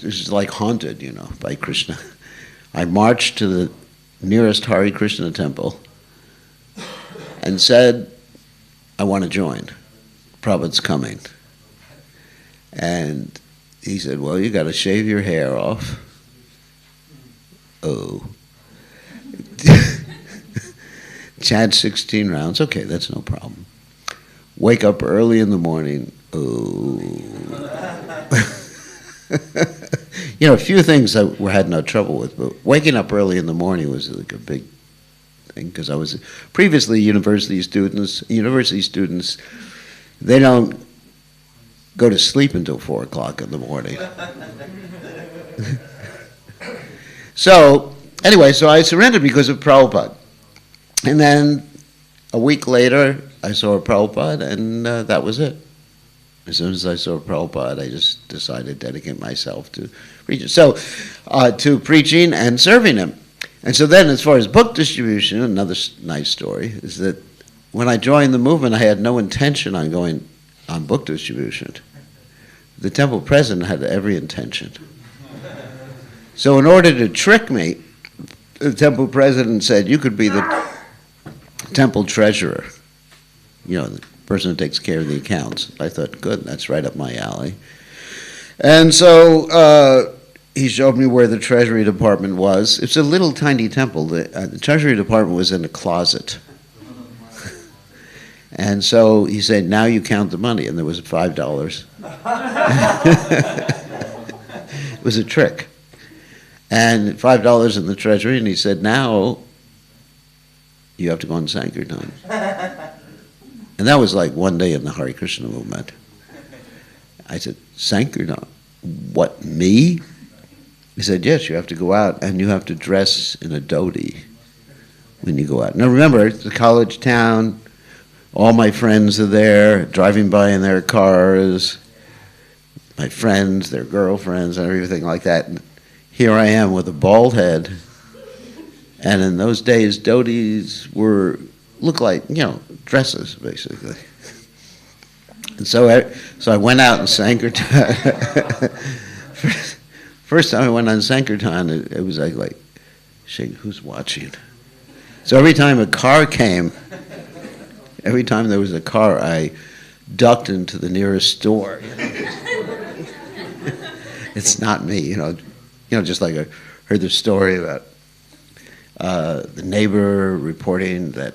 just like haunted, you know, by Krishna. I marched to the nearest Hare Krishna temple and said, "I want to join. Prabhupada's coming." And he said, "Well, you got to shave your hair off." Oh. Chant 16 rounds. Okay, that's no problem. Wake up early in the morning. Oh. You know, a few things I had no trouble with, but waking up early in the morning was like a big thing, because I was previously university students, they don't go to sleep until 4 o'clock in the morning. So, anyway, so I surrendered because of Prabhupada. And then a week later, I saw Prabhupada, and that was it. As soon as I saw Prabhupada, I just decided to dedicate myself to preaching. So, to preaching and serving him. And so then, as far as book distribution, another nice story is that when I joined the movement, I had no intention on going on book distribution. The temple president had every intention. So in order to trick me, the temple president said, "You could be the temple treasurer, you know, the person who takes care of the accounts." I thought, good, that's right up my alley. And so he showed me where the treasury department was. It's a little tiny temple. The treasury department was in a closet. And so he said, "Now you count the money," and there was $5. It was a trick. And $5 in the treasury, and he said, "Now you have to go on Sankirtan." And that was like one day in the Hare Krishna movement. I said, "Sankirtan? What, me?" He said, "Yes, you have to go out and you have to dress in a dhoti when you go out." Now remember, it's a college town. All my friends are there, driving by in their cars. My friends, their girlfriends, and everything like that. And here I am with a bald head. And in those days, dhotis looked like, you know, dresses, basically. And so I went out and Sankirtan. First time I went on Sankirtan, it was like, "Shit, who's watching?" So every time a car came, every time there was a car, I ducked into the nearest store. It's not me, just like I heard the story about the neighbor reporting that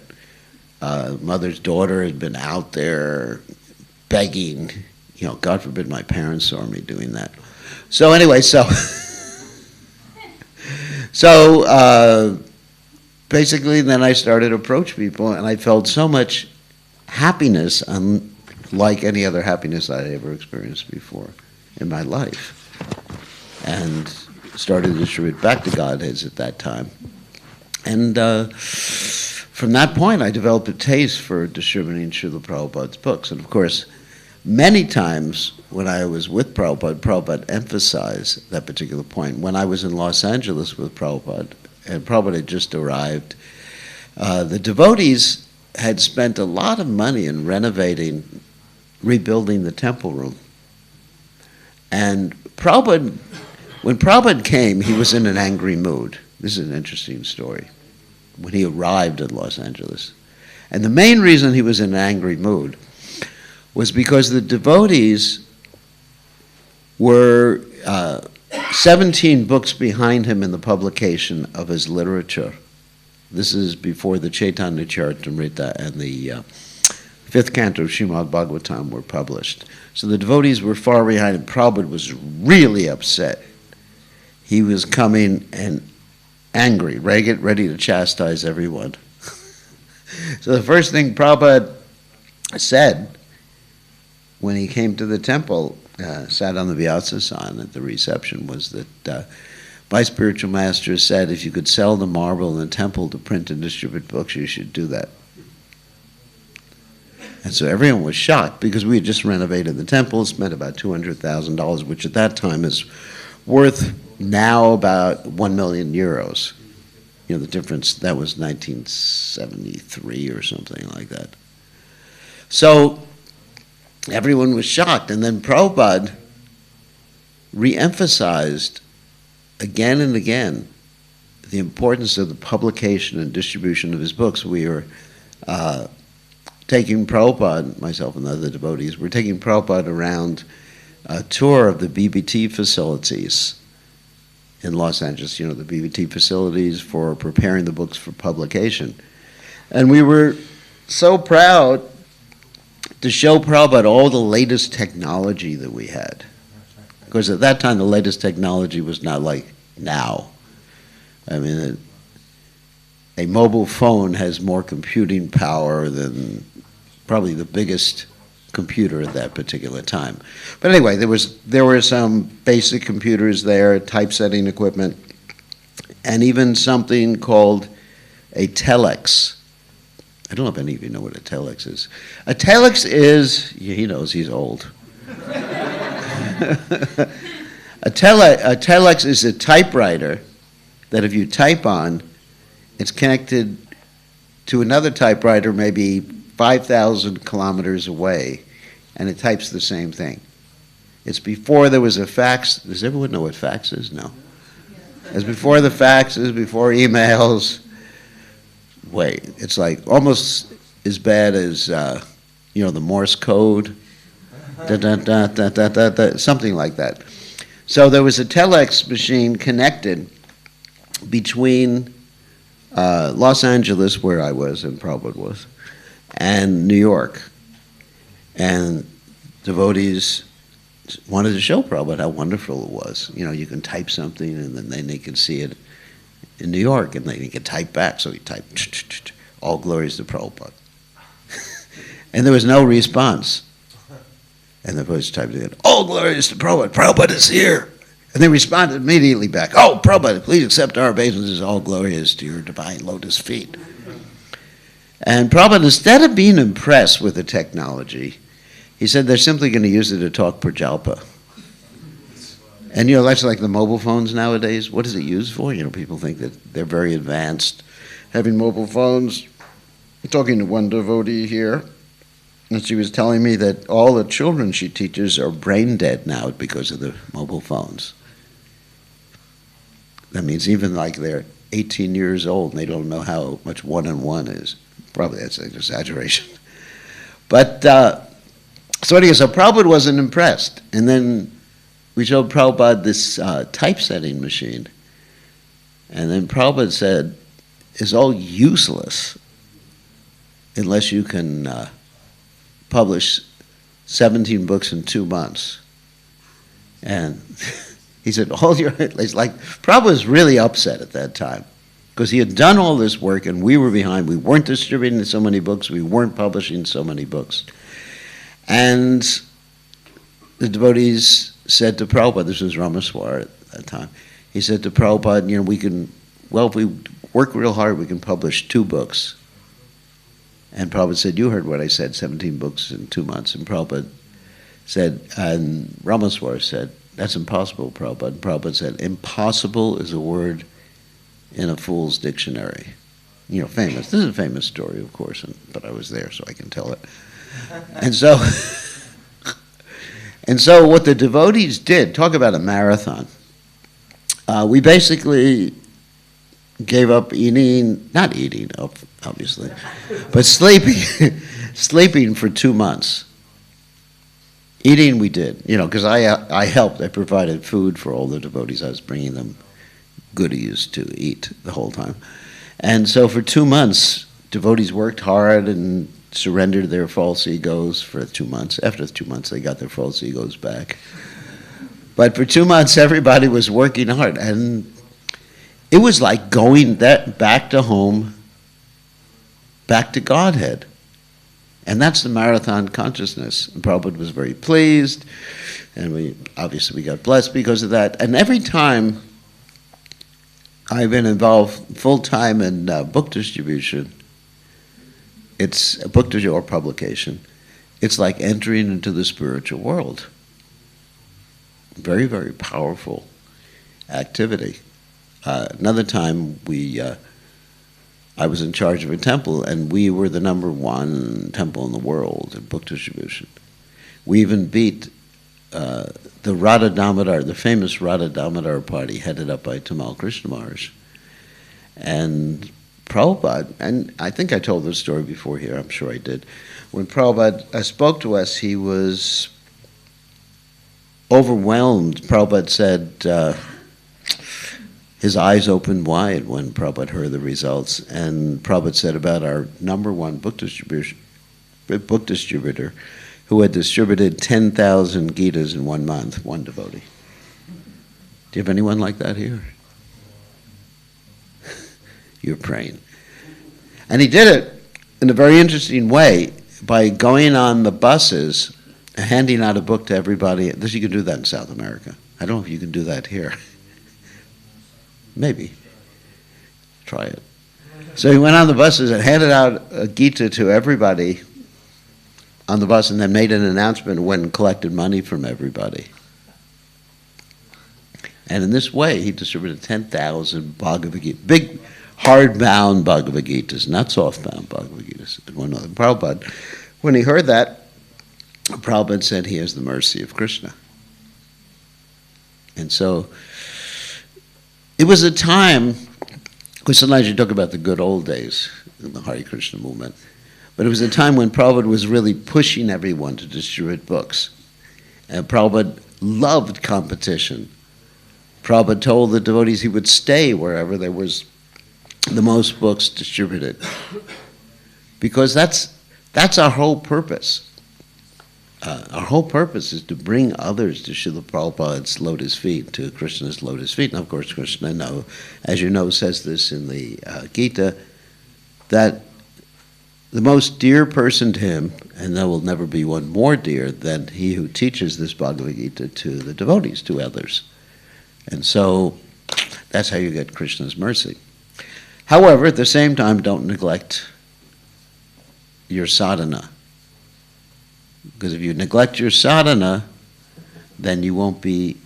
mother's daughter had been out there begging. God forbid my parents saw me doing that. So anyway, basically then I started to approach people, and I felt so much happiness, unlike any other happiness I had ever experienced before in my life. And started to distribute back to Godheads at that time. And from that point, I developed a taste for distributing Srila Prabhupada's books. And of course, many times when I was with Prabhupada, Prabhupada emphasized that particular point. When I was in Los Angeles with Prabhupada, and Prabhupada had just arrived, the devotees had spent a lot of money in rebuilding the temple room. And when Prabhupada came, he was in an angry mood. This is an interesting story. When he arrived in Los Angeles. And the main reason he was in an angry mood was because the devotees were 17 books behind him in the publication of his literature. This is before the Chaitanya Charitamrita and the fifth canto of Srimad Bhagavatam were published. So the devotees were far behind, and Prabhupada was really upset. He was coming and angry, ready to chastise everyone. So the first thing Prabhupada said when he came to the temple, sat on the Vyasa-san at the reception, was that my spiritual master said, if you could sell the marble in the temple to print and distribute books, you should do that. And so everyone was shocked, because we had just renovated the temple, spent about $200,000, which at that time is worth now about 1 million euros. The difference, that was 1973 or something like that. So everyone was shocked. And then Prabhupada re-emphasized again and again the importance of the publication and distribution of his books. We were taking Prabhupada, myself and the other devotees, we're taking Prabhupada around a tour of the BBT facilities in Los Angeles, the BBT facilities for preparing the books for publication. And we were so proud to show Prabhupada all the latest technology that we had. Because at that time, the latest technology was not like now. I mean, a mobile phone has more computing power than probably the biggest computer at that particular time. But anyway, there were some basic computers there, typesetting equipment, and even something called a telex. I don't know if any of you know what a telex is. A telex is, he knows, he's old. A telex is a typewriter that if you type on, it's connected to another typewriter maybe 5,000 kilometers away, and it types the same thing. It's before there was a fax. Does everyone know what fax is? No. It's before the faxes, before emails. Wait, it's like almost as bad as, the Morse code, something like that. So there was a telex machine connected between Los Angeles, where I was and Prabhupada was, and New York. And devotees wanted to show Prabhupada how wonderful it was. You can type something and then they can see it in New York, and then he could type back. So he typed, all glories to Prabhupada. And there was no response. And the devotees typed again, all glories to Prabhupada. Prabhupada is here. And they responded immediately back, oh, Prabhupada, please accept our obeisances. All glories to your divine lotus feet. And Prabhupada, instead of being impressed with the technology, he said they're simply going to use it to talk Prajalpa. And that's like the mobile phones nowadays. What is it used for? People think that they're very advanced, having mobile phones. I'm talking to one devotee here, and she was telling me that all the children she teaches are brain dead now because of the mobile phones. That means even like their 18 years old and they don't know how much 1 and 1 is. Probably that's an exaggeration. But, so anyway, so Prabhupada wasn't impressed. And then we showed Prabhupada this typesetting machine. And then Prabhupada said, it's all useless unless you can publish 17 books in 2 months. And he said, it's like, Prabhupada was really upset at that time because he had done all this work and we were behind. We weren't distributing so many books. We weren't publishing so many books. And the devotees said to Prabhupada, this was Ramaswar at that time, he said to Prabhupada, if we work real hard, we can publish 2 books. And Prabhupada said, you heard what I said, 17 books in 2 months. And Prabhupada said, and Ramaswar said, that's impossible, Prabhupada. And Prabhupada said, impossible is a word in a fool's dictionary. Famous. This is a famous story, of course, but I was there, so I can tell it. And so what the devotees did, talk about a marathon. We basically gave up not eating, obviously, but sleeping for 2 months. Eating we did, because I helped. I provided food for all the devotees. I was bringing them goodies to eat the whole time. And so for 2 months, devotees worked hard and surrendered their false egos for 2 months. After 2 months, they got their false egos back. But for 2 months, everybody was working hard. And it was like going back to home, back to Godhead. And that's the marathon consciousness. And Prabhupada was very pleased, and we got blessed because of that. And every time I've been involved full-time in book distribution, it's a book distribution or publication, it's like entering into the spiritual world. Very, very powerful activity. Another time I was in charge of a temple, and we were the #1 temple in the world in book distribution. We even beat the Radha Damodar, the famous Radha Damodar party, headed up by Tamal Krishna Maharaj. And Prabhupada, and I think I told this story before here, I'm sure I did. When Prabhupada spoke to us, he was overwhelmed. Prabhupada said, his eyes opened wide when Prabhupada heard the results. And Prabhupada said about our #1 book distributor who had distributed 10,000 Gitas in 1 month, one devotee. Do you have anyone like that here? You're praying. And he did it in a very interesting way by going on the buses and handing out a book to everybody. You can do that in South America. I don't know if you can do that here. Maybe. Try it. So he went on the buses and handed out a Gita to everybody on the bus, and then made an announcement when collected money from everybody. And in this way, he distributed 10,000 Bhagavad Gita, big hard-bound Bhagavad Gitas, not soft-bound Bhagavad Gitas. Prabhupada, when he heard that, Prabhupada said he has the mercy of Krishna. And so it was a time, because sometimes you talk about the good old days in the Hare Krishna movement, but it was a time when Prabhupada was really pushing everyone to distribute books. And Prabhupada loved competition. Prabhupada told the devotees he would stay wherever there was the most books distributed. Because that's our whole purpose. Our whole purpose is to bring others to Srila Prabhupada's lotus feet, to Krishna's lotus feet. And of course, Krishna, as you know, says this in the Gita, that the most dear person to him, and there will never be one more dear than he who teaches this Bhagavad Gita to the devotees, to others. And so that's how you get Krishna's mercy. However, at the same time, don't neglect your sadhana. Because if you neglect your sadhana, then you won't be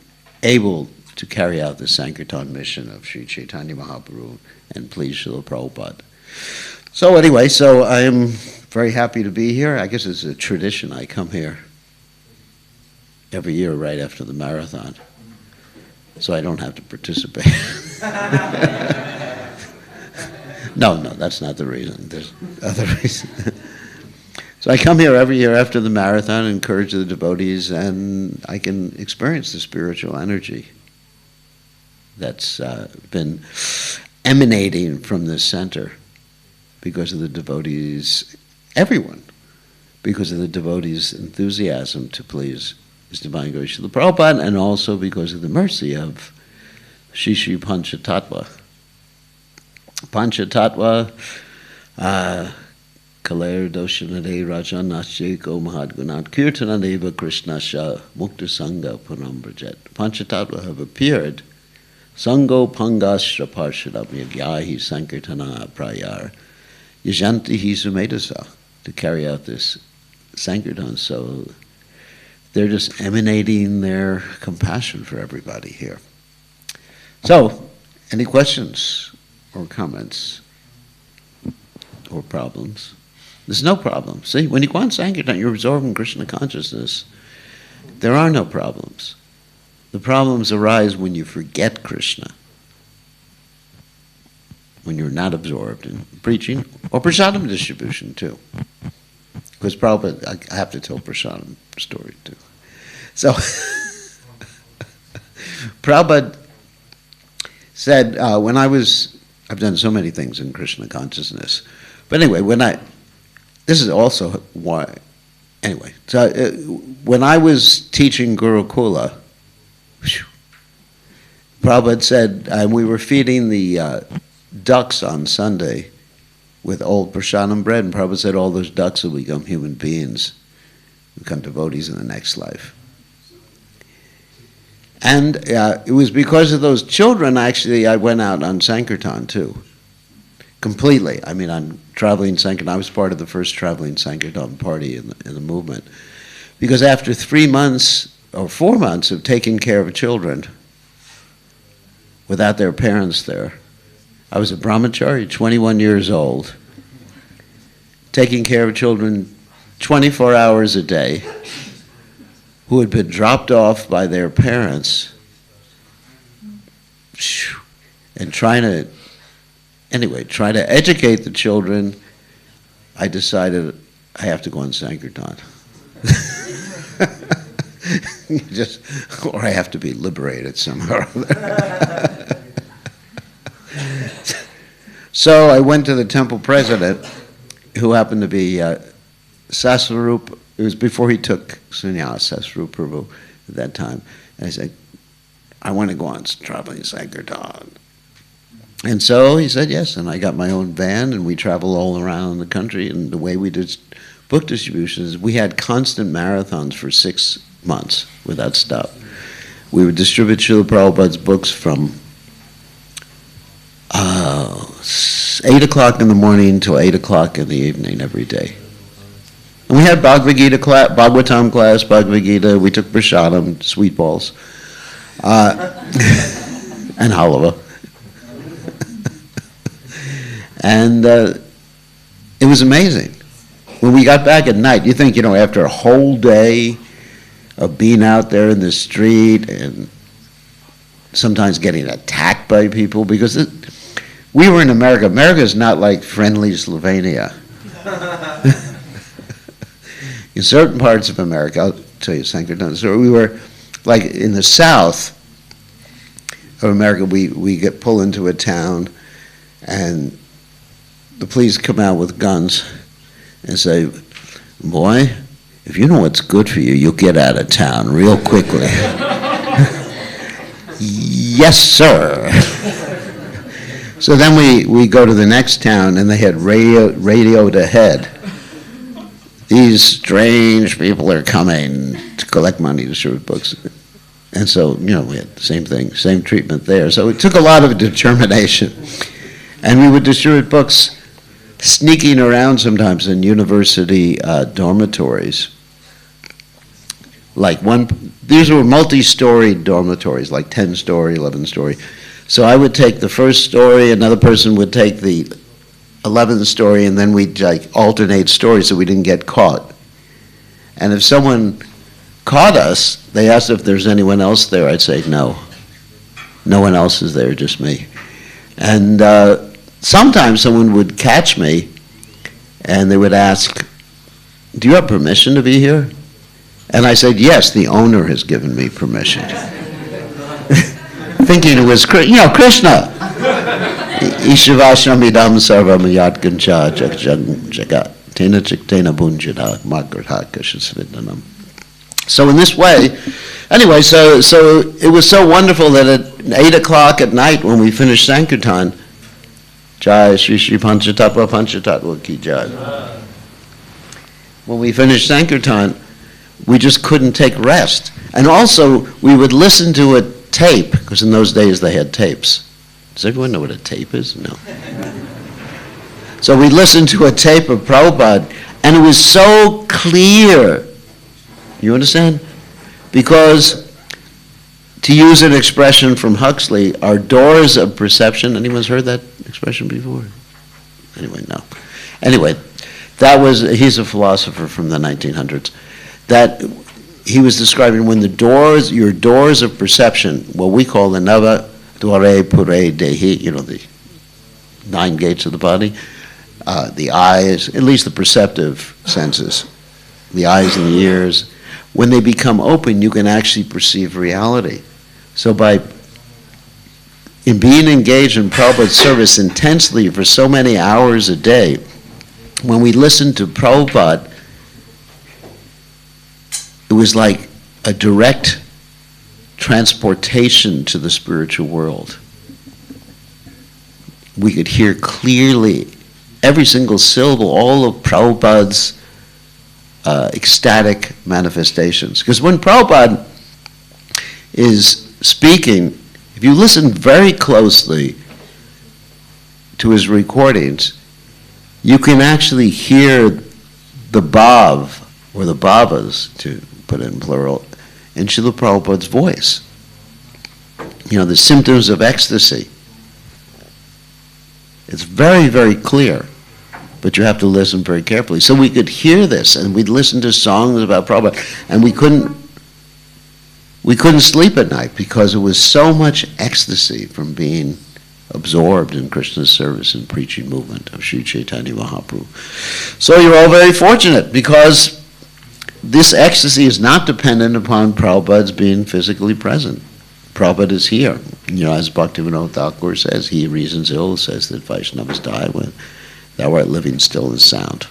able to carry out the Sankirtan mission of Sri Chaitanya Mahaprabhu and please Srila Prabhupada. So anyway, I am very happy to be here. I guess it's a tradition. I come here every year right after the marathon, so I don't have to participate. No, that's not the reason. There's other reasons. So I come here every year after the marathon, encourage the devotees, and I can experience the spiritual energy that's been emanating from this center because of the devotees, everyone, because of the devotees' enthusiasm to please His Divine Grace Srila Prabhupada, and also because of the mercy of Shri Shri Panchatattva. Panchatattva, Kaler Doshanade Rajanashiko Mahadgunat Kirtanadeva Krishnasha Mukta Sangha Punambrajet. Panchatattva have appeared. Sango Pangastra Parshadam Yagyahi Sankirtana Prayar Yajanti Hisumedasa, to carry out this Sankirtan. So they're just emanating their compassion for everybody here. So, any questions or comments or problems? There's no problem. See, when you go on Sankirtan, you're absorbing Krishna consciousness. There are no problems. The problems arise when you forget Krishna, when you're not absorbed in preaching or prasadam distribution too. Because Prabhupada, I have to tell prasadam story too. So, Prabhupada said, I've done so many things in Krishna consciousness, but anyway, this is also why, anyway, so when I was teaching Gurukula, Prabhupada said, and we were feeding the ducks on Sunday with old prasadam bread, and Prabhupada said all those ducks will become human beings, become devotees in the next life. And it was because of those children, actually, I went out on Sankirtan too. Completely. I mean, on traveling Sankirtan, I was part of the first traveling Sankirtan party in the movement. Because after 3 months or 4 months of taking care of children without their parents there, I was a brahmachari, 21 years old, taking care of children 24 hours a day, who had been dropped off by their parents, and try to educate the children. I decided I have to go on Sankirtan. Or I have to be liberated somehow or other. So I went to the temple president, who happened to be Sasvarup. It was before he took sannyas, Sasvarup Prabhu, at that time. And I said, I want to go on traveling Sankirtan. And so he said yes, and I got my own van, and we traveled all around the country. And the way we did book distributions, we had constant marathons for 6 months without stop. We would distribute Srila Prabhupada's books from 8 o'clock in the morning till 8 o'clock in the evening every day. And we had Bhagavad Gita class, Bhagavatam class, Bhagavad Gita. We took prasadam, sweet balls, and halava. And it was amazing. When we got back at night, you think, after a whole day of being out there in the street and sometimes getting attacked by people, because we were in America. America is not like friendly Slovenia. In certain parts of America, I'll tell you Sankirtan. So we were, like in the south of America, we get pulled into a town, and the police come out with guns and say, boy, if you know what's good for you, you'll get out of town real quickly. Yes, sir. So then we go to the next town, and they had radioed ahead. These strange people are coming to collect money to distribute books. And so, we had the same thing, same treatment there. So it took a lot of determination. And we would distribute books sneaking around sometimes in university dormitories. These were multi-storied dormitories, like 10-story, 11-story. So I would take the first story, another person would take the 11th story, and then we'd alternate stories so we didn't get caught. And if someone caught us, they asked if there's anyone else there. I'd say no. No one else is there, just me. And sometimes someone would catch me and they would ask, do you have permission to be here? And I said, yes, the owner has given me permission. Thinking it was, Krishna. Ishivashamidam sarvam yatkancha jagat tena chiktena bunjada magrahakashasvidanam. So in this way, anyway, so it was so wonderful that at 8 o'clock at night when we finished Sankirtan, Jai Shri Shri Panchatattva Ki Jai. When we finished Sankirtan, we just couldn't take rest. And also, we would listen to a tape, because in those days they had tapes. Does everyone know what a tape is? No. So we listened to a tape of Prabhupada, and it was so clear. You understand? Because, to use an expression from Huxley, our doors of perception, anyone's heard that expression before? Anyway, no. Anyway, he's a philosopher from the 1900s, that he was describing when your doors of perception, what we call the Nava Dware Pure Dehi, the 9 gates of the body, the eyes, at least the perceptive senses, the eyes and the ears, when they become open, you can actually perceive reality. So in being engaged in Prabhupada's service intensely for so many hours a day, when we listened to Prabhupada, it was like a direct transportation to the spiritual world. We could hear clearly every single syllable, all of Prabhupada's ecstatic manifestations. Because when Prabhupada is speaking, if you listen very closely to his recordings, you can actually hear the bhav, or the bhavas, to put it in plural, in Srila Prabhupada's voice. The symptoms of ecstasy. It's very, very clear, but you have to listen very carefully. So we could hear this, and we'd listen to songs about Prabhupada, and we couldn't sleep at night because it was so much ecstasy from being absorbed in Krishna's service and preaching movement of Sri Chaitanya Mahaprabhu. So you're all very fortunate because this ecstasy is not dependent upon Prabhupada's being physically present. Prabhupada is here. As Bhaktivinoda Thakur says, he reasons ill, says that Vaishnavas die when thou art living still and sound.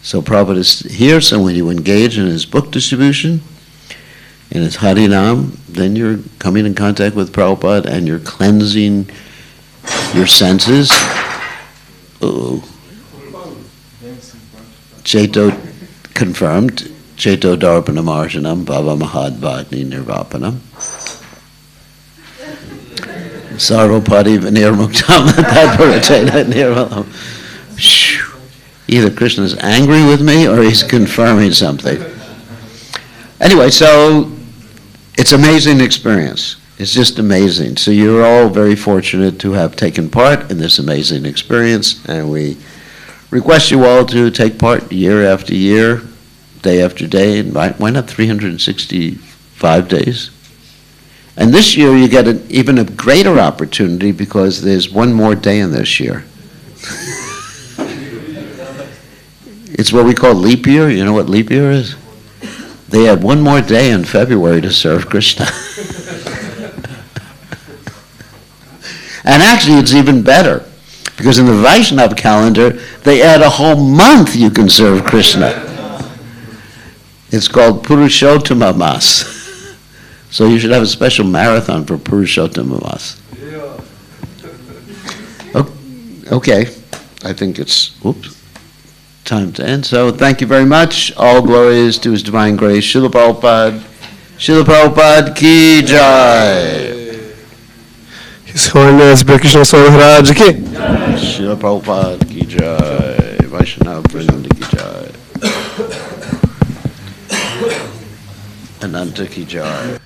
So Prabhupada is here, so when you engage in his book distribution, in his Harinam, then you're coming in contact with Prabhupada and you're cleansing your senses. Cheto confirmed. Cheto darpanam arjanam bhava mahadvagni nirvapanam. Sarvapati vinirmuktam tadparachena nirvalam. Either Krishna is angry with me or he's confirming something. Anyway, so it's an amazing experience. It's just amazing. So you're all very fortunate to have taken part in this amazing experience, and we request you all to take part year after year, day after day, and why not 365 days? And this year you get even a greater opportunity because there's one more day in this year. It's what we call leap year. You know what leap year is? They had one more day in February to serve Krishna. And actually it's even better, because in the Vaishnava calendar, they add a whole month you can serve Krishna. It's called Purushottama Mas. So you should have a special marathon for Purushottama Mas. Okay, I think it's, time to end. So thank you very much. All glories to His Divine Grace. Srila Prabhupada ki jai. His Holiness Bhakti Krishna Swami Maharaj ki. Srila Prabhupada ki jai. Vaishnava Vrinda ki jai. Ananta ki jai.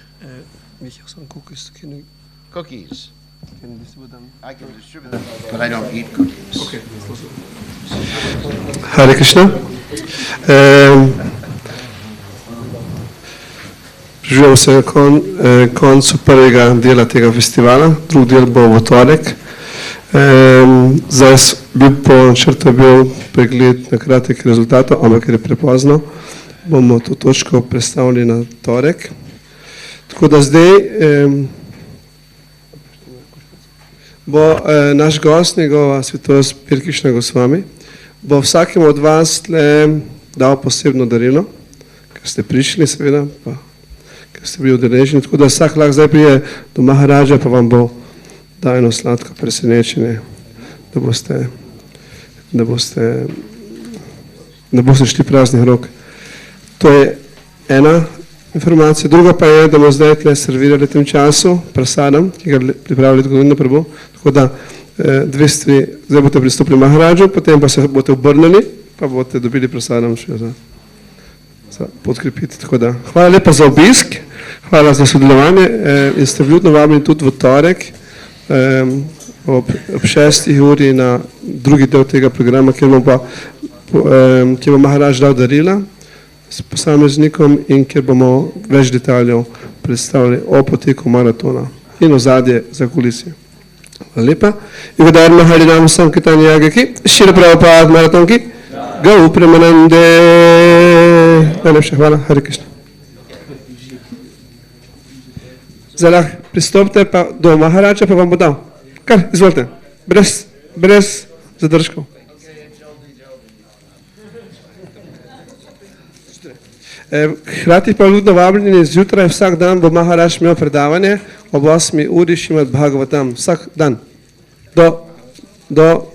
We have some cookies. Can you? Cookies. Can you distribute them? I can distribute them, but I don't eat cookies. Okay. Hare Krishna. Približujemo se koncu prvega dela tega festivala, drugi del bo v torek. Zdaj bil po načrtu pregled na kratek rezultatov, ampak ker je prepozno, bomo to točko predstavili na torek. Tako da zdaj bo naš gost, njegova svetost Pirkišna Gosvami, bo vsakem od vas dal posebno darilo, ker ste prišli seveda, pa ker ste bili udeleženi, tako da vsak lahko zdaj prije do Maharaja, pa vam bo dal eno sladko presenečenje, da boste šli praznih rok. To je ena informacija. Druga pa je, da bomo zdaj tle servirali tem času prasadam, ki ga pripravili Govinda Prabhu. Tako da dve stvari, zdaj boste pristopili Maharadžu, potem pa se boste obrnili, pa boste dobili prasadam še za podkrepiti. Tako da hvala lepa za obisk, hvala za sodelovanje in ste vljudno vabljeni tudi v torek ob 6. uri na drugi del tega programa, kjer bo Maharadž dal darila s posameznikom in kjer bomo več detaljev predstavili o poteku maratona in ozadje za kulisje. Hvala lepa. In vedar Mahari Nam Sankirtani Yagaki, Šila Prabhupada Maratonki, Gau Premanande. Najlepša hvala, Hare Krishna. Zdaj lahko pristopite pa do Maharača, pa vam bo dal. Kar, izvolite, brez zadržkov. Hrati pa ljudno vabljeni, zjutraj vsak dan bo Maharač imel predavanje ob 8. uri Šrimad Bhagavatam, vsak dan, do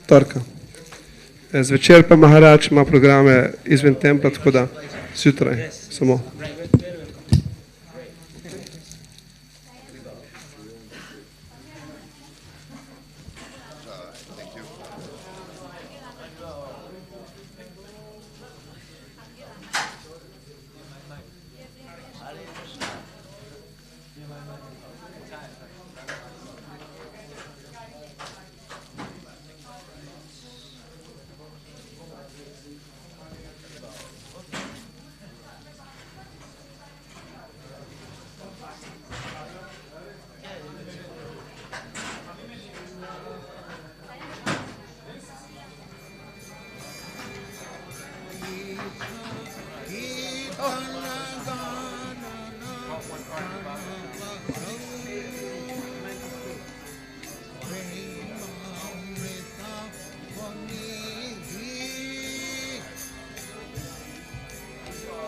torka. Zvečer pa Maharač ima programe izven templa, tako da zjutraj samo.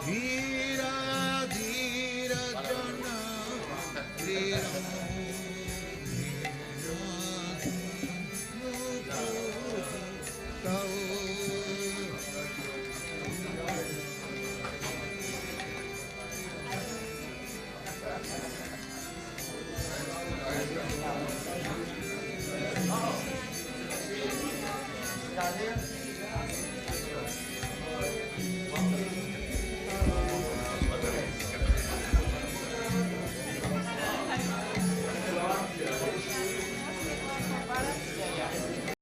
Dhira dhira jana, dhira